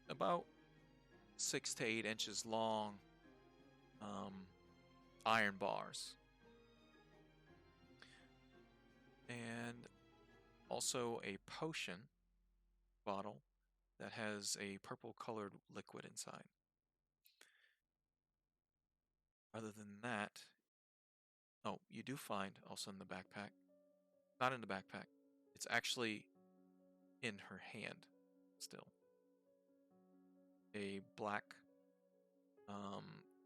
Speaker 1: about 6 to 8 inches long iron bars. And also a potion bottle that has a purple colored liquid inside. Other than that, oh, you do find also in the backpack, not in the backpack, it's actually in her hand still. A black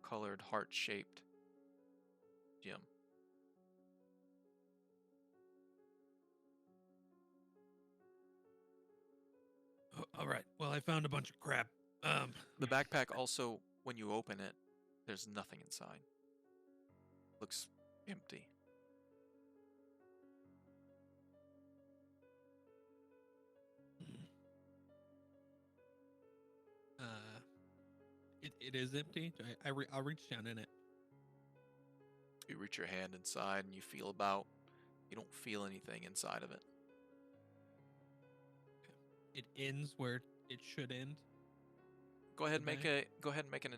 Speaker 1: colored heart-shaped gem.
Speaker 3: All right. Well, I found a bunch of crap.
Speaker 1: The backpack also, when you open it, there's nothing inside. Looks empty.
Speaker 3: It is empty. I'll reach down in it.
Speaker 1: You reach your hand inside and you feel about. You don't feel anything inside of it.
Speaker 3: It ends where it should end.
Speaker 1: Go ahead and
Speaker 3: The
Speaker 1: make an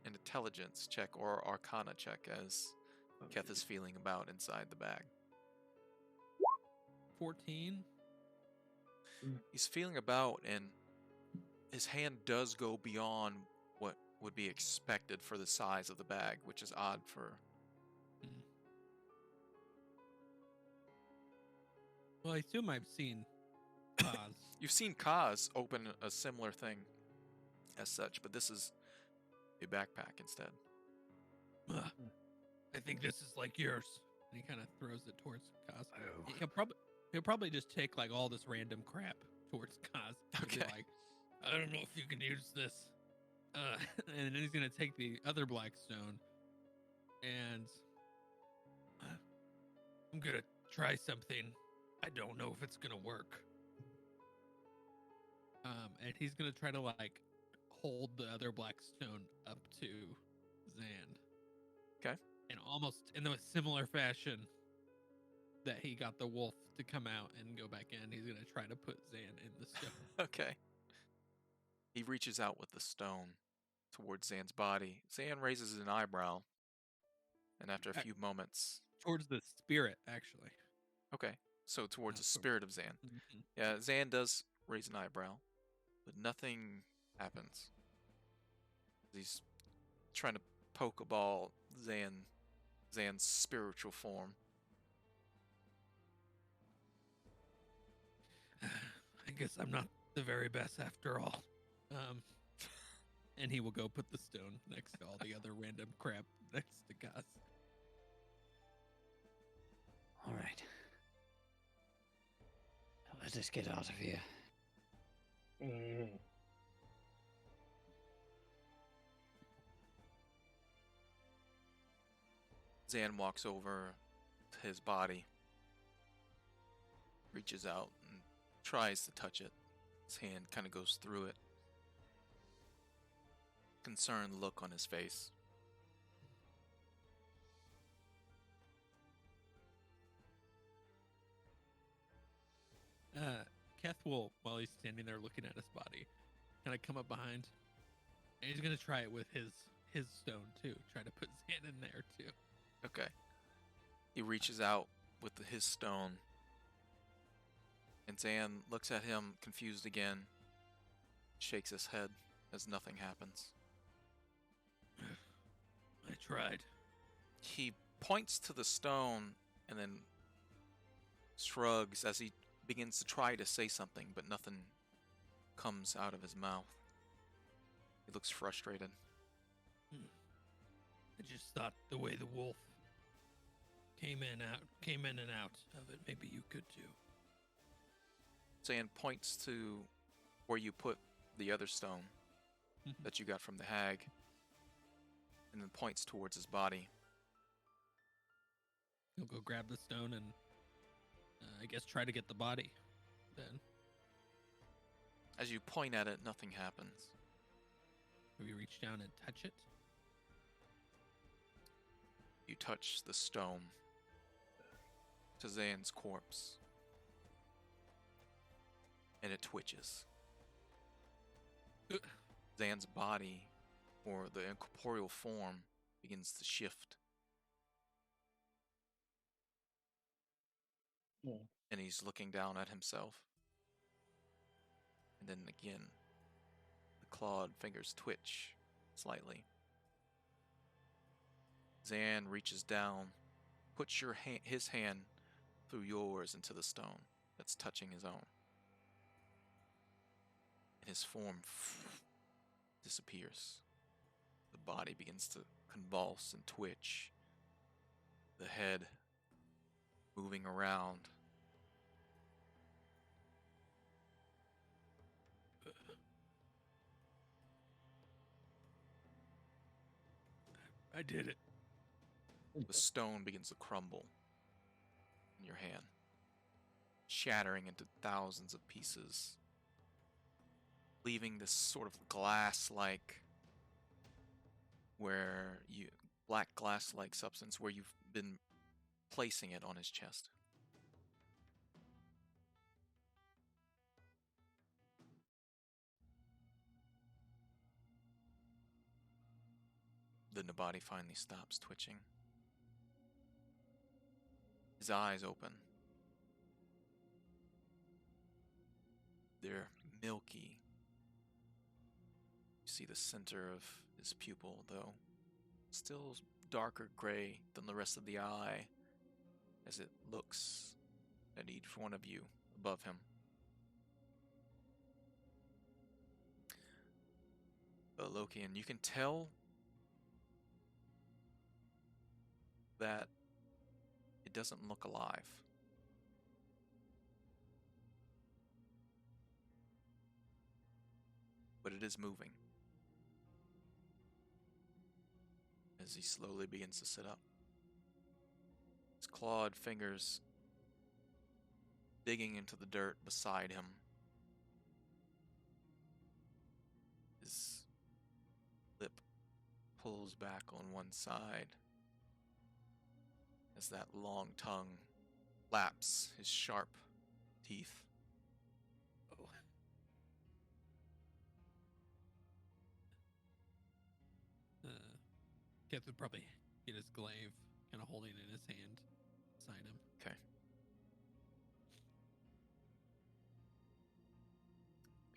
Speaker 1: intelligence check or arcana check as Keth is feeling about inside the bag.
Speaker 3: 14.
Speaker 1: He's feeling about, and his hand does go beyond what would be expected for the size of the bag, which is odd for.
Speaker 3: Well, I assume I've seen Kaz.
Speaker 1: You've seen Kaz open a similar thing as such, but this is a backpack instead.
Speaker 3: I think this is like yours. And he kind of throws it towards Kaz.
Speaker 2: Oh.
Speaker 3: He'll probably just take like all this random crap towards Kaz. He'll be
Speaker 1: Okay.
Speaker 3: like, I don't know if you can use this. And then he's gonna take the other black stone, and I'm gonna try something. I don't know if it's gonna work. And he's gonna try to like hold the other black stone up to Zan.
Speaker 1: Okay.
Speaker 3: And almost in a similar fashion that he got the wolf to come out and go back in, he's gonna try to put Zan in the stone.
Speaker 1: Okay. He reaches out with the stone towards Zan's body. Zan raises an eyebrow, and after a few moments,
Speaker 3: Towards the spirit, actually.
Speaker 1: okay, so towards
Speaker 3: Not
Speaker 1: the
Speaker 3: towards-
Speaker 1: spirit of Zan.
Speaker 3: Mhm.
Speaker 1: Yeah, Zan does raise an eyebrow, but nothing happens. He's trying to poke a ball Zan's spiritual form.
Speaker 3: I guess I'm not the very best after all. And he will go put the stone next to all the other random crap next to Gus.
Speaker 4: All right. Let us get out of here.
Speaker 1: Zan walks over to his body, reaches out and tries to touch it. His hand kind of goes through it. Concerned look on his face.
Speaker 3: Keth will, while he's standing there looking at his body, kind of come up behind, and he's gonna try it with his stone too. Try to put Zan in there too.
Speaker 1: Okay. He reaches out with his stone, and Zan looks at him confused again, shakes his head as nothing happens.
Speaker 3: I tried.
Speaker 1: He points to the stone and then shrugs as he begins to try to say something, but nothing comes out of his mouth. He looks frustrated.
Speaker 3: I just thought the way the wolf came in and out of it, maybe you could too.
Speaker 1: Zan points to where you put the other stone
Speaker 3: Mhm.
Speaker 1: that you got from the hag, and then points towards his body.
Speaker 3: He'll go grab the stone and I guess try to get the body. Then
Speaker 1: As you point at it, nothing happens.
Speaker 3: we reach down and touch it.
Speaker 1: You touch the stone to Zan's corpse, and it twitches. Zan's body, or the incorporeal form, begins to shift.
Speaker 5: Hmm.
Speaker 1: And he's looking down at himself. And then again, the clawed fingers twitch slightly. Zan reaches down, puts his hand through yours into the stone that's touching his own. And his form disappears. The body begins to convulse and twitch. The head moving around.
Speaker 3: I did it.
Speaker 1: The stone begins to crumble in your hand, shattering into thousands of pieces, leaving this sort of glass-like, black glass-like substance where you've been placing it on his chest. Then the body finally stops twitching. His eyes open. They're milky. You see the center of his pupil, though, still darker gray than the rest of the eye as it looks at each one of you above him. But Lokian, you can tell that it doesn't look alive. But it is moving as he slowly begins to sit up. His clawed fingers digging into the dirt beside him. His lip pulls back on one side as that long tongue laps his sharp teeth.
Speaker 3: Oh. Keth would probably get his glaive, kind of holding it in his hand beside him.
Speaker 1: Okay.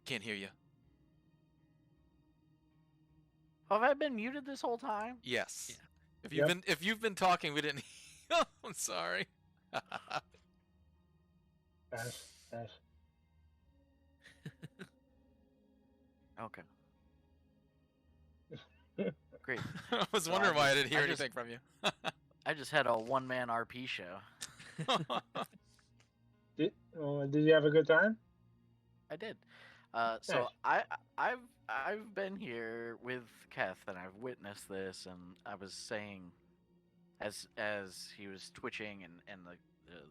Speaker 1: Can't hear you.
Speaker 2: Have I been muted this whole time?
Speaker 1: Yes.
Speaker 3: Yeah.
Speaker 1: If you've been talking, we didn't. I'm sorry.
Speaker 5: Pass.
Speaker 2: Okay. Great.
Speaker 1: I was
Speaker 2: So
Speaker 1: wondering why I didn't hear
Speaker 2: I just-
Speaker 1: anything from you.
Speaker 2: I just had a one-man RP show.
Speaker 5: Did you have a good time?
Speaker 2: I did. So I've been here with Keth and I've witnessed this, and I was saying, as he was twitching and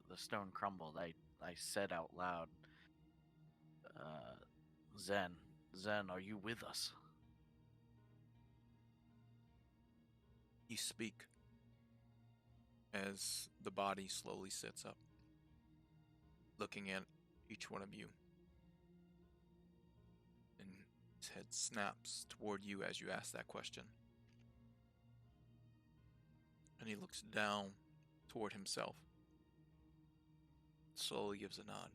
Speaker 2: the stone crumbled, I said out loud, Zen, are you with us?
Speaker 1: You speak as the body slowly sits up, looking at each one of you. And his head snaps toward you as you ask that question. And he looks down toward himself. Slowly gives a nod.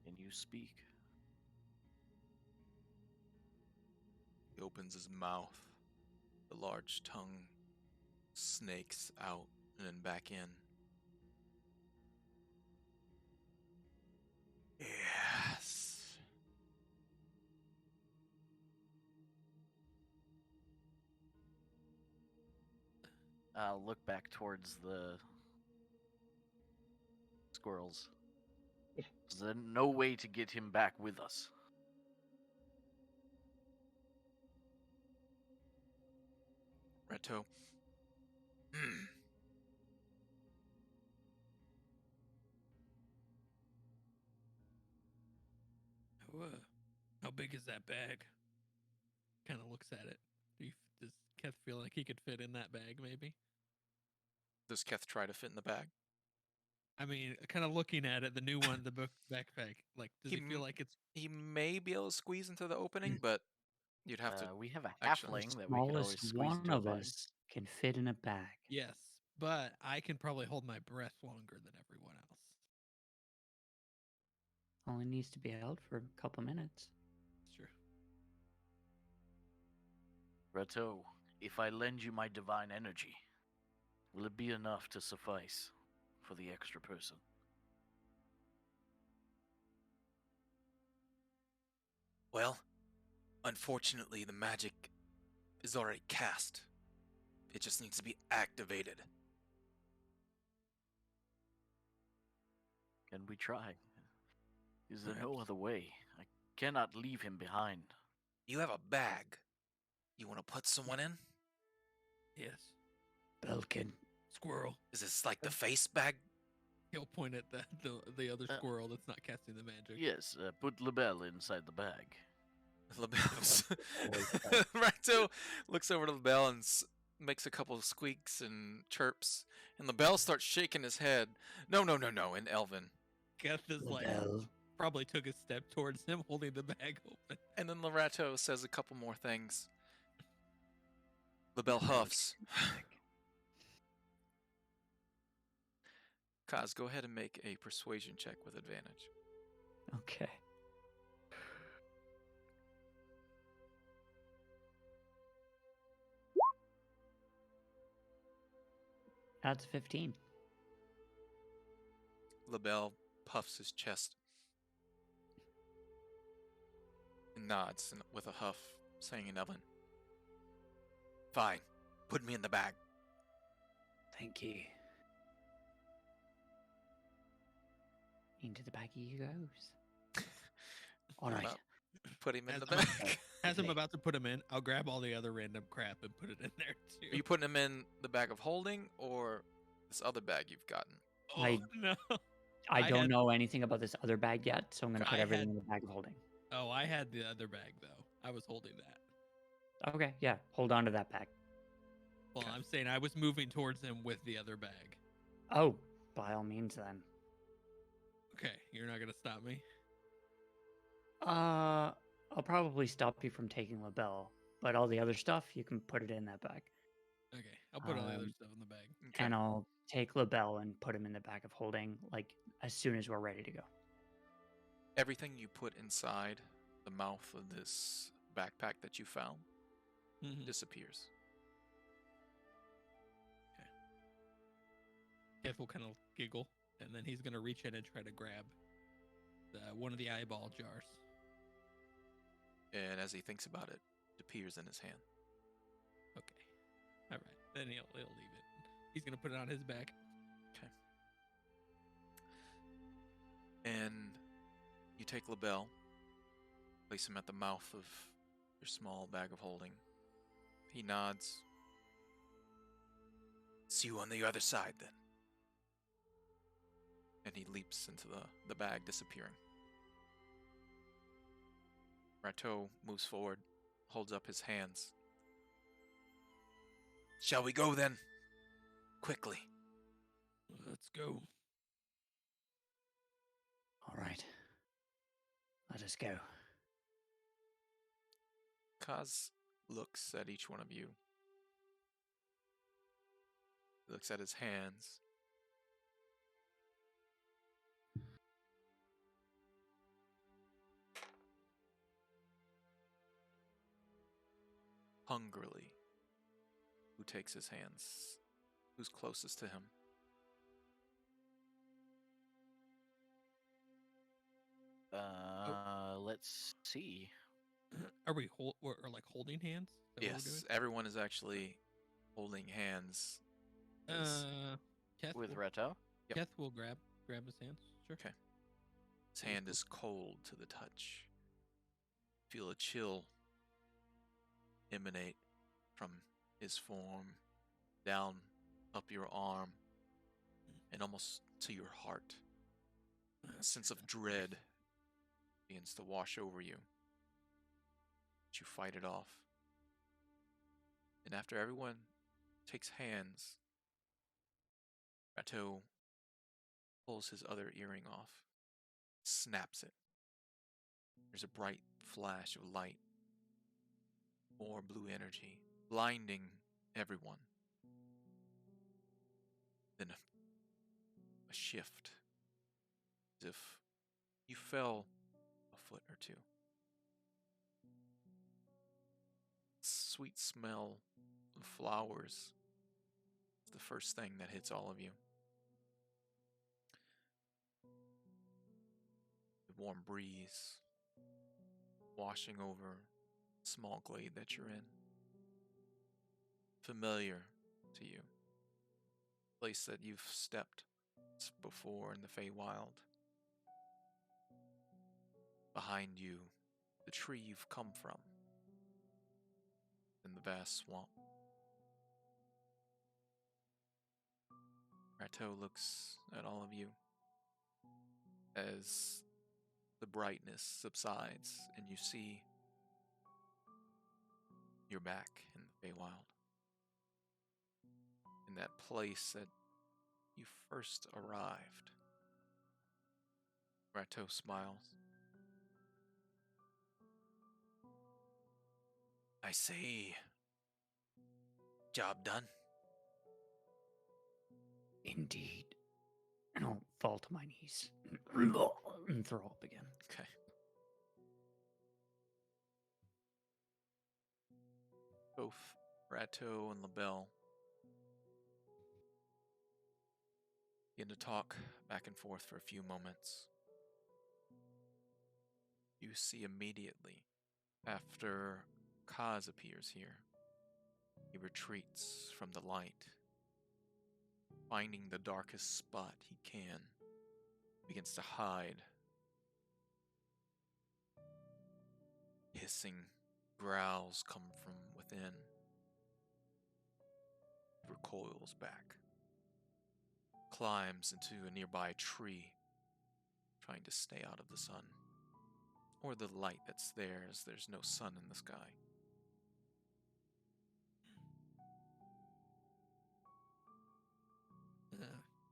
Speaker 2: Can you speak?
Speaker 1: He opens his mouth. The large tongue snakes out and then back in. Yes.
Speaker 2: I'll look back towards the squirrels. Is there no way to get him back with us?
Speaker 1: Reto.
Speaker 3: How big is that bag? Kind of looks at it. Does Keth feel like he could fit in that bag, maybe?
Speaker 1: Does Keth try to fit in the bag?
Speaker 3: I mean, kind of looking at it, the new one, the book backpack. Like, does
Speaker 1: He
Speaker 3: he feel
Speaker 1: m-
Speaker 3: like it's
Speaker 1: He may be able to squeeze into the opening, but you'd have to.
Speaker 2: We have a
Speaker 1: actually-
Speaker 2: halfling
Speaker 4: The
Speaker 2: that we could always
Speaker 4: smallest
Speaker 2: squeeze
Speaker 4: one
Speaker 2: into a
Speaker 4: of
Speaker 2: bag.
Speaker 4: us can fit in a bag.
Speaker 3: yes, but I can probably hold my breath longer than everyone else.
Speaker 4: Only needs to be held for a couple minutes.
Speaker 3: It's true.
Speaker 2: Rato, if I lend you my divine energy, will it be enough to suffice for the extra person?
Speaker 1: Well, unfortunately, the magic is already cast. It just needs to be activated.
Speaker 2: Can we try? Is there no other way? I cannot leave him behind.
Speaker 1: You have a bag. You want to put someone in?
Speaker 3: Yes.
Speaker 4: Belkin.
Speaker 3: Squirrel.
Speaker 1: Is this like the face bag?
Speaker 3: He'll point at the other squirrel that's not casting the magic.
Speaker 2: Yes, put Labelle inside the bag.
Speaker 1: LaBelle's Recto looks over to LaBelle and makes a couple of squeaks and chirps, and LaBelle starts shaking his head. No, in Elven.
Speaker 3: Geth is like
Speaker 4: Labelle.
Speaker 3: probably took a step towards him, holding the bag open.
Speaker 1: And then Loretto says a couple more things. LaBelle huffs. Kaz, go ahead and make a persuasion check with advantage.
Speaker 4: Okay. That's 15.
Speaker 1: LaBelle puffs his chest and nods with a huff, saying in Elven, "Fine, put me in the bag."
Speaker 4: Thank you. Into the bag he goes. All right.
Speaker 1: Well, put him in
Speaker 3: As
Speaker 1: the
Speaker 3: I'm-
Speaker 1: bag.
Speaker 3: As I'm about to put him in, I'll grab all the other random crap and put it in there too.
Speaker 1: Are you putting him in the bag of holding or this other bag you've gotten?
Speaker 3: Oh
Speaker 4: I-
Speaker 3: no!
Speaker 4: I
Speaker 3: I
Speaker 4: don't
Speaker 3: had-
Speaker 4: know anything about this other bag yet, so I'm going to put
Speaker 3: I
Speaker 4: everything
Speaker 3: had-
Speaker 4: in the bag of holding.
Speaker 3: Oh, I had the other bag though. I was holding that.
Speaker 4: Okay, yeah. Hold on to that bag.
Speaker 3: Well,
Speaker 1: Okay.
Speaker 3: I'm saying I was moving towards him with the other bag.
Speaker 4: Oh, by all means then.
Speaker 3: Okay, you're not gonna stop me.
Speaker 4: I'll probably stop you from taking LaBelle, but all the other stuff, you can put it in that bag.
Speaker 3: Okay, I'll put all the other
Speaker 4: Um,
Speaker 3: stuff in the bag.
Speaker 1: Okay.
Speaker 4: And I'll take LaBelle and put him in the bag of holding, like, as soon as we're ready to go.
Speaker 1: Everything you put inside the mouth of this backpack that you found
Speaker 3: Mhm.
Speaker 1: disappears.
Speaker 3: Kev will kind of giggle, and then he's gonna reach in and try to grab one of the eyeball jars.
Speaker 1: And as he thinks about it, it appears in his hand.
Speaker 3: Okay, all right. Then he'll leave it. He's gonna put it on his back.
Speaker 1: Okay. And you take LaBelle, place him at the mouth of your small bag of holding. He nods. See you on the other side then. And he leaps into the bag, disappearing. Rateau moves forward, holds up his hands. Shall we go then? Quickly.
Speaker 3: Let's go.
Speaker 4: All right. Let us go.
Speaker 1: Kaz looks at each one of you. He looks at his hands. Hungrily. Who takes his hands? Who's closest to him?
Speaker 2: Let's see.
Speaker 3: Are we or like holding hands? Is that what we're
Speaker 1: Yes, everyone is actually holding hands.
Speaker 3: doing?
Speaker 1: as
Speaker 3: Keth
Speaker 2: With
Speaker 3: will,
Speaker 2: Reto?
Speaker 1: Yep.
Speaker 3: Keth will grab his hands. Sure.
Speaker 1: Okay. His hand is cold to the touch. Feel a chill emanate from his form, down, up your arm, and almost to your heart. A sense of dread begins to wash over you. But you fight it off. And after everyone takes hands, Rateau pulls his other earring off, snaps it. There's a bright flash of light, more blue energy, blinding everyone. Then a shift, as if you fell a foot or two. Sweet smell of flowers is the first thing that hits all of you. The warm breeze washing over the small glade that you're in. Familiar to you. Place that you've stepped before in the Feywild. Behind you, the tree you've come from in the vast swamp. Rateau looks at all of you as the brightness subsides and you see you're back in the Feywild. In that place that you first arrived. Rateau smiles. I say, job done.
Speaker 4: Indeed. And I'll fall to my knees and throw up again.
Speaker 1: Okay. Both Rateau and LaBelle begin to talk back and forth for a few moments. You see immediately after Kaz appears here, he retreats from the light, finding the darkest spot he can, begins to hide. Hissing growls come from within. Recoils back. Climbs into a nearby tree, trying to stay out of the sun. Or the light that's there, as there's no sun in the sky.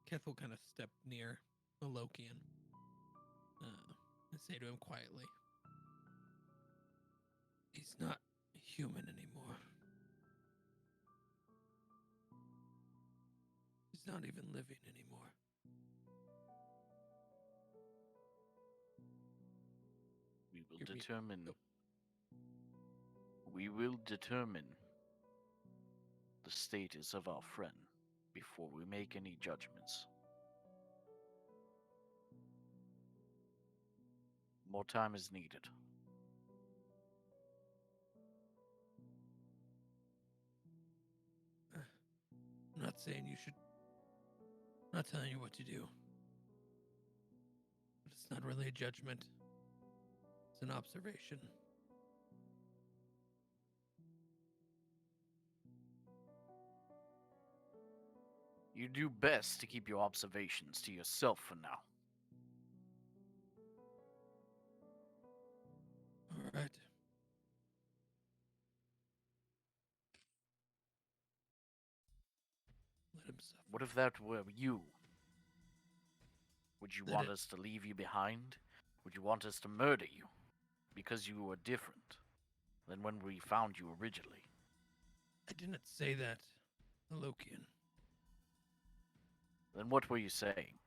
Speaker 3: Keth will kind of step near the Lokian and say to him quietly, "He's not human anymore. He's not even living anymore.
Speaker 2: We will determine the status of our friend before we make any judgments. More time is needed.
Speaker 3: I'm not saying you should. I'm not telling you what to do. But it's not really a judgment. It's an observation.
Speaker 2: You do best to keep your observations to yourself for now.
Speaker 3: All right. Let him suffer.
Speaker 2: What if that were you? Would you
Speaker 3: Let
Speaker 2: want
Speaker 3: it-
Speaker 2: us to leave you behind? Would you want us to murder you? Because you were different than when we found you originally.
Speaker 3: I didn't say that, Lokian.
Speaker 2: Then what were you saying?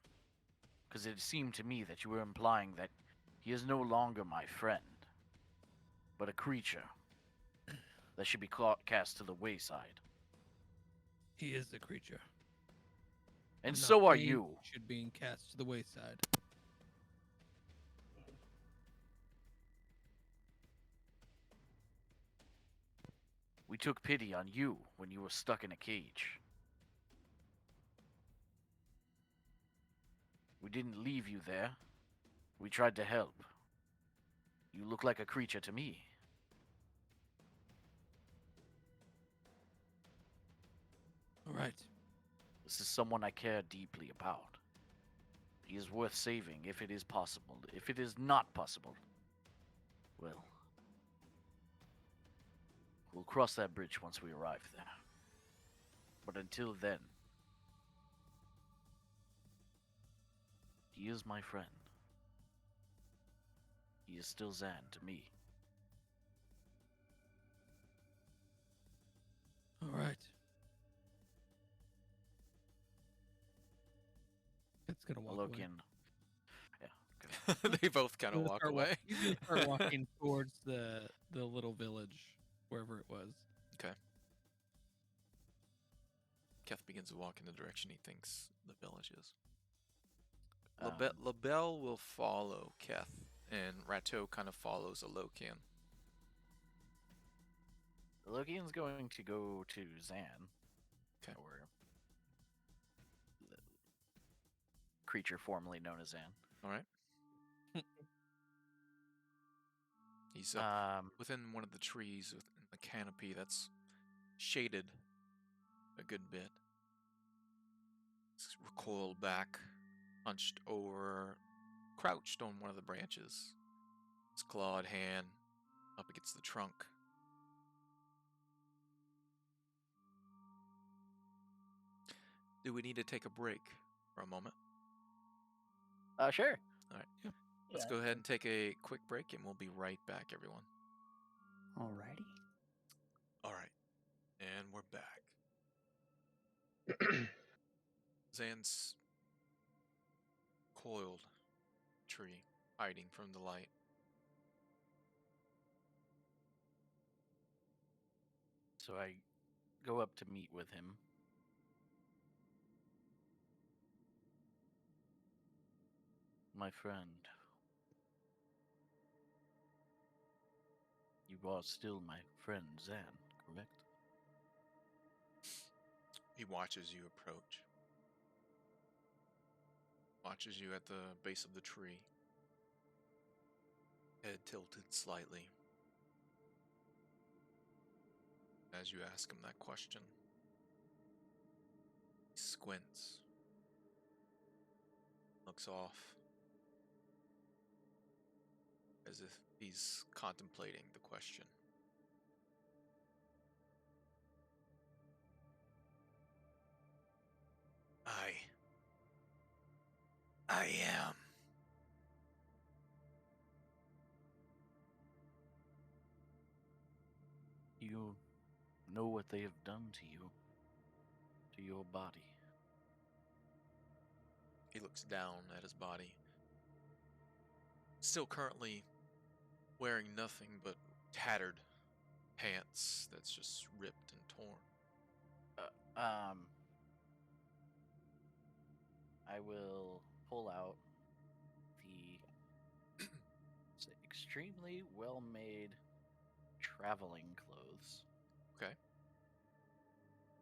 Speaker 2: Because it seemed to me that you were implying that he is no longer my friend, but a creature that should be cast to the wayside.
Speaker 3: He is the creature.
Speaker 2: And
Speaker 3: Not
Speaker 2: so are
Speaker 3: me
Speaker 2: you.
Speaker 3: Should be cast to the wayside.
Speaker 2: We took pity on you when you were stuck in a cage. We didn't leave you there. We tried to help. You look like a creature to me.
Speaker 3: All right.
Speaker 2: This is someone I care deeply about. He is worth saving if it is possible. If it is not possible, well, we'll cross that bridge once we arrive there. But until then, He is my friend. He is still Zan to me.
Speaker 3: All right. It's gonna walk away.
Speaker 2: Logan. Yeah. Okay.
Speaker 1: They both kind of
Speaker 3: Gonna
Speaker 1: walk
Speaker 3: start
Speaker 1: away.
Speaker 3: He's gonna start walking towards the little village, wherever it was.
Speaker 1: Keth begins to walk in the direction he thinks the village is.
Speaker 2: Um,
Speaker 1: LaBelle will follow Keth, and Rateau kind of follows Alokian.
Speaker 2: Logan's going to go to Zan.
Speaker 1: Okay.
Speaker 2: Or the creature formerly known as Zan.
Speaker 1: All right. He's up within one of the trees within the canopy that's shaded a good bit. He's recoiled back, hunched over, crouched on one of the branches. His clawed hand up against the trunk. Do we need to take a break for a moment?
Speaker 2: Sure.
Speaker 1: Let's go ahead and take a quick break, and we'll be right back, everyone.
Speaker 4: Alrighty.
Speaker 1: All right, and we're back. Zan's coiled tree, hiding from the light.
Speaker 2: So I go up to meet with him. My friend, you are still my friend Zan, correct?
Speaker 1: He watches you approach. Watches you at the base of the tree. Head tilted slightly. As you ask him that question. He squints. Looks off. As if he's contemplating the question. I am.
Speaker 2: You know what they have done to you, to your body.
Speaker 1: He looks down at his body. Still currently wearing nothing but tattered pants that's just ripped and torn.
Speaker 2: I will pull out the extremely well-made traveling clothes.
Speaker 1: Okay.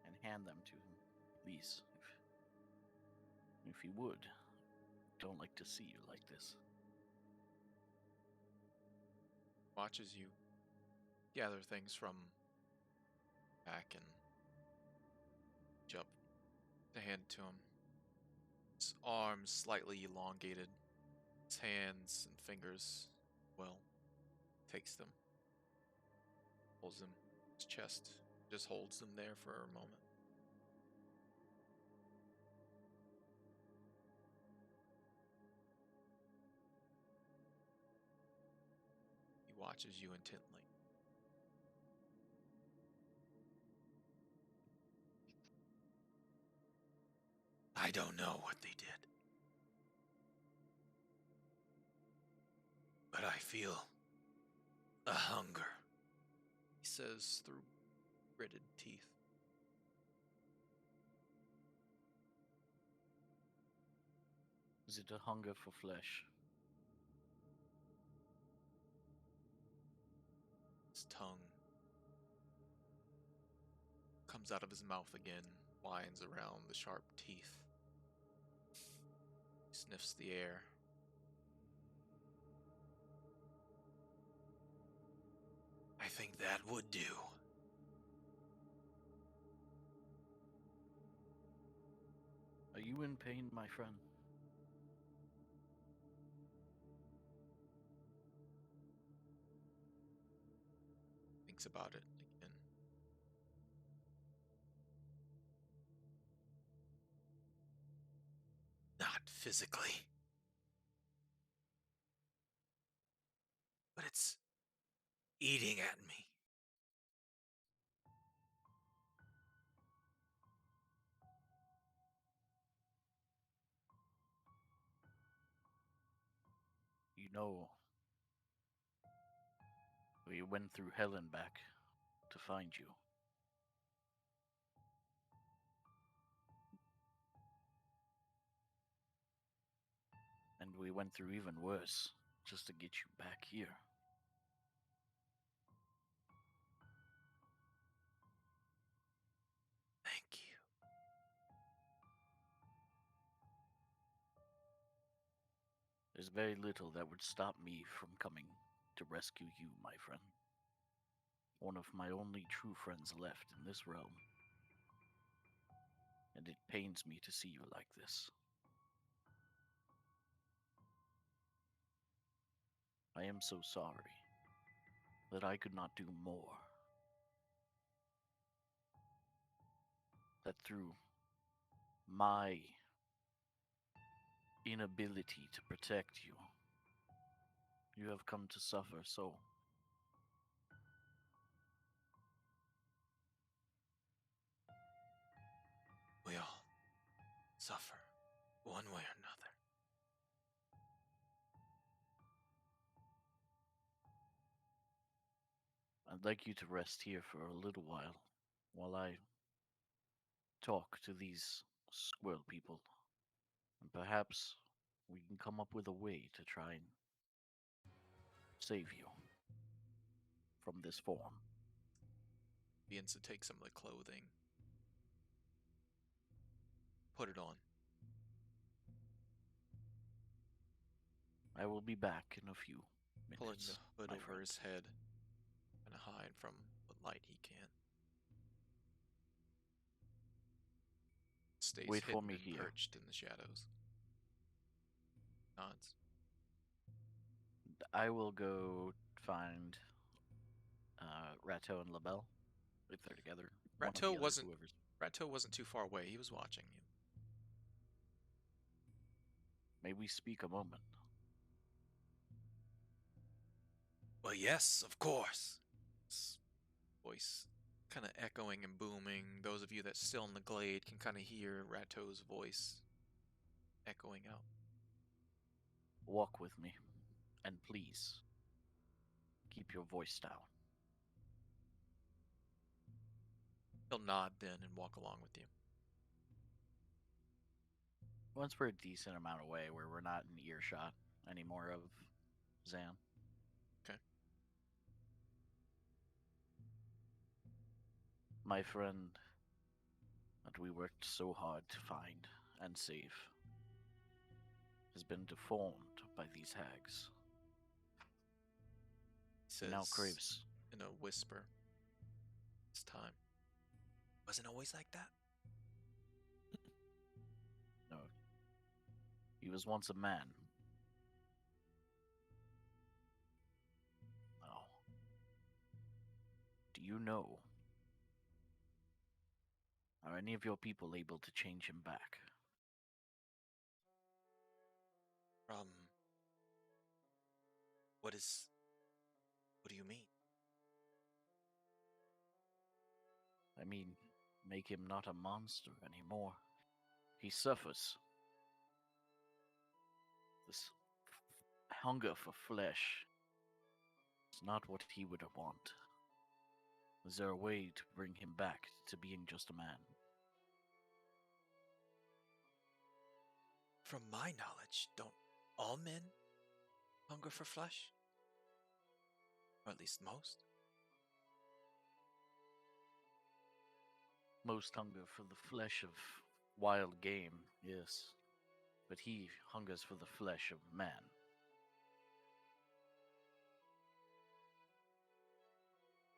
Speaker 2: And hand them to him. Please, if you would. Don't like to see you like this.
Speaker 1: Watches you gather things from back and jump to hand to him. His arms slightly elongated. His hands and fingers, well, takes them. Pulls them. His chest. Just holds them there for a moment. He watches you intently. I don't know what they did. But I feel a hunger, he says through gritted teeth.
Speaker 2: Is it a hunger for flesh?
Speaker 1: His tongue comes out of his mouth again, winds around the sharp teeth. He sniffs the air. I think that would do.
Speaker 2: Are you in pain, my friend?
Speaker 1: Thinks about it again. Not physically. It's eating at me.
Speaker 2: You know, we went through hell and back to find you. And we went through even worse just to get you back here.
Speaker 1: Thank you.
Speaker 2: There's very little that would stop me from coming to rescue you, my friend. One of my only true friends left in this realm. And it pains me to see you like this. I am so sorry that I could not do more. That through my inability to protect you, you have come to suffer so.
Speaker 1: We all suffer one way or another.
Speaker 2: I'd like you to rest here for a little while I talk to these squirrel people. And perhaps we can come up with a way to try and save you from this form.
Speaker 1: Begins to take some of the clothing, put it on.
Speaker 2: I will be back in a few
Speaker 1: Pulling
Speaker 2: minutes.
Speaker 1: the hood
Speaker 2: my
Speaker 1: over
Speaker 2: friend.
Speaker 1: his head, and hide from what light he can. Stays
Speaker 2: Wait for
Speaker 1: hidden
Speaker 2: me
Speaker 1: and
Speaker 2: here.
Speaker 1: perched in the shadows. Nods.
Speaker 2: I will go find Rateau and LaBelle if they're together. One of the
Speaker 1: Rateau
Speaker 2: others, whoever's.
Speaker 1: Rateau wasn't too far away. He was watching you.
Speaker 2: May we speak a moment?
Speaker 1: Well, yes, of course. His voice kind of echoing and booming. Those of you that's still in the glade can kind of hear Rateau's voice echoing out.
Speaker 2: Walk with me, and please keep your voice down.
Speaker 1: He'll nod then and walk along with you.
Speaker 2: Once we're a decent amount away, where we're not in earshot anymore of Zan.
Speaker 1: Okay.
Speaker 2: My friend that we worked so hard to find and save has been deformed by these hags.
Speaker 1: He says
Speaker 2: Now craves.
Speaker 1: in a whisper. This time. Wasn't always like that.
Speaker 2: No. He was once a man. Now, do you know? Are any of your people able to change him back?
Speaker 1: What do you mean?
Speaker 2: I mean, make him not a monster anymore. He suffers. This hunger for flesh is not what he would want. Is there a way to bring him back to being just a man?
Speaker 1: From my knowledge, don't all men hunger for flesh? Or at least most?
Speaker 2: Most hunger for the flesh of wild game, yes. But he hungers for the flesh of man.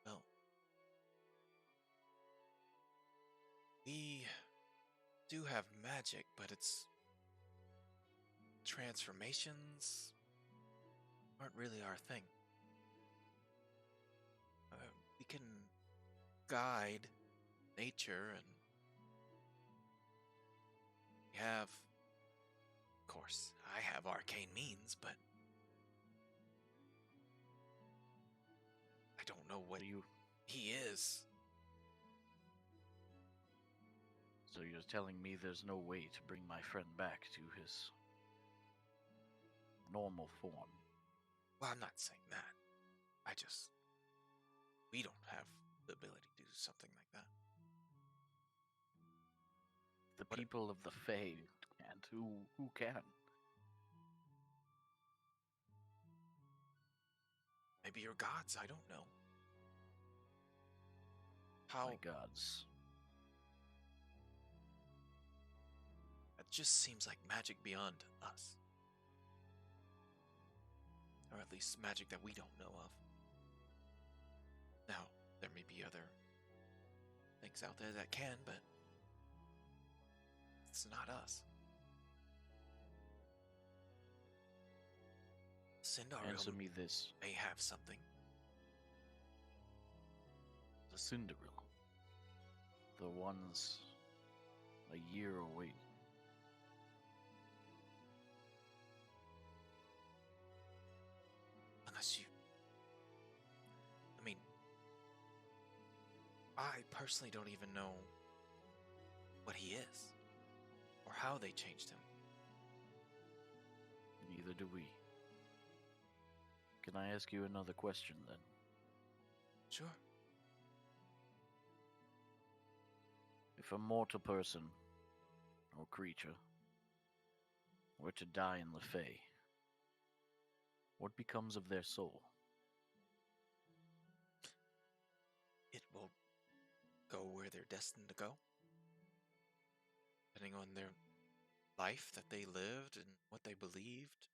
Speaker 1: Well, we do have magic, but its transformations aren't really our thing. We can guide nature, and we have, of course, I have arcane means, but don't know what
Speaker 2: You.
Speaker 1: he is.
Speaker 2: So you're telling me there's no way to bring my friend back to his normal form?
Speaker 1: Well, I'm not saying that. We don't have the ability to do something like that.
Speaker 2: The
Speaker 1: What-
Speaker 2: people of the Fae can't. Who can?
Speaker 1: Maybe you're gods, I don't know. How?
Speaker 2: My gods.
Speaker 1: It just seems like magic beyond us. Or at least magic that we don't know of. Now, there may be other things out there that can, but it's not us.
Speaker 2: Answer
Speaker 1: Cinderella
Speaker 2: me this.
Speaker 1: may have something.
Speaker 2: The Cinderella. The ones a year away.
Speaker 1: Unless you... I mean... I personally don't even know what he is. Or how they changed him.
Speaker 2: Neither do we. Can I ask you another question then?
Speaker 1: Sure.
Speaker 2: If a mortal person or creature were to die in the Fae, what becomes of their soul?
Speaker 1: It will go where they're destined to go. Depending on their life that they lived and what they believed.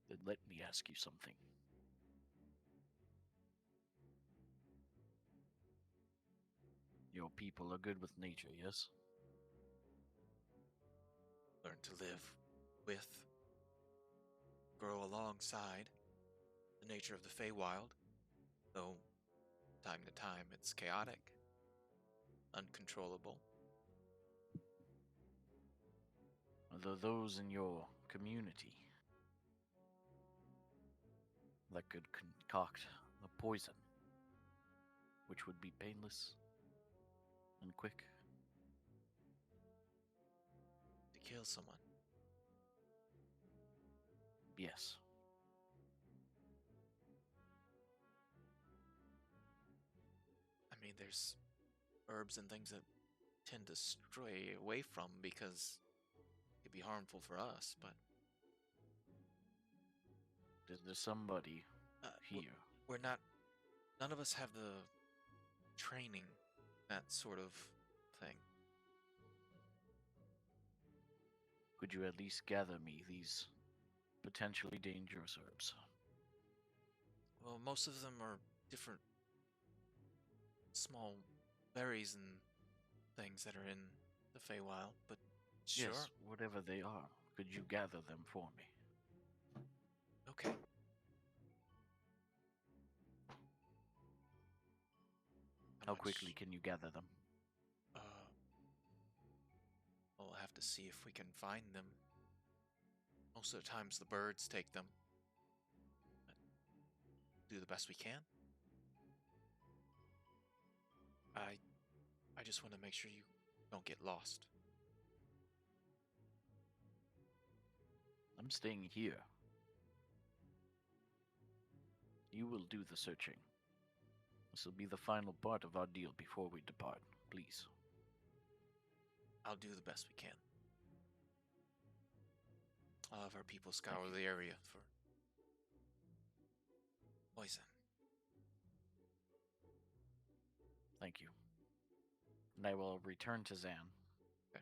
Speaker 2: Then let me ask you something. Your people are good with nature, yes?
Speaker 1: Learn to live with, grow alongside the nature of the Feywild, though time to time it's chaotic, uncontrollable.
Speaker 2: Are there those in your community that could concoct a poison which would be painless and quick?
Speaker 1: To kill someone.
Speaker 2: Yes.
Speaker 1: I mean, there's herbs and things that tend to stray away from because it could be harmful for us, but
Speaker 2: Is there somebody
Speaker 1: w-
Speaker 2: here?
Speaker 1: we're not, none of us have the training, that sort of thing.
Speaker 2: Could you at least gather me these potentially dangerous herbs?
Speaker 1: Well, most of them are different small berries and things that are in the Feywild, but sure.
Speaker 2: Yes, whatever they are. Could you gather them for me?
Speaker 1: Okay.
Speaker 2: How quickly can you gather them?
Speaker 1: We'll have to see if we can find them. Most of the times the birds take them. But do the best we can. I just want to make sure you don't get lost.
Speaker 2: I'm staying here. You will do the searching. This will be the final part of our deal before we depart, please.
Speaker 1: I'll do the best we can. I'll have our people scour the area for poison.
Speaker 2: Thank you. And I will return to Zan.
Speaker 1: Okay.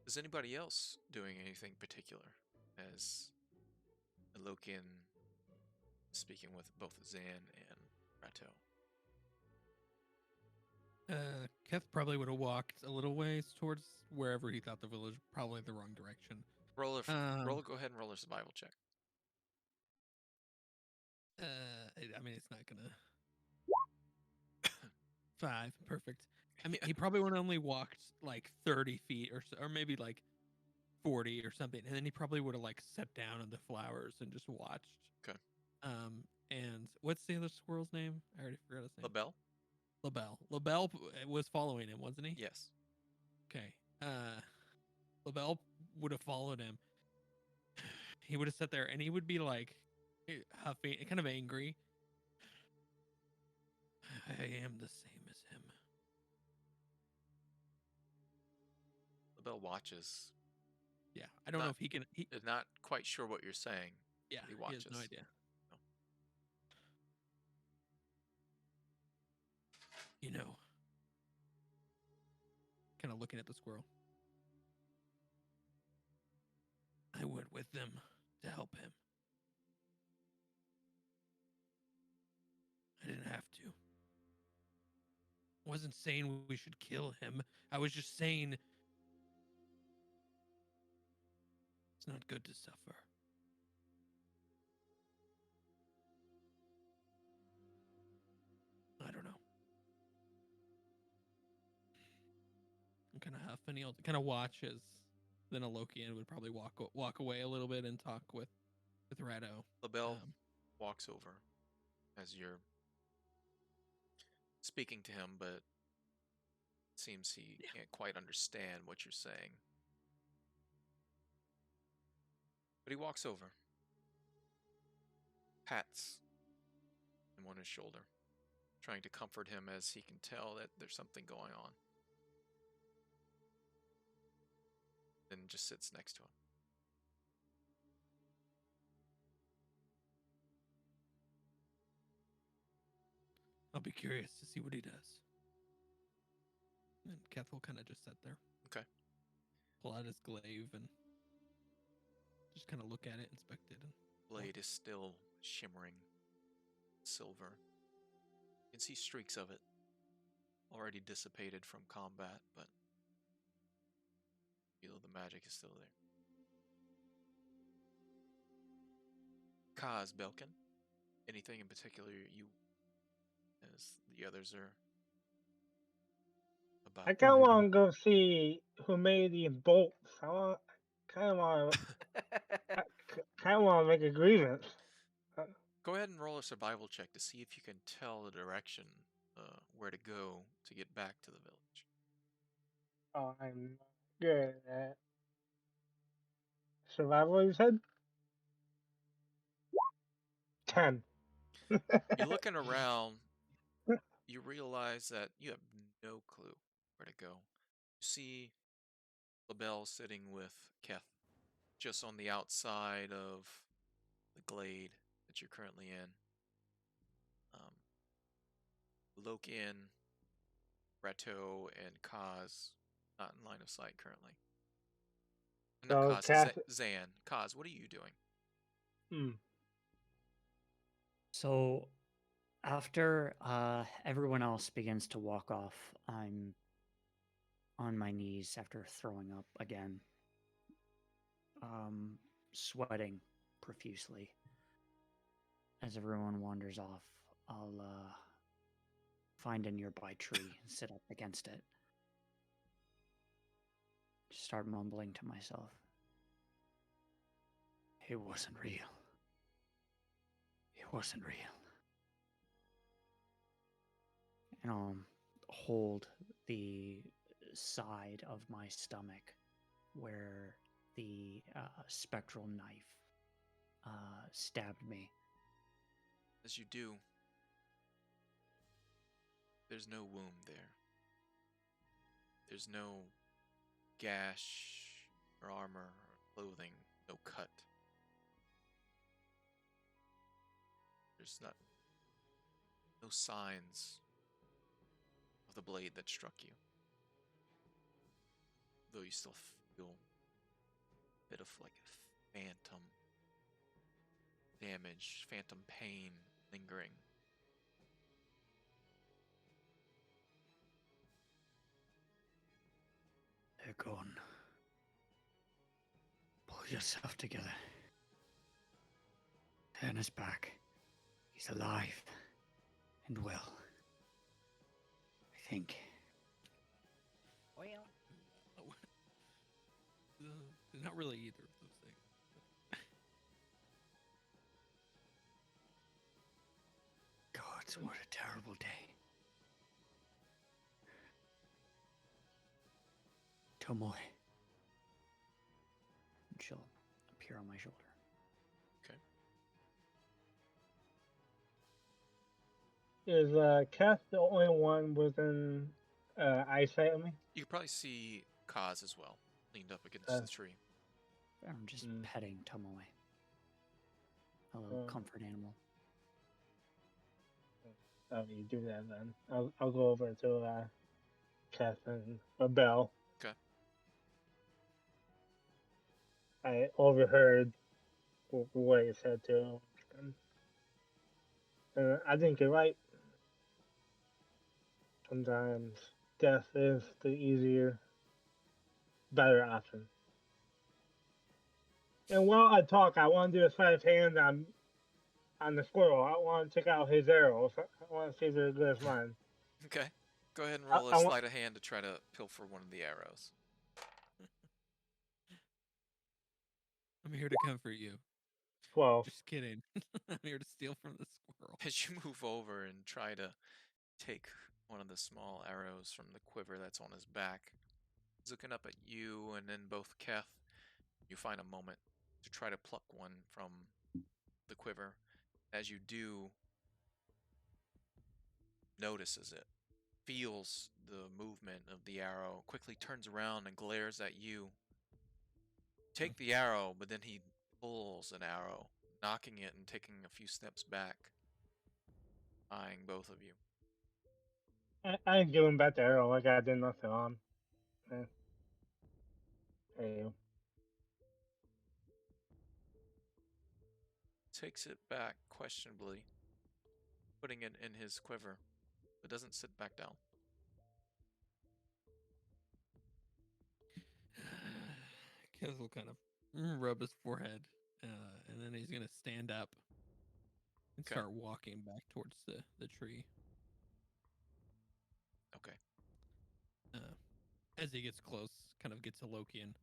Speaker 1: Is anybody else doing anything particular as Alokian speaking with both Zan and Rato?
Speaker 3: Keth probably would have walked a little ways towards wherever he thought the village, probably the wrong direction.
Speaker 1: Go ahead and roll a survival check.
Speaker 3: I mean, it's not gonna. 5, perfect. I mean, he probably would only walked like 30 feet or maybe like 40 or something, and then he probably would have like sat down in the flowers and just watched.
Speaker 1: Okay.
Speaker 3: And what's the other squirrel's name? I already forgot his name.
Speaker 1: LaBelle?
Speaker 3: LaBelle was following him, wasn't he?
Speaker 1: Yes.
Speaker 3: Okay. LaBelle would have followed him. He would have sat there and he would be like huffing, kind of angry. I am the same as him.
Speaker 1: LaBelle watches.
Speaker 3: Yeah, I don't know if he can.
Speaker 1: Is not quite sure what you're saying.
Speaker 3: Yeah,
Speaker 1: he watches.
Speaker 3: He has no idea.
Speaker 1: No.
Speaker 3: You know, kind of looking at the squirrel. I went with them to help him. I didn't have to. I wasn't saying we should kill him. I was just saying it's not good to suffer. I don't know. I'm kind of huff, and he'll kind of watch as then a Lokian would probably walk away a little bit and talk with Rado.
Speaker 1: LaBelle walks over as you're speaking to him, but it seems he can't quite understand what you're saying. But he walks over, pats him on his shoulder, trying to comfort him as he can tell that there's something going on. Then just sits next to him.
Speaker 3: I'll be curious to see what he does. And Keth will kind of just sit there.
Speaker 1: Okay.
Speaker 3: Pull out his glaive and just kind of look at it, inspect it. And
Speaker 1: Blade is still shimmering silver. You can see streaks of it already dissipated from combat, but feel the magic is still there. Kaz, Belkin, anything in particular you, as the others are about?
Speaker 5: I kind of want to go see who made these bolts. I kind of want to make a grievance.
Speaker 1: Go ahead and roll a survival check to see if you can tell the direction where to go to get back to the village.
Speaker 5: Oh, I'm not good at survival, you said? 10.
Speaker 1: You're looking around, you realize that you have no clue where to go. You see LaBelle sitting with Keth just on the outside of the glade that you're currently in. Lokian, Rato, and Kaz not in line of sight currently. Not Kaz, Zan. Kaz, what are you doing?
Speaker 4: So after everyone else begins to walk off, I'm on my knees after throwing up again, sweating profusely. As everyone wanders off, I'll find a nearby tree and sit up against it. Just start mumbling to myself. It wasn't real. It wasn't real. And I'll hold the side of my stomach where the spectral knife stabbed me.
Speaker 1: As you do, there's no wound there. There's no gash or armor or clothing, no cut. There's no signs of the blade that struck you. Though you still feel a bit of like phantom damage, phantom pain lingering.
Speaker 4: They're gone. Pull yourself together. Turn us back. He's alive and well. I think.
Speaker 3: Not really either of those things.
Speaker 4: Gods, what a terrible day. Tomoe. And she'll appear on my shoulder.
Speaker 5: Is Kath the only one within eyesight of me?
Speaker 1: You can probably see Kaz as well, leaned up against the tree.
Speaker 4: I'm just petting Tomoe. A little comfort animal.
Speaker 5: Oh, you do that then. I'll go over to Kath and Bell.
Speaker 1: Okay.
Speaker 5: I overheard what you said to him. I think you're right. Sometimes death is the easier, better option. And while I talk, I want to do a sleight of hand on the squirrel. I want to check out his arrows. I want to see if they're as good as mine.
Speaker 1: Okay. Go ahead and roll a sleight of hand to try to pilfer one of the arrows.
Speaker 3: I'm here to comfort you.
Speaker 5: 12.
Speaker 3: Just kidding. I'm here to steal from the squirrel.
Speaker 1: As you move over and try to take one of the small arrows from the quiver that's on his back, he's looking up at you, and then both Keth, you find a moment to try to pluck one from the quiver. As you do, notices it, feels the movement of the arrow, quickly turns around and glares at you. Take the arrow, but then he pulls an arrow, knocking it and taking a few steps back, eyeing both of you.
Speaker 5: I give him back the arrow like I did nothing on. There you go.
Speaker 1: Takes it back questionably, putting it in his quiver, but doesn't sit back down.
Speaker 3: Kez will kind of rub his forehead, and then he's going to stand up and start walking back towards the tree.
Speaker 1: Okay.
Speaker 3: As he gets close, kind of gets a Lokian.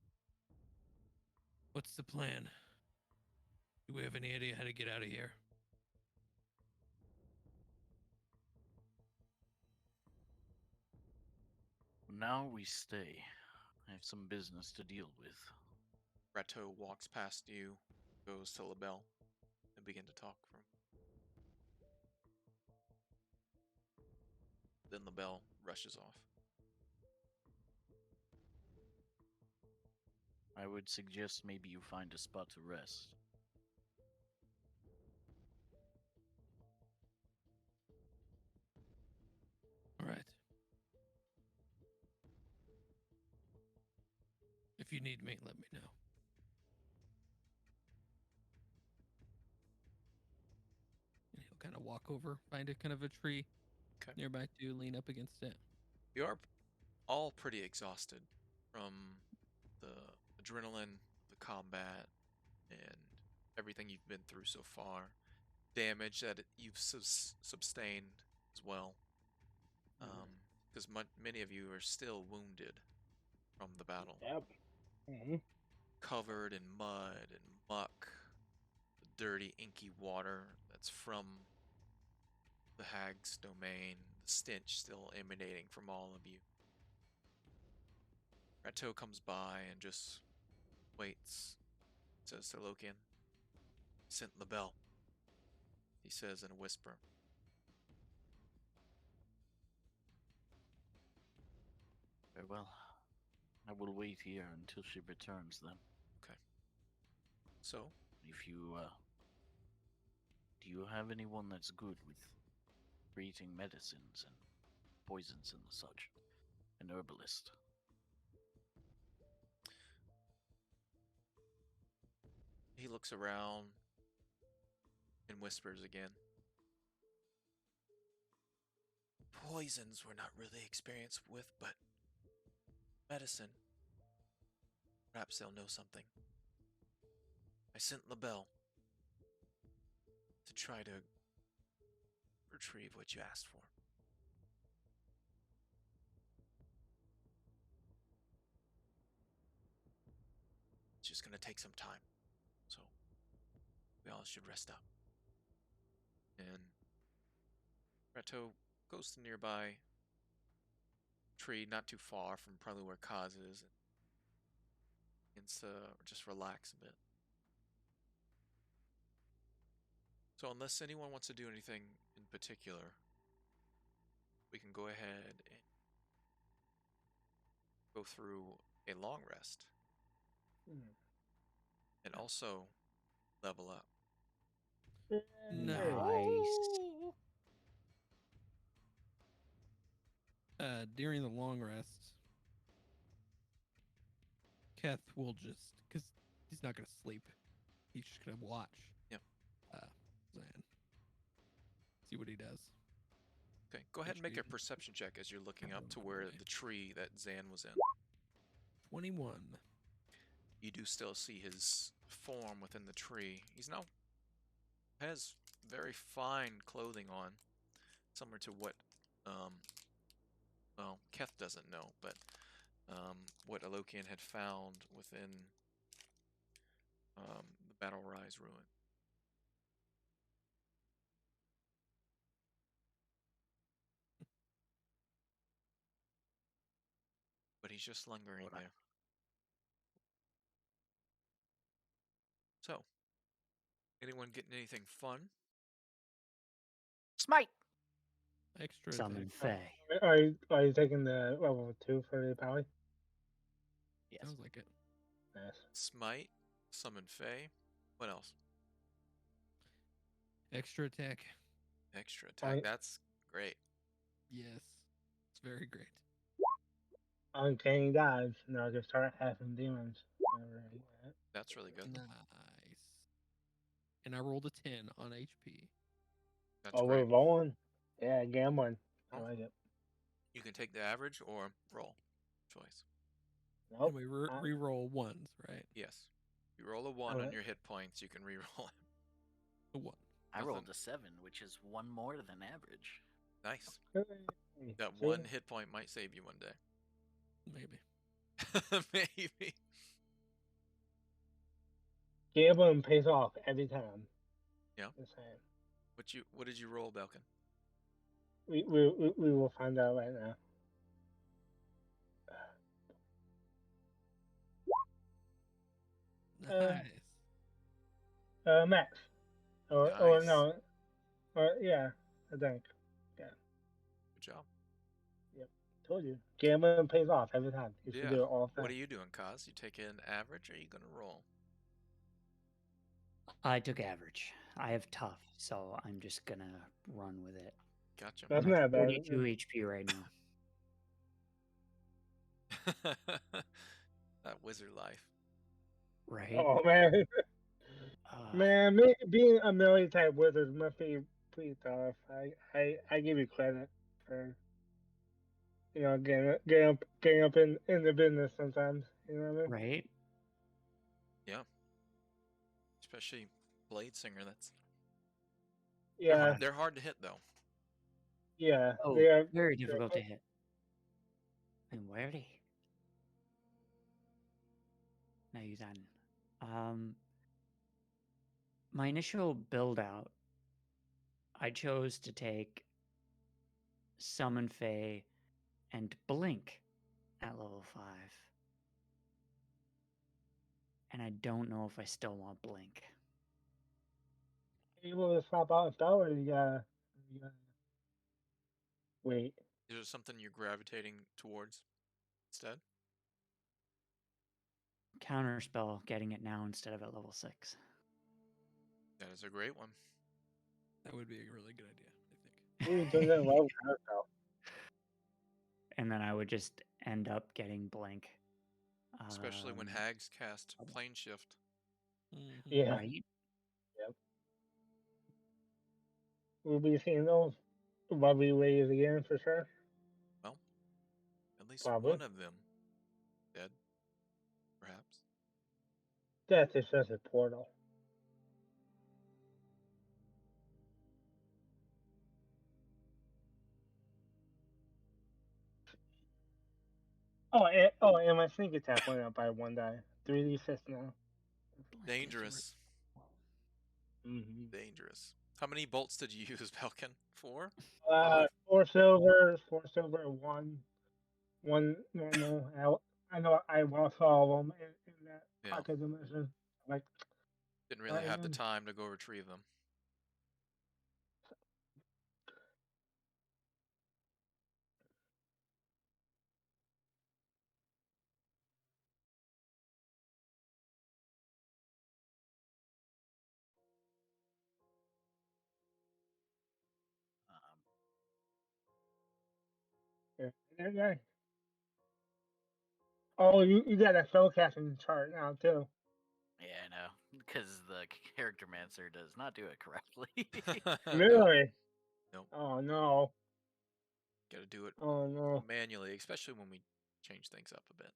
Speaker 3: What's the plan? Do we have any idea how to get out of here?
Speaker 2: Now we stay. I have some business to deal with.
Speaker 1: Rato walks past you, goes to LaBelle, and begin to talk from. Then LaBelle rushes off.
Speaker 2: I would suggest maybe you find a spot to rest.
Speaker 3: All right. If you need me, let me know. And he'll kind of walk over, find a kind of a tree nearby to lean up against it.
Speaker 1: You are all pretty exhausted from the adrenaline, the combat, and everything you've been through so far. Damage that you've sustained as well. Because many of you are still wounded from the battle.
Speaker 5: Yep. Mm-hmm.
Speaker 1: Covered in mud and muck, the dirty, inky water that's from the hag's domain, the stench still emanating from all of you. Rato comes by and just waits, says to Lokian, "Sent LaBelle," he says in a whisper.
Speaker 2: Very well. I will wait here until she returns then.
Speaker 1: Okay. So?
Speaker 2: If you, do you have anyone that's good with creating medicines and poisons and such? An herbalist?
Speaker 1: He looks around and whispers again. Poisons we're not really experienced with, but medicine. Perhaps they'll know something. I sent LaBelle to try to retrieve what you asked for. going to take some time. So we all should rest up. And Reto goes to nearby tree, not too far from probably where Kaz is, and begins to just relax a bit. So unless anyone wants to do anything in particular, we can go ahead and go through a long rest and also level up.
Speaker 4: Nice.
Speaker 3: During the long rest, Keth will just, because he's not going to sleep, he's just going to watch.
Speaker 1: Yep.
Speaker 3: Zan. See what he does.
Speaker 1: Okay, go ahead and make a
Speaker 3: HP.
Speaker 1: perception check as you're looking up to where
Speaker 3: Okay.
Speaker 1: the tree that Zan was in.
Speaker 3: 21.
Speaker 1: You do still see his form within the tree. He's now has very fine clothing on, similar to what, well, Keth doesn't know, but what Alokian had found within the Battle Rise ruin. But he's just lingering there. So, anyone getting anything fun?
Speaker 2: Smite.
Speaker 3: Extra
Speaker 4: Summon
Speaker 3: attack.
Speaker 4: Fae.
Speaker 5: Are you taking the level 2 for the pally?
Speaker 2: Yes.
Speaker 3: Sounds like it.
Speaker 5: Yes.
Speaker 1: Smite, summon Fae. What else?
Speaker 3: Extra attack.
Speaker 1: Extra attack.
Speaker 5: Right.
Speaker 1: That's great.
Speaker 3: Yes. It's very great.
Speaker 5: Uncanny dives. Now just start having demons.
Speaker 1: That's really good.
Speaker 3: Nice. And I rolled a 10 on HP.
Speaker 1: That's
Speaker 5: Oh,
Speaker 1: great.
Speaker 5: we're rolling? Yeah, gambling. I
Speaker 1: Oh.
Speaker 5: like it.
Speaker 1: You can take the average or roll. Choice.
Speaker 5: Nope.
Speaker 3: And we re-roll ones, right?
Speaker 1: Yes. You roll a 1 on
Speaker 5: Alright.
Speaker 1: your hit points, you can re-roll it.
Speaker 3: A 1.
Speaker 2: I rolled
Speaker 1: Nothing.
Speaker 2: a 7, which is one more than average.
Speaker 1: Nice.
Speaker 5: Hey,
Speaker 1: That
Speaker 5: see?
Speaker 1: one hit point might save you one day.
Speaker 3: Maybe.
Speaker 1: Maybe.
Speaker 5: Gambling pays off every time.
Speaker 1: Yeah.
Speaker 5: Just saying.
Speaker 1: What did you roll, Belkin?
Speaker 5: We will find out right now.
Speaker 3: Nice.
Speaker 5: Max. Or
Speaker 1: Nice.
Speaker 5: no. Yeah, I think.
Speaker 1: Good job.
Speaker 5: Told you. Gambling pays off every time. You should
Speaker 1: Yeah.
Speaker 5: do it all the
Speaker 1: What are
Speaker 5: time.
Speaker 1: you doing, Kaz? You take an average or are you gonna roll?
Speaker 4: I took average. I have tough, so I'm just gonna run with it.
Speaker 1: Gotcha.
Speaker 5: That's
Speaker 4: I'm at
Speaker 5: not bad.
Speaker 4: 42 HP right now.
Speaker 1: That wizard life.
Speaker 4: Right?
Speaker 5: Oh man, man, being a melee type wizard must be pretty tough. I give you credit for getting up in the business sometimes. You know what I mean?
Speaker 4: Right?
Speaker 1: Yeah. Especially Blade Singer. That's
Speaker 5: Yeah,
Speaker 1: they're hard to hit though.
Speaker 5: yeah.
Speaker 4: Oh,
Speaker 5: They are
Speaker 4: very difficult to hit. And where they? Now you done. My initial build out, I chose to take Summon Fae and Blink at level 5. And I don't know if I still want Blink.
Speaker 5: able to swap out a spell, or you gotta wait.
Speaker 1: Is there something you're gravitating towards instead?
Speaker 4: Counterspell, getting it now instead of at level 6.
Speaker 1: That is a great one.
Speaker 3: That would be a really good idea, I think.
Speaker 5: Ooh, doesn't love counterspell.
Speaker 4: And then I would just end up getting Blink.
Speaker 1: Especially when hags cast plane shift.
Speaker 3: Mhm.
Speaker 5: Yeah,
Speaker 4: Right?
Speaker 5: we'll be seeing those lovely ways again for sure.
Speaker 1: Well, at least
Speaker 5: Probably.
Speaker 1: one of them dead, perhaps.
Speaker 5: Death is just a portal. And my sneak attack went up by 1 die. 3d6 now.
Speaker 1: Dangerous.
Speaker 5: Mm-hmm.
Speaker 1: Dangerous. How many bolts did you use, Belkin? 4?
Speaker 5: 4 silver, one normal. I know I lost all of them in that
Speaker 1: Yeah.
Speaker 5: pocket dimension. Like,
Speaker 1: Didn't really have the
Speaker 5: man.
Speaker 1: time to go retrieve them.
Speaker 2: Um,
Speaker 5: Yeah. Oh, you got a spellcasting chart now too.
Speaker 2: yeah, I know, because the character mancer does not do it correctly.
Speaker 5: Really?
Speaker 1: Nope.
Speaker 5: Oh no.
Speaker 1: Gotta do it
Speaker 5: Oh no.
Speaker 1: manually, especially when we change things up a bit.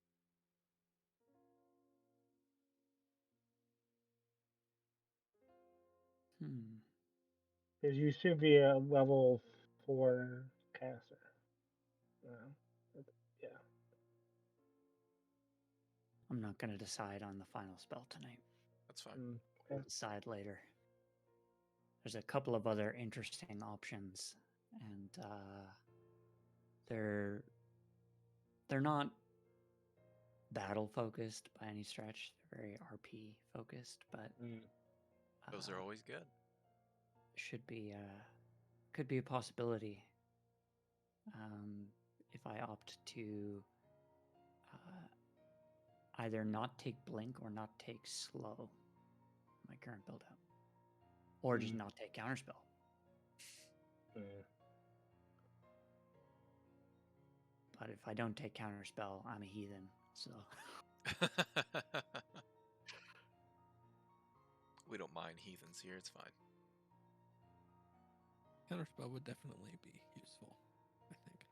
Speaker 5: Because you should be a level 4 caster. Yeah.
Speaker 4: I'm not going to decide on the final spell tonight.
Speaker 1: That's fine.
Speaker 4: We'll decide later. There's a couple of other interesting options, and they're not battle focused by any stretch. They're very RP focused, but
Speaker 1: Those are always good.
Speaker 4: should be could be a possibility. If I opt to either not take blink or not take slow, my current build up, or just not take counterspell. But if I don't take counterspell, I'm a heathen. So
Speaker 1: We don't mind heathens here, it's fine.
Speaker 3: Counterspell would definitely be useful, I think.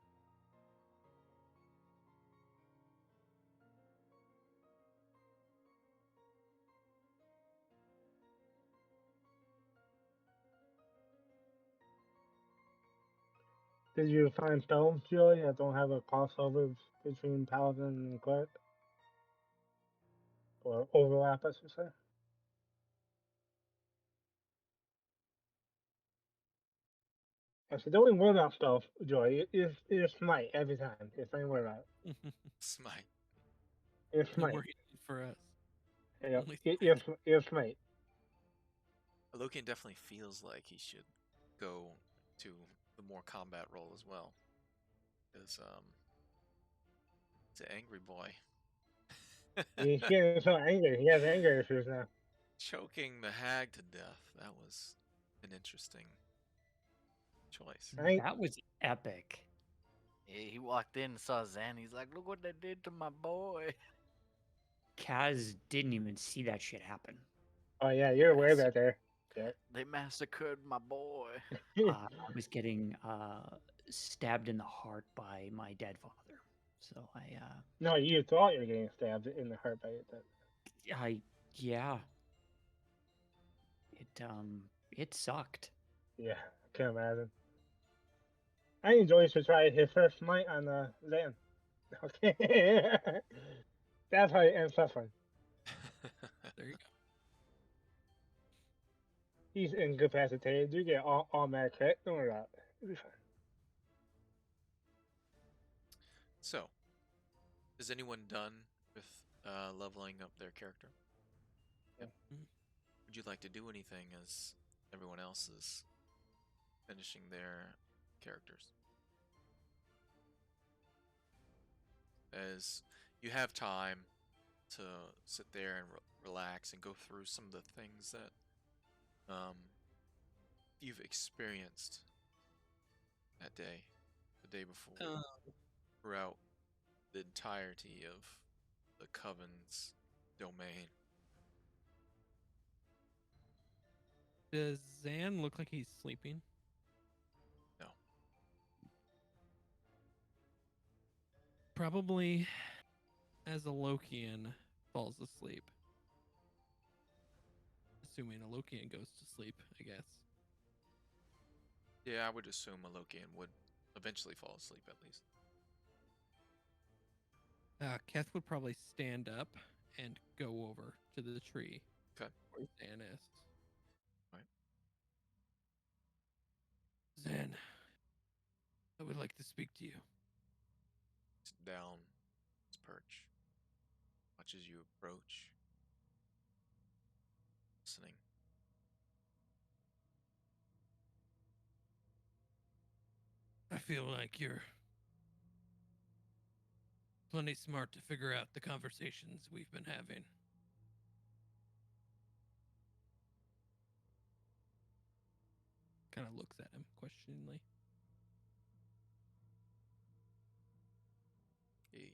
Speaker 5: Did you find spells, Joey, that don't have a crossover between paladin and cleric? Or overlap, I should say? Actually, don't even worry about spells, Joey. It's smite every time. It's not even worry about it.
Speaker 1: Smite.
Speaker 5: It's
Speaker 3: No
Speaker 5: smite.
Speaker 3: more healing for us.
Speaker 5: Yeah,
Speaker 3: Only
Speaker 5: it's smite.
Speaker 1: Lokian definitely feels like he should go to the more combat role as well. Because, he's an angry boy.
Speaker 5: He's getting so angry. He has anger issues now.
Speaker 1: Choking the hag to death. That was an interesting choice.
Speaker 5: Right?
Speaker 4: that was epic.
Speaker 2: He walked in and saw Zan. He's like, "Look what they did to my boy."
Speaker 4: Kaz didn't even see that shit happen.
Speaker 5: Oh yeah, you're way back there. Yeah.
Speaker 2: They massacred my boy.
Speaker 4: I was getting stabbed in the heart by my dead father. So
Speaker 5: No, you thought you were getting stabbed in the heart by it.
Speaker 4: yeah. It sucked.
Speaker 5: Yeah, I can't imagine. I think Joey should try his first smite on Zan. Okay. That's how you end suffering.
Speaker 3: There you go.
Speaker 5: He's incapacitated. You get all mad crit. Don't worry about it. It'll be fine.
Speaker 1: So, is anyone done with leveling up their character? Yep. Would you like to do anything as everyone else is finishing their characters? As you have time to sit there and relax and go through some of the things that you've experienced that day, the day before, throughout the entirety of the Coven's domain.
Speaker 3: Does Zan look like he's sleeping?
Speaker 1: No.
Speaker 3: Probably as a Lokian falls asleep. Assuming a Lokian goes to sleep, I guess.
Speaker 1: Yeah, I would assume a Lokian would eventually fall asleep at least.
Speaker 3: Keth would probably stand up and go over to the tree.
Speaker 1: Okay.
Speaker 3: where Zan is.
Speaker 1: Right.
Speaker 3: Zan, I would like to speak to you.
Speaker 1: It's down his perch. Much as you approach, listening.
Speaker 3: I feel like you're plenty smart to figure out the conversations we've been having. Kind of looks at him questioningly.
Speaker 1: He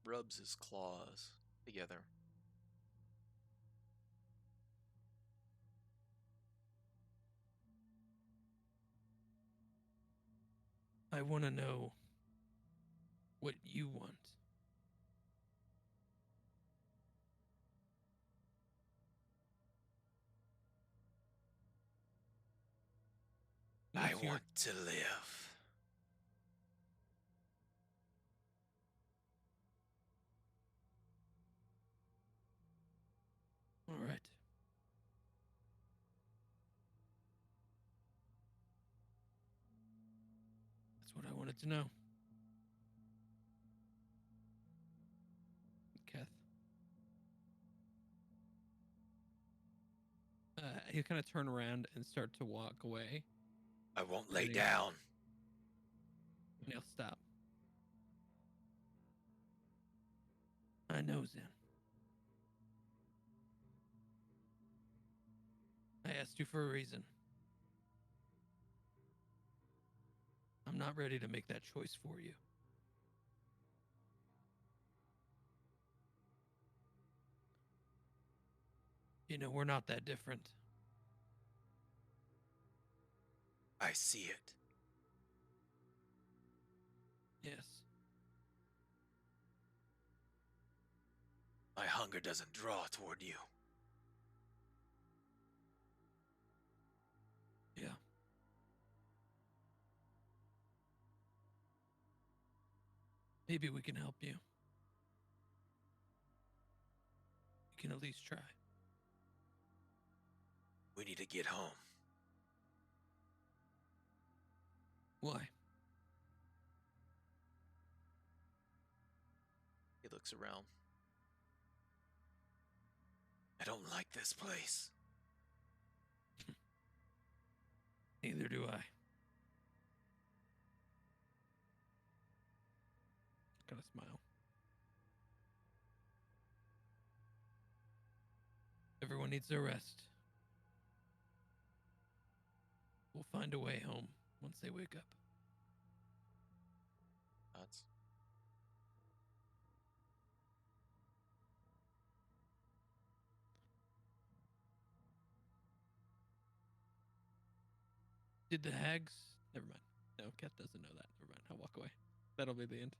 Speaker 1: rubs his claws together.
Speaker 3: I want to know what you want.
Speaker 1: I
Speaker 3: What's your-
Speaker 1: want to live.
Speaker 3: All right. That's what I wanted to know. Keth. He'll kind of turn around and start to walk away.
Speaker 1: I won't lay
Speaker 3: Ready.
Speaker 1: down.
Speaker 3: And he'll stop. I know, Zan. I asked you for a reason. I'm not ready to make that choice for you. You know, we're not that different.
Speaker 1: I see it.
Speaker 3: Yes.
Speaker 1: My hunger doesn't draw toward you.
Speaker 3: Yeah. Maybe we can help you. We can at least try.
Speaker 1: We need to get home.
Speaker 3: Why?
Speaker 1: He looks around. I don't like this place.
Speaker 3: Neither do I. Kind of smile. Everyone needs their rest. We'll find a way home once they wake up.
Speaker 1: That's
Speaker 3: Did the hags? Never mind. No, Kat doesn't know that. Never mind. I'll walk away. That'll be the end.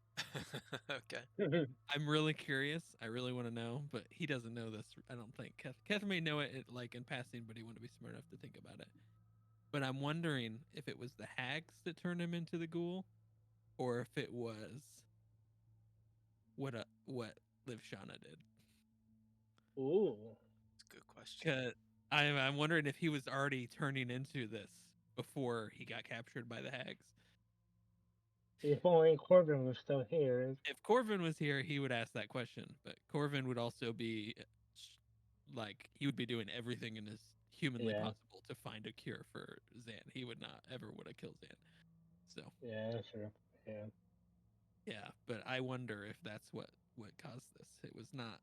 Speaker 1: okay.
Speaker 3: I'm really curious. I really want to know, but he doesn't know this. I don't think. Kath may know it like in passing, but he wouldn't be smart enough to think about it. But I'm wondering if it was the hags that turned him into the ghoul, or if it was what Liv Shauna did.
Speaker 5: Ooh.
Speaker 1: That's a good question.
Speaker 3: 'Cause I'm wondering if he was already turning into this before he got captured by the hags.
Speaker 5: If only Corbin was still here.
Speaker 3: If Corvin was here, he would ask that question. But Corvin would also be like, he would be doing everything in his humanly
Speaker 5: Yeah.
Speaker 3: possible to find a cure for Zan. He would not ever would have killed Zan. So
Speaker 5: Yeah, that's true. Yeah.
Speaker 3: yeah, but I wonder if that's what caused this. It was not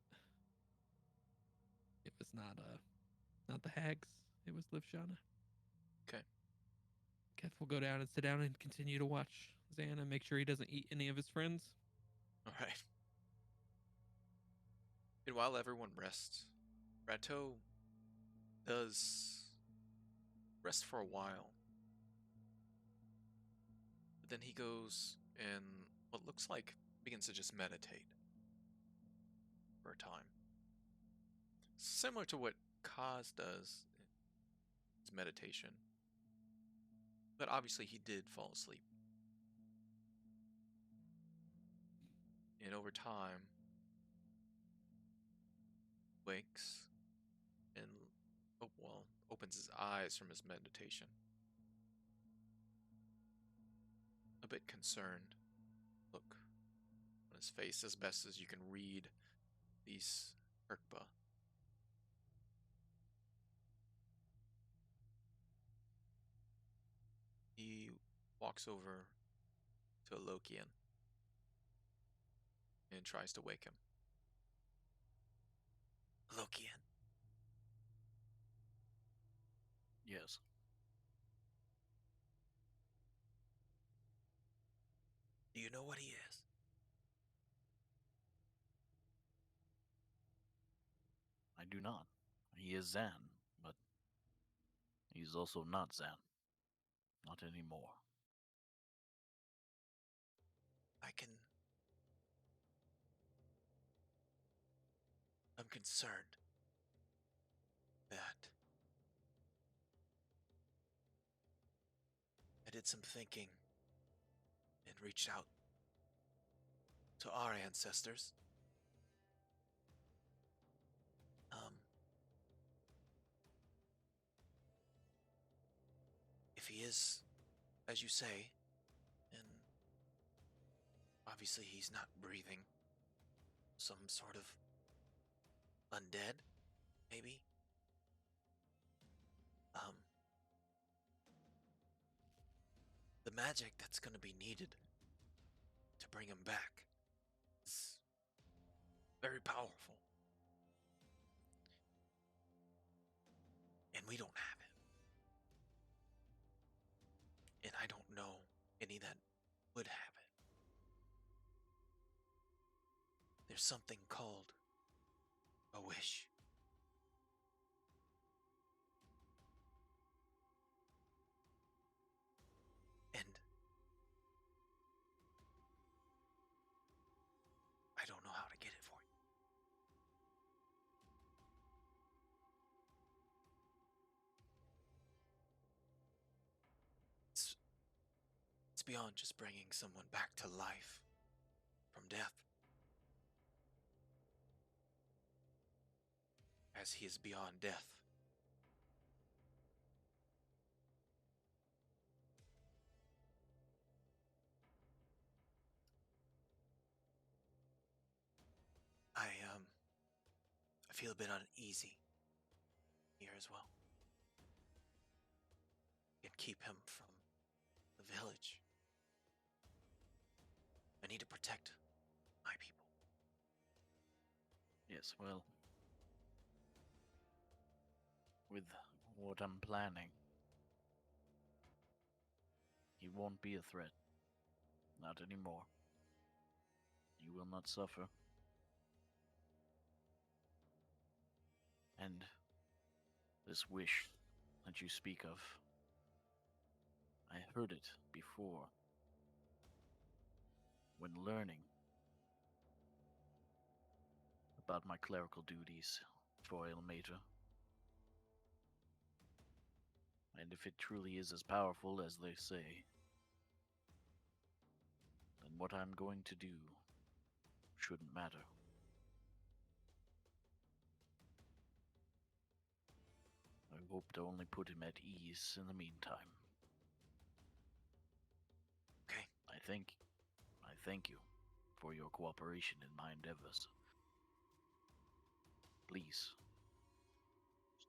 Speaker 3: not the hags. It was Liv Shauna.
Speaker 1: Okay.
Speaker 3: Keth will go down and sit down and continue to watch Zan and make sure he doesn't eat any of his friends.
Speaker 1: All right. And while everyone rests, Rateau does rest for a while. But then he goes and what looks like begins to just meditate for a time. Similar to what Kaz does in his meditation. But obviously he did fall asleep. And over time, wakes and opens his eyes from his meditation. A bit concerned look on his face, as best as you can read these Kirkba. He walks over to Lokian and tries to wake him. Lokian.
Speaker 2: Yes.
Speaker 1: Do you know what he is?
Speaker 2: I do not. He is Zan, but he's also not Zan. Not anymore.
Speaker 1: I'm concerned that I did some thinking and reached out to our ancestors. If he is, as you say, and obviously he's not breathing, some sort of undead, maybe? The magic that's gonna be needed to bring him back is very powerful. And we don't have it. And I don't know any that would have it. There's something called a wish. And I don't know how to get it for you. It's beyond just bringing someone back to life from death. As he is beyond death. I feel a bit uneasy here as well. And keep him from the village. I need to protect my people.
Speaker 2: Yes, well, with what I'm planning, he won't be a threat. Not anymore. You will not suffer. And this wish that you speak of, I heard it before when learning about my clerical duties for Ilmater. And if it truly is as powerful as they say, then what I'm going to do shouldn't matter. I hope to only put him at ease in the meantime.
Speaker 1: Okay.
Speaker 2: I thank you for your cooperation in my endeavors. Please,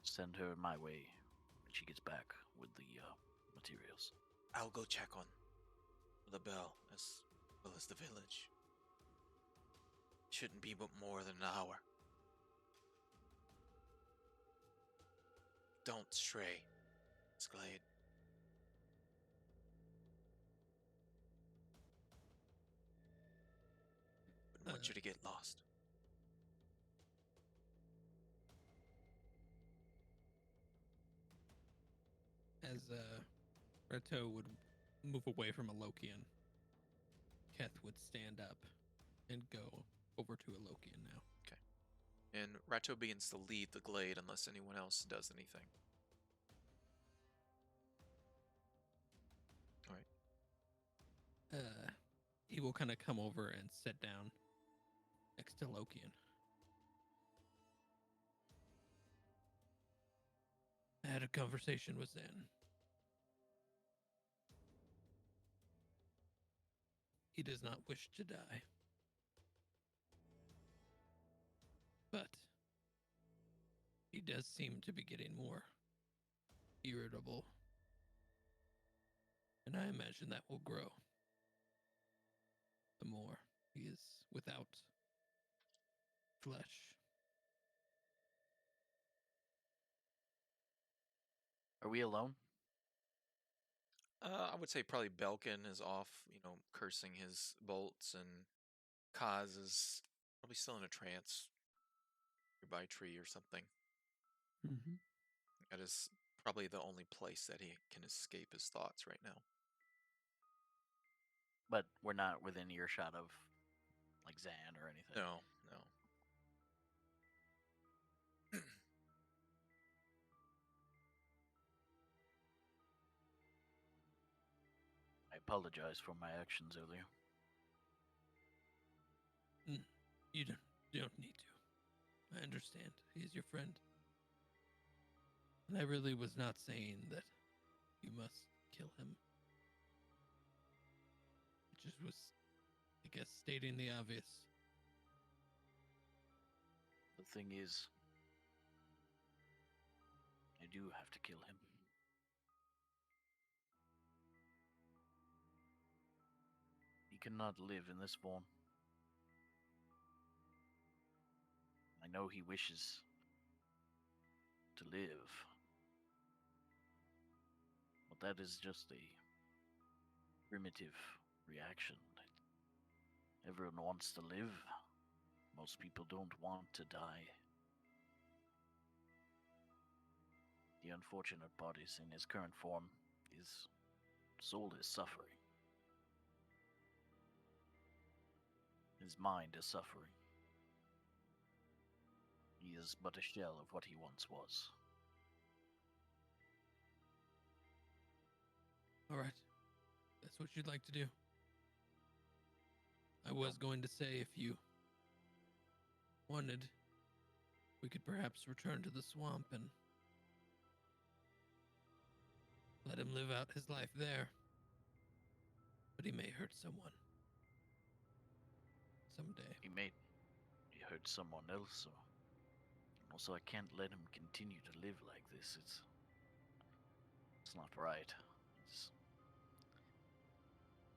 Speaker 2: send her my way when she gets back with the materials.
Speaker 1: I'll go check on the bell as well as the village. Shouldn't be but more than an hour. Don't stray, Miss Glade. Wouldn't want you to get lost.
Speaker 3: As Reto would move away from Alokian, Keth would stand up and go over to Alokian now.
Speaker 1: And Rato begins to lead the glade unless anyone else does anything. Alright.
Speaker 3: He will kind of come over and sit down next to Lokian. I had a conversation with Zan. He does not wish to die. But he does seem to be getting more irritable. And I imagine that will grow the more he is without flesh.
Speaker 2: Are we alone?
Speaker 1: I would say probably Belkin is off, cursing his bolts, and Kaz is probably still in a trance, nearby tree or something.
Speaker 4: Mm-hmm.
Speaker 1: That is probably the only place that he can escape his thoughts right now.
Speaker 2: But we're not within earshot of, like, Zan or anything.
Speaker 1: No.
Speaker 2: I apologize for my actions earlier.
Speaker 3: You don't need to. I understand. He's your friend. And I really was not saying that you must kill him. It just was, I guess, stating the obvious.
Speaker 2: The thing is, I do have to kill him. He cannot live in this form. I know he wishes to live, but that is just a primitive reaction. Everyone wants to live. Most people don't want to die. The unfortunate part is, in his current form, his soul is suffering. His mind is suffering. He is but a shell of what he once was.
Speaker 3: All right. That's what you'd like to do. I was going to say if you wanted, we could perhaps return to the swamp and let him live out his life there. But he may hurt someone. Someday.
Speaker 2: He hurt someone else, or also I can't let him continue to live like this. It's not right.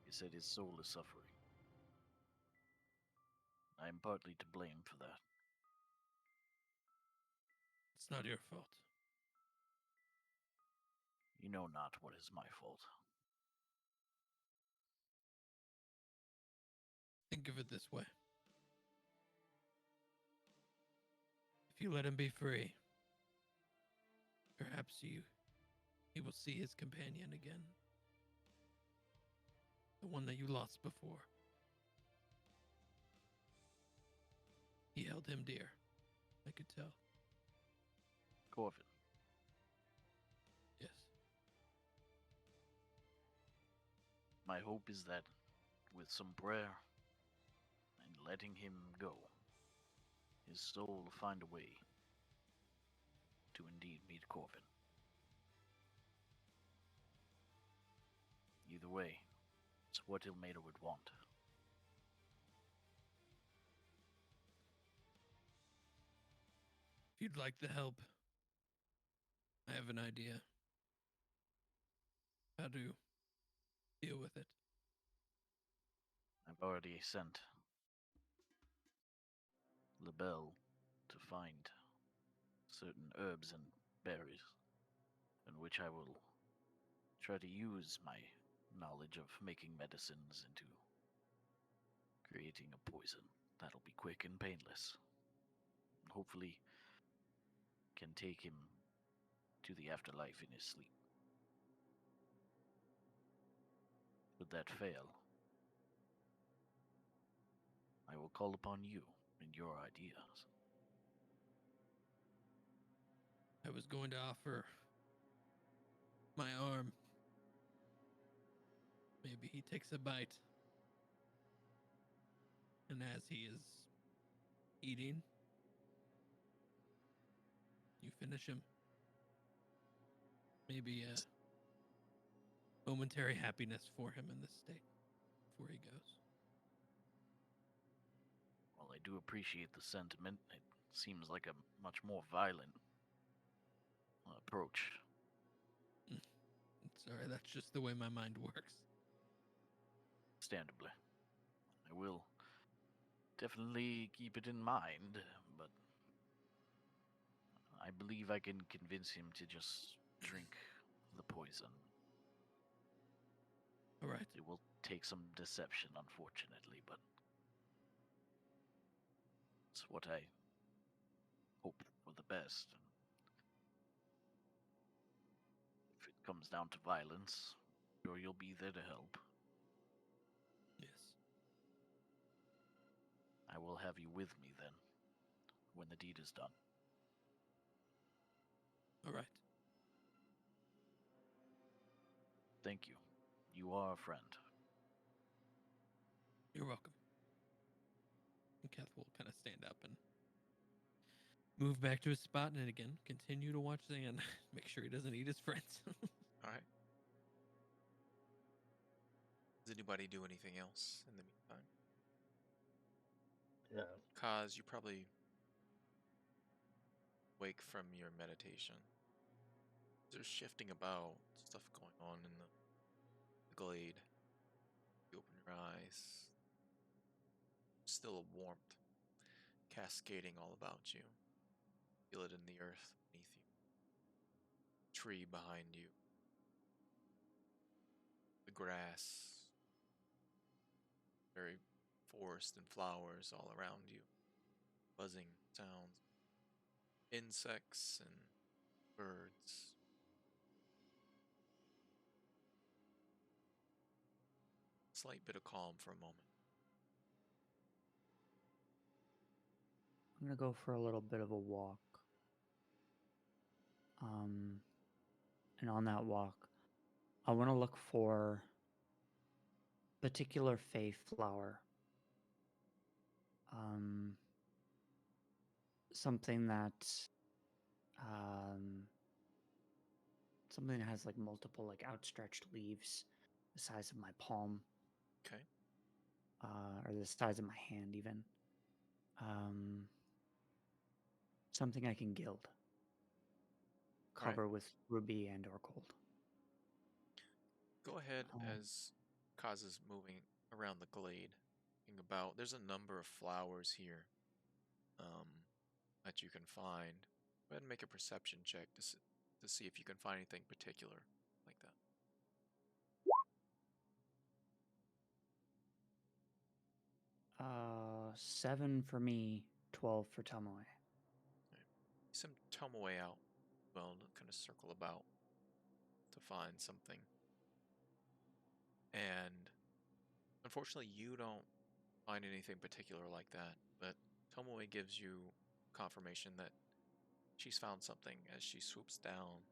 Speaker 2: He said his soul is suffering. I am partly to blame for that.
Speaker 3: It's not your fault.
Speaker 2: You know not what is my fault.
Speaker 3: Think of it this way. If you let him be free, perhaps he will see his companion again. The one that you lost before. He held him dear. I could tell.
Speaker 2: Corvin.
Speaker 3: Yes.
Speaker 2: My hope is that with some prayer and letting him go, his soul will find a way to indeed meet Corvin. Either way, it's what Ilmater would want.
Speaker 3: If you'd like the help, I have an idea. How to deal with it.
Speaker 2: I've already sent LaBelle to find certain herbs and berries, in which I will try to use my knowledge of making medicines into creating a poison that'll be quick and painless. And hopefully can take him to the afterlife in his sleep. Should that fail, I will call upon you and your ideas.
Speaker 3: I was going to offer my arm. Maybe he takes a bite. And as he is eating, you finish him. Maybe a momentary happiness for him in this state before he goes.
Speaker 2: Well, I do appreciate the sentiment. It seems like a much more violent approach.
Speaker 3: Sorry, that's just the way my mind works.
Speaker 2: Understandably. I will definitely keep it in mind, but I believe I can convince him to just drink the poison.
Speaker 3: All right.
Speaker 2: It will take some deception, unfortunately, but it's what I hope for the best. If it comes down to violence, sure you'll be there to help.
Speaker 3: Yes.
Speaker 2: I will have you with me then, when the deed is done.
Speaker 3: All right.
Speaker 2: Thank you. You are a friend.
Speaker 3: You're welcome. And Keth will kind of stand up and move back to his spot and again continue to watch Zan. Make sure he doesn't eat his friends.
Speaker 1: All right. Does anybody do anything else in the meantime?
Speaker 5: Yeah.
Speaker 1: Kaz, you probably wake from your meditation. There's shifting about, stuff going on in the glade. You open your eyes. Still a warmth cascading all about you. Feel it in the earth beneath you. Tree behind you. The grass. Very forest and flowers all around you. Buzzing sounds. Insects and birds. Slight bit of calm for a moment.
Speaker 4: I'm gonna go for a little bit of a walk. And on that walk, I want to look for particular fey flower. Something that something that has like multiple like outstretched leaves the size of my palm.
Speaker 1: Okay.
Speaker 4: Or the size of my hand even. Something I can gild. Cover with ruby and or gold.
Speaker 1: Go ahead as Kaz is moving around the glade. Thinking about, there's a number of flowers here that you can find. Go ahead and make a perception check to see if you can find anything particular like that.
Speaker 4: 7 for me, 12 for Tomoe.
Speaker 1: Some Tomoe out. Well, kind of circle about to find something. And unfortunately, you don't find anything particular like that. But Tomoe gives you confirmation that she's found something as she swoops down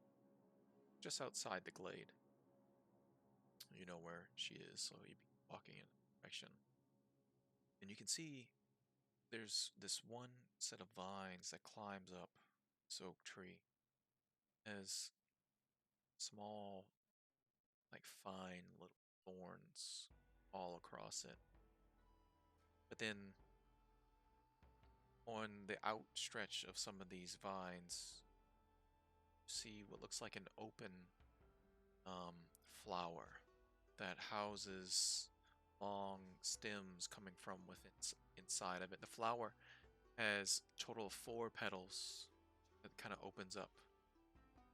Speaker 1: just outside the glade. You know where she is, so you'd be walking in that direction. And you can see there's this one set of vines that climbs up this oak tree. As small, like fine little thorns all across it. But then on the outstretch of some of these vines, you see what looks like an open flower that houses long stems coming from within inside of it. The flower has a total of 4 petals that kind of opens up.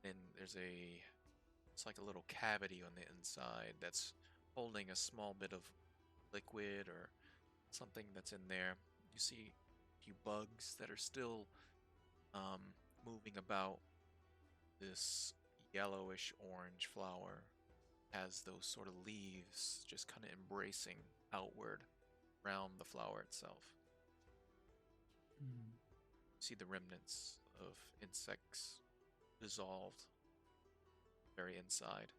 Speaker 1: And it's like a little cavity on the inside that's holding a small bit of liquid or something that's in there. You see a few bugs that are still moving about. This yellowish orange flower has those sort of leaves just kind of embracing outward around the flower itself. You see the remnants of insects dissolved very inside.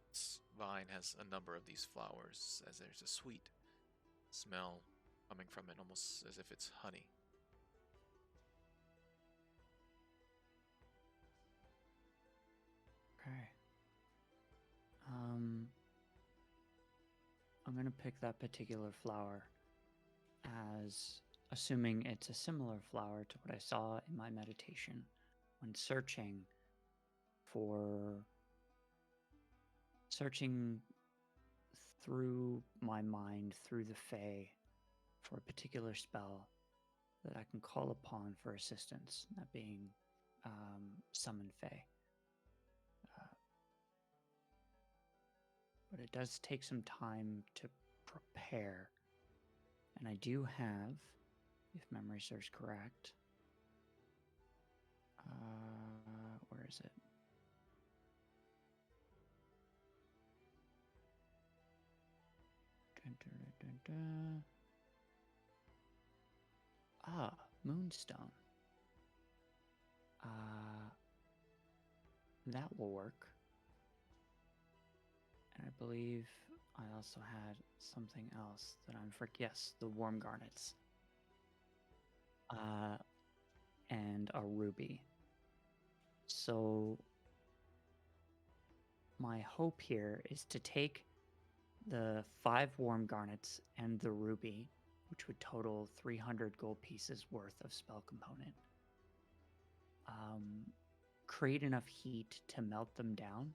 Speaker 1: This vine has a number of these flowers, as there's a sweet smell coming from it, almost as if it's honey.
Speaker 4: Okay. I'm going to pick that particular flower as assuming it's a similar flower to what I saw in my meditation when searching through my mind, through the Fae, for a particular spell that I can call upon for assistance, that being summon Fae. But it does take some time to prepare. And I do have, if memory serves correct, where is it? Moonstone. That will work. And I believe I also had something else that I'm yes, the warm garnets. And a ruby. So my hope here is to take the 5 warm garnets and the ruby, which would total 300 gold pieces worth of spell component. Create enough heat to melt them down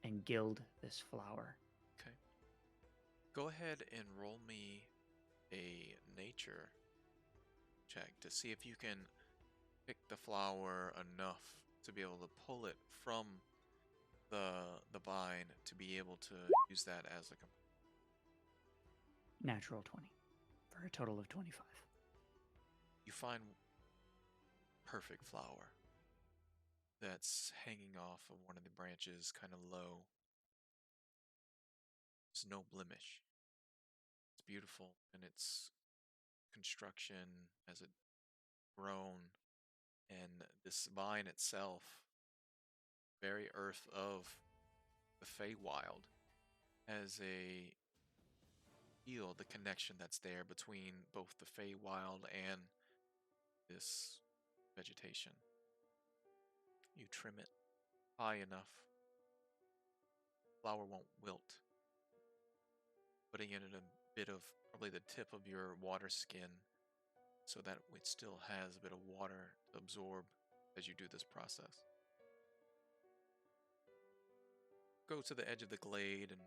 Speaker 4: and gild this flower.
Speaker 1: Okay. Go ahead and roll me a nature check to see if you can pick the flower enough to be able to pull it from the vine to be able to use that as a
Speaker 4: Natural 20 for a total of 25.
Speaker 1: You find perfect flower that's hanging off of one of the branches kind of low. There's no blemish. It's beautiful in its construction as it grown, and this vine itself, very earth of the Feywild, has a feel the connection that's there between both the Feywild and this vegetation. You trim it high enough, flower won't wilt. Putting it in a bit of probably the tip of your water skin so that it still has a bit of water to absorb as you do this process. Go to the edge of the glade and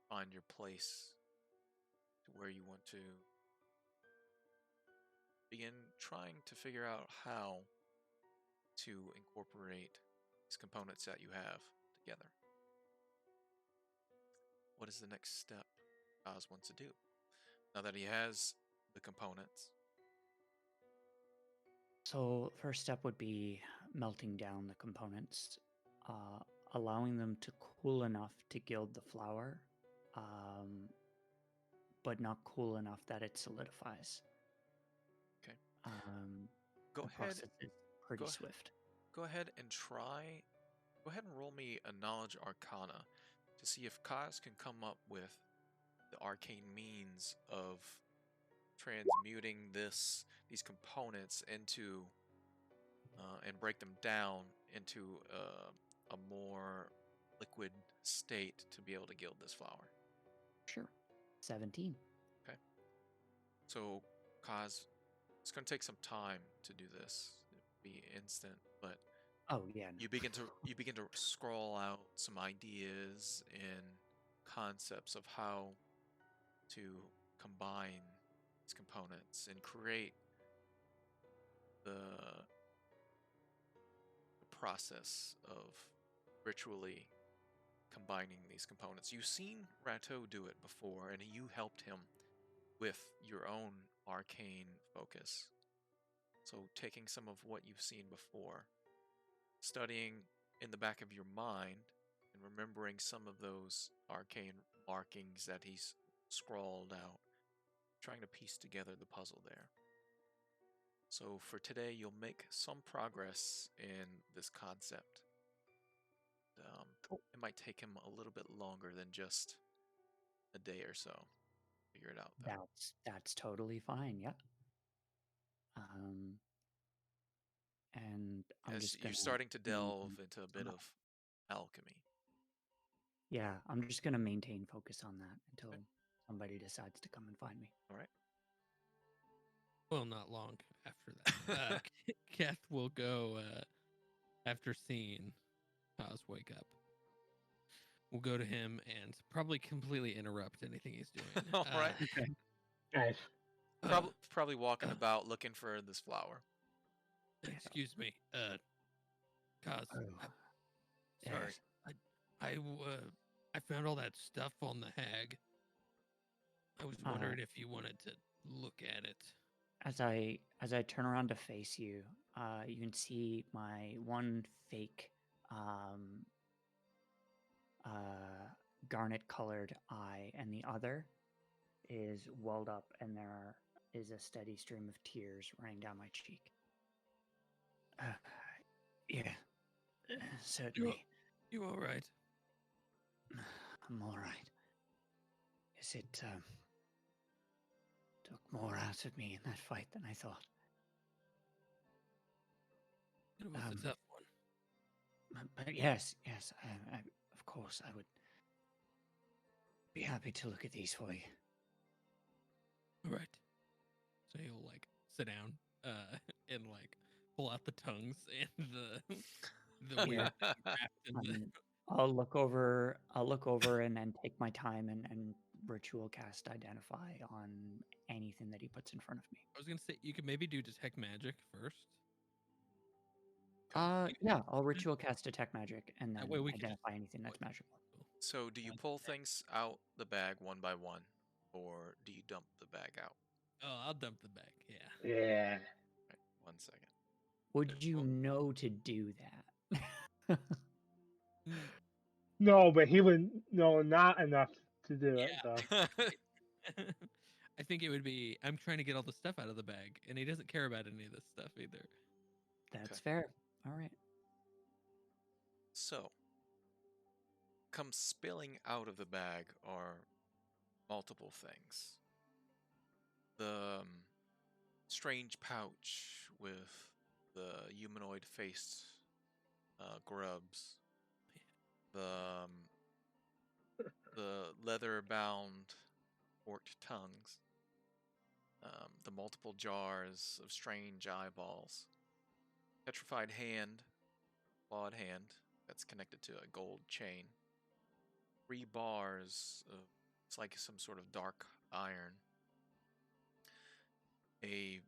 Speaker 1: find your place to where you want to begin trying to figure out how to incorporate these components that you have together. What is the next step Oz wants to do? Now that he has the components.
Speaker 4: So first step would be melting down the components, allowing them to cool enough to gild the flower, but not cool enough that it solidifies.
Speaker 1: Okay.
Speaker 4: The process is pretty swift.
Speaker 1: Go ahead and roll me a knowledge arcana to see if Kaz can come up with the arcane means of transmuting these components into and break them down into a more liquid state to be able to gild this flower.
Speaker 4: Sure. 17.
Speaker 1: Okay. So, Kaz, it's going to take some time to do this. It'll be instant, but
Speaker 4: oh yeah. No.
Speaker 1: You begin to scroll out some ideas and concepts of how to combine these components and create the process of ritually combining these components. You've seen Rateau do it before, and you helped him with your own arcane focus. So taking some of what you've seen before, studying in the back of your mind, and remembering some of those arcane markings that he's scrawled out, trying to piece together the puzzle there. So for today, you'll make some progress in this concept.
Speaker 4: Cool.
Speaker 1: It might take him a little bit longer than just a day or so. Figure it out, though.
Speaker 4: That's totally fine. Yeah. And I'm
Speaker 1: As
Speaker 4: just
Speaker 1: you're
Speaker 4: gonna
Speaker 1: starting to delve into a bit of alchemy.
Speaker 4: Yeah, I'm just gonna maintain focus on that until somebody decides to come and find me.
Speaker 1: All right.
Speaker 3: Well, not long after that. Keth will go after seeing Paz wake up. We'll go to him and probably completely interrupt anything he's doing.
Speaker 1: All right.
Speaker 5: Nice.
Speaker 1: Probably walking about looking for this flower.
Speaker 3: Excuse me, Kaz.
Speaker 4: Oh,
Speaker 3: Sorry,
Speaker 4: yes.
Speaker 3: I found all that stuff on the hag. I was wondering if you wanted to look at it.
Speaker 4: As I turn around to face you, you can see my one fake garnet colored eye, and the other is welled up, and there is a steady stream of tears running down my cheek. Yeah, certainly.
Speaker 3: You all right?
Speaker 4: I'm all right. Yes, it took more out of me in that fight than I thought.
Speaker 3: It was a tough one.
Speaker 4: But yes, I, of course, I would be happy to look at these for you.
Speaker 3: All right. So he'll like sit down, and like pull out the tongues and the weird thing wrapped in the.
Speaker 4: I'll look over and then take my time and ritual cast identify on anything that he puts in front of me.
Speaker 3: I was gonna say you could maybe do detect magic first.
Speaker 4: Yeah, I'll ritual cast detect magic and then
Speaker 3: That way we can
Speaker 4: identify anything that's magical.
Speaker 1: So do you pull things out the bag one by one, or do you dump the bag out?
Speaker 3: Oh, I'll dump the bag. Yeah.
Speaker 5: Yeah.
Speaker 1: Right, 1 second.
Speaker 4: Would you know to do that?
Speaker 5: No, but he would know not enough to do it. So.
Speaker 3: I think it would be. I'm trying to get all the stuff out of the bag, and he doesn't care about any of this stuff either.
Speaker 4: That's fair. All right.
Speaker 1: So, come spilling out of the bag are multiple things. The strange pouch with the humanoid face grubs. The leather-bound forked tongues. The multiple jars of strange eyeballs. Petrified hand, clawed hand that's connected to a gold chain. 3 bars of, it's like some sort of dark iron. A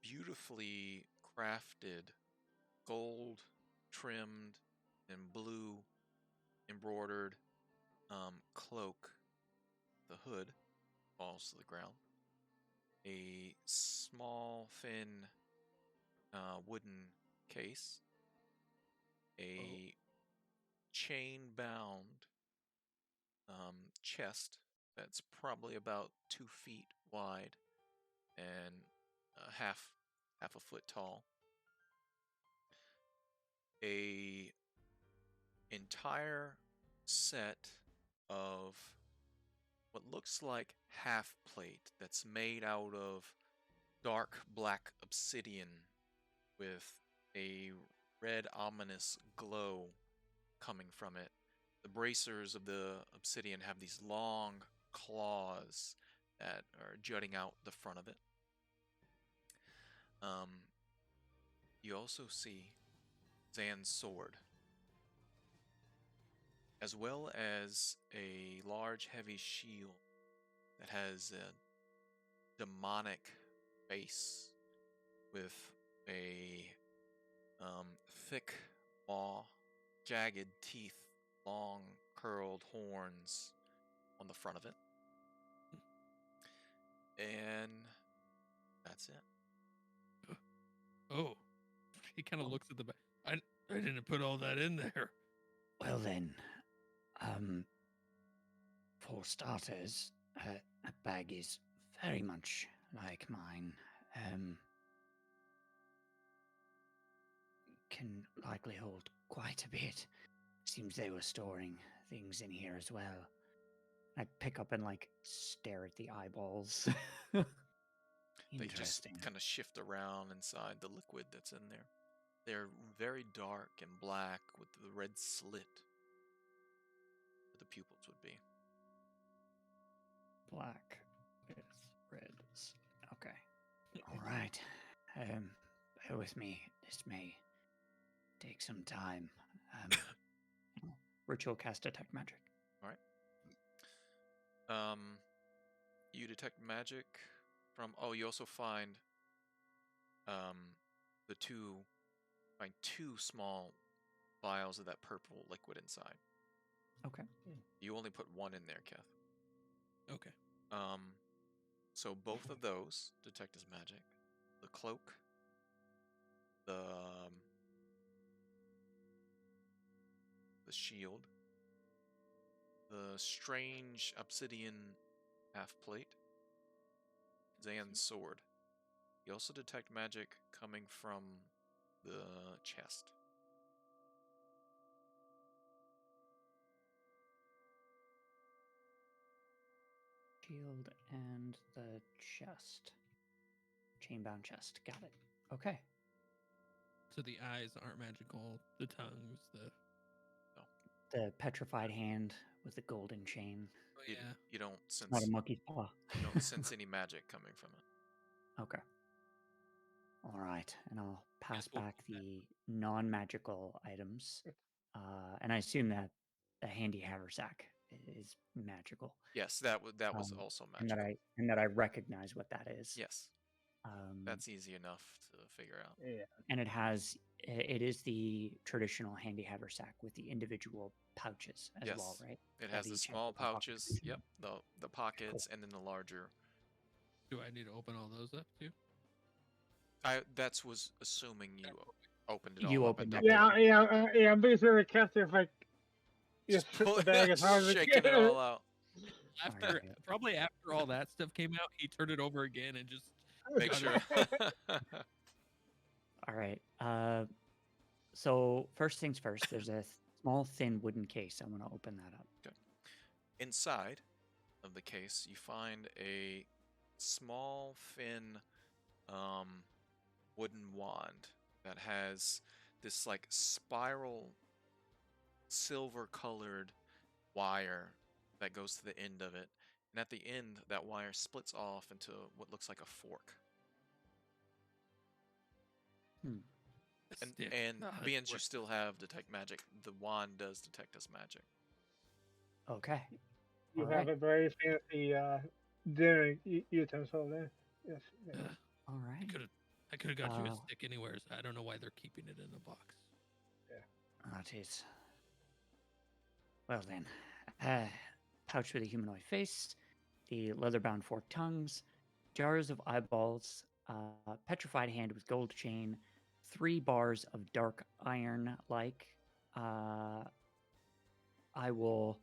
Speaker 1: beautifully crafted, gold trimmed and blue embroidered cloak. The hood falls to the ground. A small, thin wooden case. A chain-bound chest that's probably about 2 feet wide and half a foot tall. A entire set of what looks like half plate that's made out of dark black obsidian with a red ominous glow coming from it. The bracers of the obsidian have these long claws that are jutting out the front of it. You also see Zan's sword, as well as a large heavy shield that has a demonic base with a thick maw, jagged teeth, long curled horns on the front of it. And that's it.
Speaker 3: Oh, he kind of looks at the bag. I didn't put all that in there.
Speaker 4: Well then, for starters, a bag is very much like mine. Can likely hold quite a bit. Seems they were storing things in here as well. I pick up and like stare at the eyeballs.
Speaker 1: They just kind of shift around inside the liquid that's in there. They're very dark and black with the red slit. pupils would be.
Speaker 4: Black with red. Okay. All right. Bear with me. This may take some time. Ritual cast detect magic.
Speaker 1: You detect magic from. Oh, you also find two small vials of that purple liquid inside.
Speaker 4: Okay.
Speaker 1: You only put one in there, Keth.
Speaker 3: Okay.
Speaker 1: So both of those detect as magic. The cloak, the shield, the strange obsidian half plate, Zan's sword. You also detect magic coming from the chest.
Speaker 4: Shield and the chest. Chainbound chest. Got it. Okay.
Speaker 3: So the eyes aren't magical. The tongues,
Speaker 4: The petrified hand with the golden chain.
Speaker 3: Oh,
Speaker 1: You,
Speaker 3: yeah.
Speaker 1: you don't
Speaker 4: Not a
Speaker 1: sense
Speaker 4: monkey's paw.
Speaker 1: you don't sense any magic coming from it.
Speaker 4: Okay. All right, and I'll pass
Speaker 3: Guess we'll
Speaker 4: back
Speaker 3: keep that.
Speaker 4: the non-magical items, and I assume that the handy haversack is magical,
Speaker 1: Yes, that was also
Speaker 4: and
Speaker 1: magical.
Speaker 4: that I recognize what that is.
Speaker 1: Yes, that's easy enough to figure out.
Speaker 5: Yeah.
Speaker 4: And it is the traditional handy haversack with the individual pouches as
Speaker 1: Yes.
Speaker 4: well, right?
Speaker 1: It
Speaker 4: That
Speaker 1: has the
Speaker 4: each have
Speaker 1: small
Speaker 4: different
Speaker 1: pouches.
Speaker 4: pockets.
Speaker 1: Yep, the pockets, and then the larger.
Speaker 3: Do I need to open all those up too?
Speaker 1: That was assuming you opened it all
Speaker 4: You
Speaker 1: up.
Speaker 4: opened
Speaker 1: and
Speaker 4: it.
Speaker 1: dumped
Speaker 5: Yeah. I'm basically casting like just
Speaker 1: Just
Speaker 5: hit
Speaker 1: pull-
Speaker 5: the bag as hard as it
Speaker 1: shaking it
Speaker 5: can.
Speaker 1: all out.
Speaker 3: After
Speaker 4: Alright.
Speaker 3: probably after all that stuff came out, he turned it over again and just
Speaker 1: Make
Speaker 3: got
Speaker 1: sure.
Speaker 3: it.
Speaker 4: All right. So first things first, there's a small, thin wooden case. I'm going to open that up.
Speaker 1: Inside of the case, you find a small, thin, wooden wand that has this like spiral, silver-colored wire that goes to the end of it, and at the end, that wire splits off into what looks like a fork.
Speaker 3: Stick.
Speaker 1: And
Speaker 3: Ah,
Speaker 1: being
Speaker 3: it's
Speaker 1: you
Speaker 3: worth
Speaker 1: still have detect magic, the wand does detect as magic.
Speaker 4: Okay.
Speaker 5: You
Speaker 4: All
Speaker 5: have
Speaker 4: right.
Speaker 5: a very fancy dinner utensil there. Yes.
Speaker 3: it.
Speaker 5: Yeah.
Speaker 4: All right.
Speaker 3: I could have got you a
Speaker 4: Uh,
Speaker 3: stick anywhere. So I don't know why they're keeping it in a box.
Speaker 4: That is. Well then, pouch with a humanoid face, the leather-bound forked tongues, jars of eyeballs, petrified hand with gold chain, 3 bars of dark iron. I will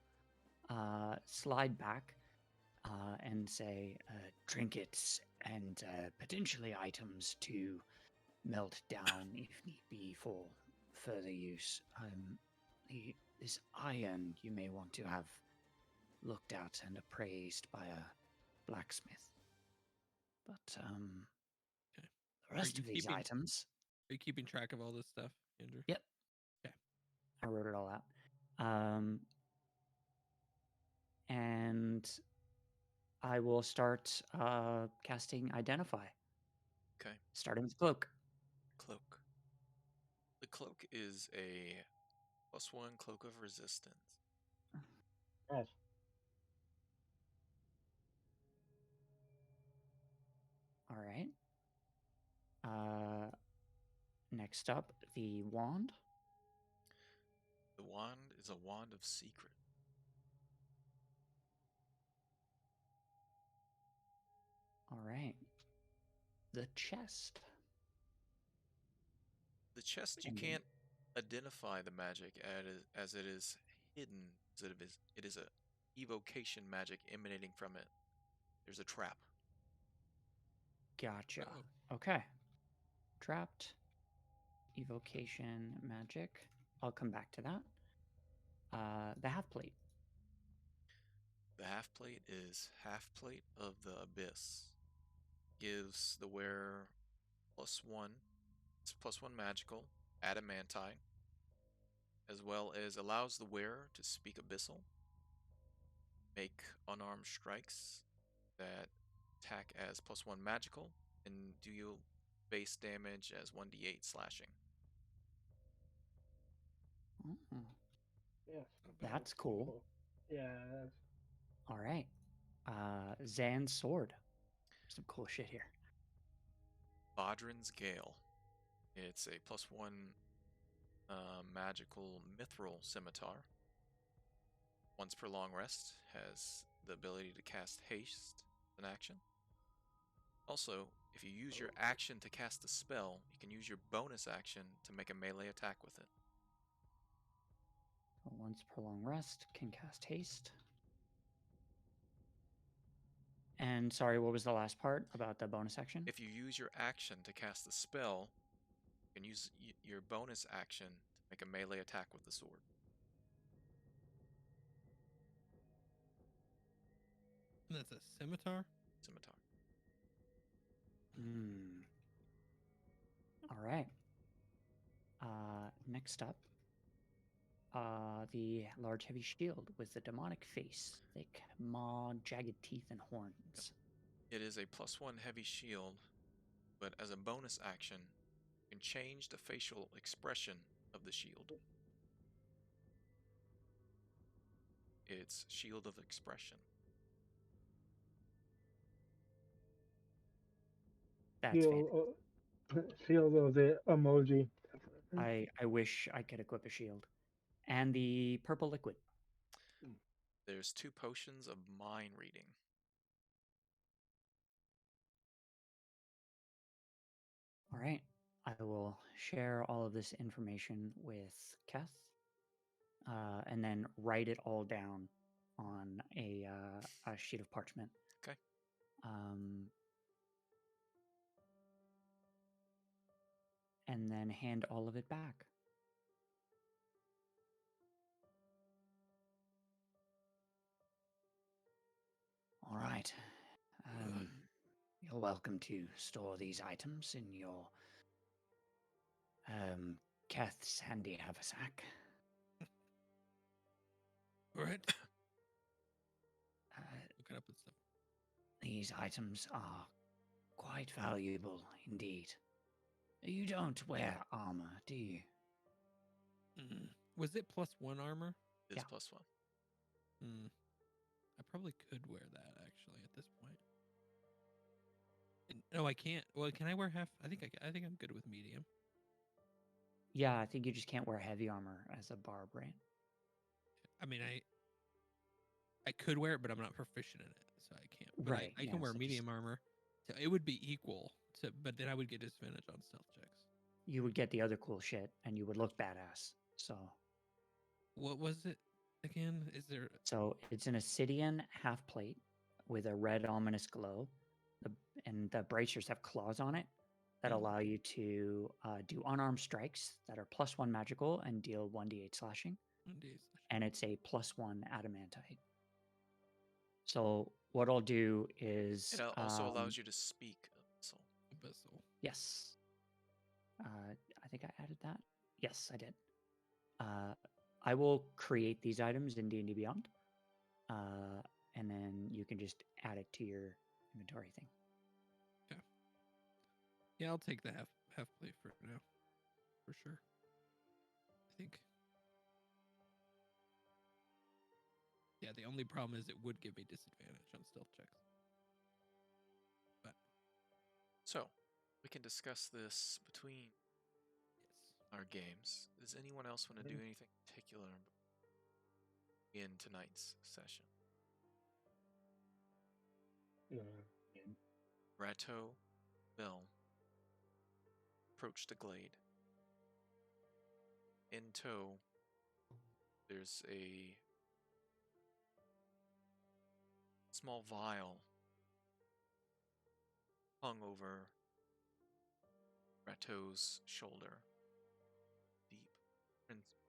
Speaker 4: slide back and say trinkets and potentially items to melt down if need be for further use. This iron you may want to have looked at and appraised by a blacksmith. But
Speaker 3: Okay.
Speaker 4: the rest
Speaker 3: you
Speaker 4: of these
Speaker 3: keeping-
Speaker 4: items,
Speaker 3: Are you keeping track of all this stuff, Andrew?
Speaker 4: Yep.
Speaker 3: Okay.
Speaker 4: I wrote it all out. And I will start casting Identify.
Speaker 1: Okay.
Speaker 4: Starting with Cloak.
Speaker 1: Cloak. The cloak is a +1 cloak of resistance.
Speaker 5: Yes.
Speaker 4: All right. Next up, the Wand.
Speaker 1: The wand is a wand of secret.
Speaker 4: All right. The chest.
Speaker 1: The chest, you
Speaker 4: And then-
Speaker 1: can't identify the magic as it is hidden. It is a evocation magic emanating from it. There's a trap.
Speaker 4: Gotcha.
Speaker 3: Oh.
Speaker 4: Okay. Trapped. Evocation magic. I'll come back to that. The half plate.
Speaker 1: The half plate is half plate of the abyss. Gives the wearer +1. It's +1 magical, adamantine, as well as allows the wearer to speak abyssal make unarmed strikes that attack as +1 magical and deal base damage as 1d8 slashing.
Speaker 4: Oh,
Speaker 5: Yes.
Speaker 4: that's cool.
Speaker 5: Yeah. That's,
Speaker 4: All right. Zan's sword. Some cool shit here.
Speaker 1: Bodrin's Gale. It's a +1 magical mithril scimitar. Once per long rest, has the ability to cast haste in action. Also, if you use your action to cast a spell, you can use your bonus action to make a melee attack with it.
Speaker 4: Once per long rest, can cast haste. And sorry, what was the last part about the bonus action?
Speaker 1: If you use your action to cast a spell, you can use your bonus action to make a melee attack with the sword.
Speaker 3: And that's a scimitar?
Speaker 1: Scimitar.
Speaker 4: Hmm. All right. Next up, the large heavy shield with the demonic face, thick maw, jagged teeth, and horns.
Speaker 1: It is a +1 heavy shield, but as a bonus action, you can change the facial expression of the shield. It's Shield of Expression.
Speaker 4: That's fantastic.
Speaker 5: Shield of the emoji.
Speaker 4: I wish I could equip a shield. And the purple liquid.
Speaker 1: There's 2 potions of mind reading.
Speaker 4: All right. I will share all of this information with Keth, and then write it all down on a sheet of parchment.
Speaker 1: Okay.
Speaker 4: And then hand all of it back. All right. You're welcome to store these items in your Keth's handy haversack.
Speaker 3: All right.
Speaker 4: Uh,
Speaker 3: Looking up and stuff.
Speaker 4: These items are quite valuable indeed. You don't wear armor, do you?
Speaker 3: Was it +1 armor?
Speaker 1: It is
Speaker 4: Yeah.
Speaker 1: +1.
Speaker 3: I probably could wear that actually at this point. No, I can't. Well, can I wear half? I think I'm good with medium.
Speaker 4: Yeah, I think you just can't wear heavy armor as a barb, right?
Speaker 3: I mean, I could wear it, but I'm not proficient in it, so I can't. But
Speaker 4: Right,
Speaker 3: I can
Speaker 4: yeah,
Speaker 3: wear
Speaker 4: so
Speaker 3: medium armor, so it would be equal to. But then I would get disadvantage on stealth checks.
Speaker 4: You would get the other cool shit, and you would look badass.
Speaker 3: What was it again? Is there?
Speaker 4: So it's an Obsidian half plate with a red ominous glow, and the bracers have claws on it that allow you to do unarmed strikes that are +1 magical and deal 1d8 slashing. And it's a +1 adamantite. So what I'll do is
Speaker 1: It also allows you to speak
Speaker 3: Abyssal.
Speaker 4: Yes. I think I added that. Yes, I did. I will create these items in D&D Beyond, and then you can just add it to your inventory thing.
Speaker 3: Okay. Yeah, I'll take the half plate for now, for sure. I think. Yeah, the only problem is it would give me disadvantage on stealth checks. But
Speaker 1: So, we can discuss this between our games. Does anyone else want to do anything particular in tonight's session? Ratto, Bell approach the glade. In tow, there's a small vial hung over Ratto's shoulder. Deep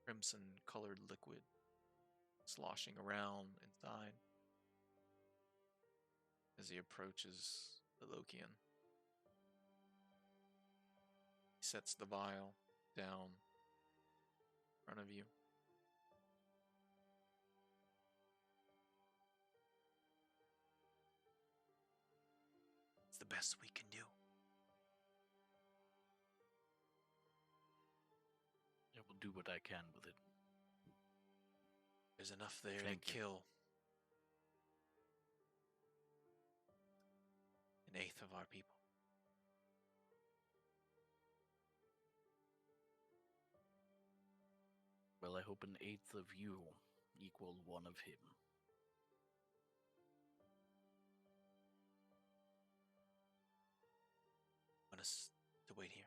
Speaker 1: crimson-colored liquid sloshing around inside as he approaches the Lokian. He sets the vial down in front of you. best we can do.
Speaker 2: I will do what I can with it.
Speaker 1: There's enough there
Speaker 2: Thank
Speaker 1: to
Speaker 2: you.
Speaker 1: kill an eighth of our people.
Speaker 2: Well, I hope an eighth of you equal one of him.
Speaker 1: Want us to wait here?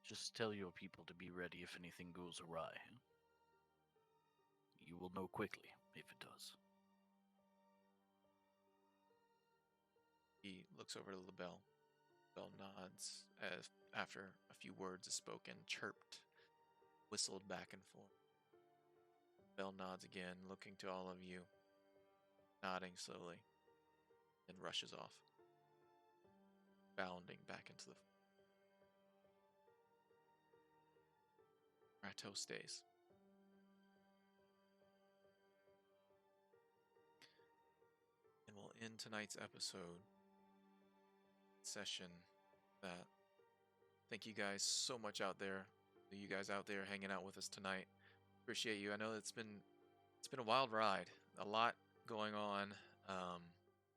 Speaker 2: Just tell your people to be ready if anything goes awry. You will know quickly if it does.
Speaker 1: He looks over to the bell. Bell nods as after a few words is spoken, chirped, whistled back and forth. Bell nods again, looking to all of you, nodding slowly, and rushes off, bounding back into the. Rato stays. And we'll end tonight's episode session. That thank you guys so much out there. You guys out there hanging out with us tonight. Appreciate you. I know it's been a wild ride. A lot going on.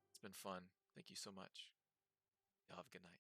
Speaker 1: It's been fun. Thank you so much. Y'all have a good night.